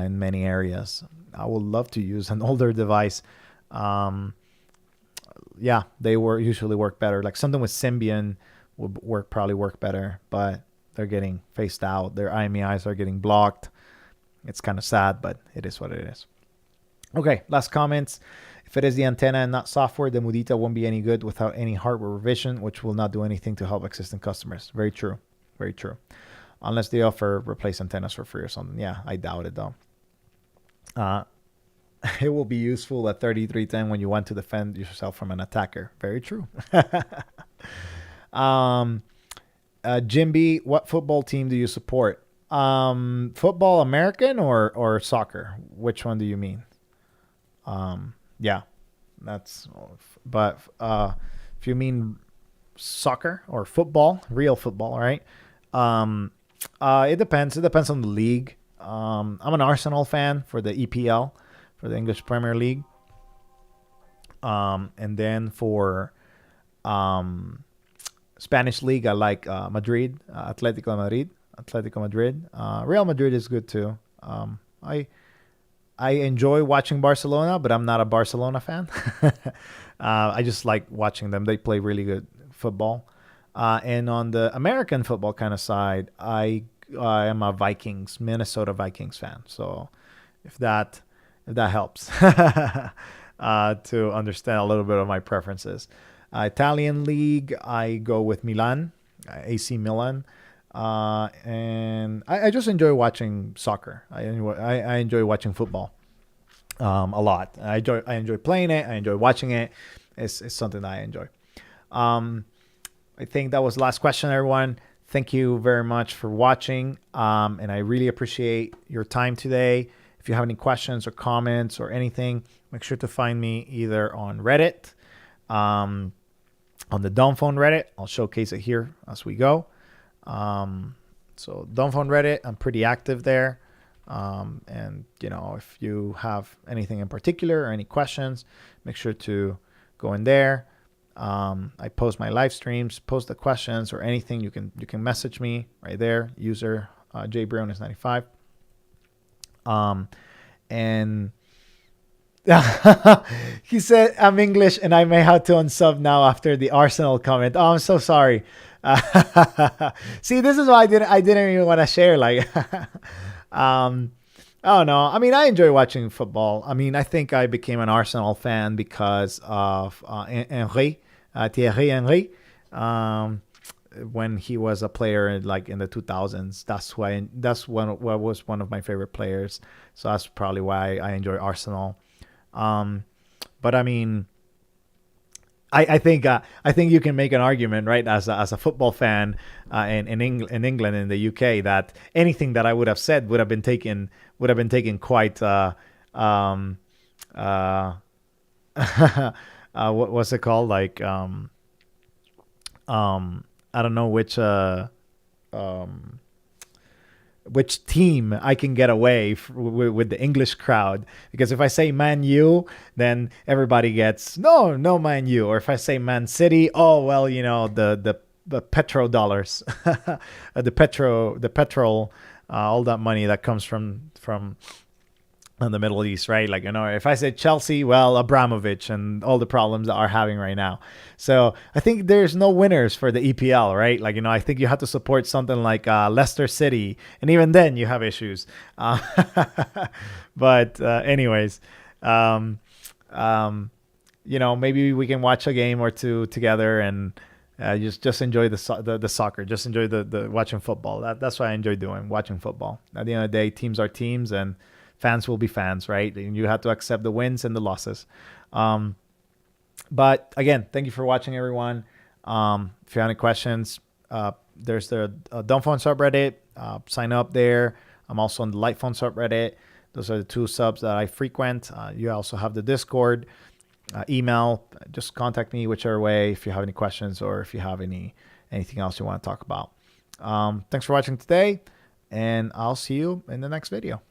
in many areas. I would love to use an older device. Yeah, they usually work better. Like something with Symbian would probably work better, but they're getting phased out. Their IMEIs are getting blocked. It's kind of sad, but it is what it is. Okay, last comments. If it is the antenna and not software, the Mudita won't be any good without any hardware revision, which will not do anything to help existing customers. Very true. Very true. Unless they offer replace antennas for free or something. Yeah, I doubt it though. It will be useful at 3310 when you want to defend yourself from an attacker. Very true. Jimby, what football team do you support? Football American or soccer? Which one do you mean? Yeah, that's, but if you mean soccer or football, real football, right? It depends. It depends on the league. I'm an Arsenal fan for the EPL, for the English Premier League. And then for Spanish league, I like Madrid, Atletico Madrid. Real Madrid is good too. I enjoy watching Barcelona, but I'm not a Barcelona fan. I just like watching them. They play really good football. And on the American football kind of side, I am a Minnesota Vikings fan. So if that helps to understand a little bit of my preferences. Italian league, I go with Milan, AC Milan. And I just enjoy watching soccer. I enjoy watching football a lot. I enjoy playing it. I enjoy watching it. It's something that I enjoy. I think that was the last question, everyone. Thank you very much for watching. And I really appreciate your time today. If you have any questions or comments or anything, make sure to find me either on Reddit, on the Dumbphone Reddit. I'll showcase it here as we go. So Dumbphone Reddit, I'm pretty active there. And if you have anything in particular or any questions, make sure to go in there. I post my live streams, post the questions or anything. You can message me right there. User jbriones95. And he said I'm English and I may have to unsub now after the Arsenal comment. Oh, I'm so sorry. See, this is why I didn't even want to share. Like, um, oh no, I mean I enjoy watching football. I mean I think I became an Arsenal fan because of Henry, Thierry Henry. Um, when he was a player like in the 2000s, that's what was one of my favorite players. So that's probably why I enjoy Arsenal. Um, but I mean, I think you can make an argument, right, as a football fan in England, in the UK, that anything that I would have said would have been taken quite um, uh, what was it called, like I don't know um, which team I can get away with the English crowd. Because if I say Man U, then everybody gets no Man U. Or if I say Man City, oh well, the petrodollars, the petrol, all that money that comes from in the Middle East, right? Like, if I say Chelsea, well, Abramovich and all the problems that are having right now. So I think there's no winners for the EPL, right? Like, I think you have to support something like Leicester City, and even then you have issues. But anyways, um, um, maybe we can watch a game or two together and just enjoy the soccer. Just enjoy the watching football. That's what I enjoy doing, watching football. At the end of the day, teams are teams, and fans will be fans, right? And you have to accept the wins and the losses. Um, but again, thank you for watching, everyone. If you have any questions, there's the Dumbphone subreddit. Sign up there. I'm also on the Lightphone subreddit. Those are the two subs that I frequent. You also have the Discord, email. Just contact me whichever way if you have any questions or if you have anything else you want to talk about. Thanks for watching today, and I'll see you in the next video.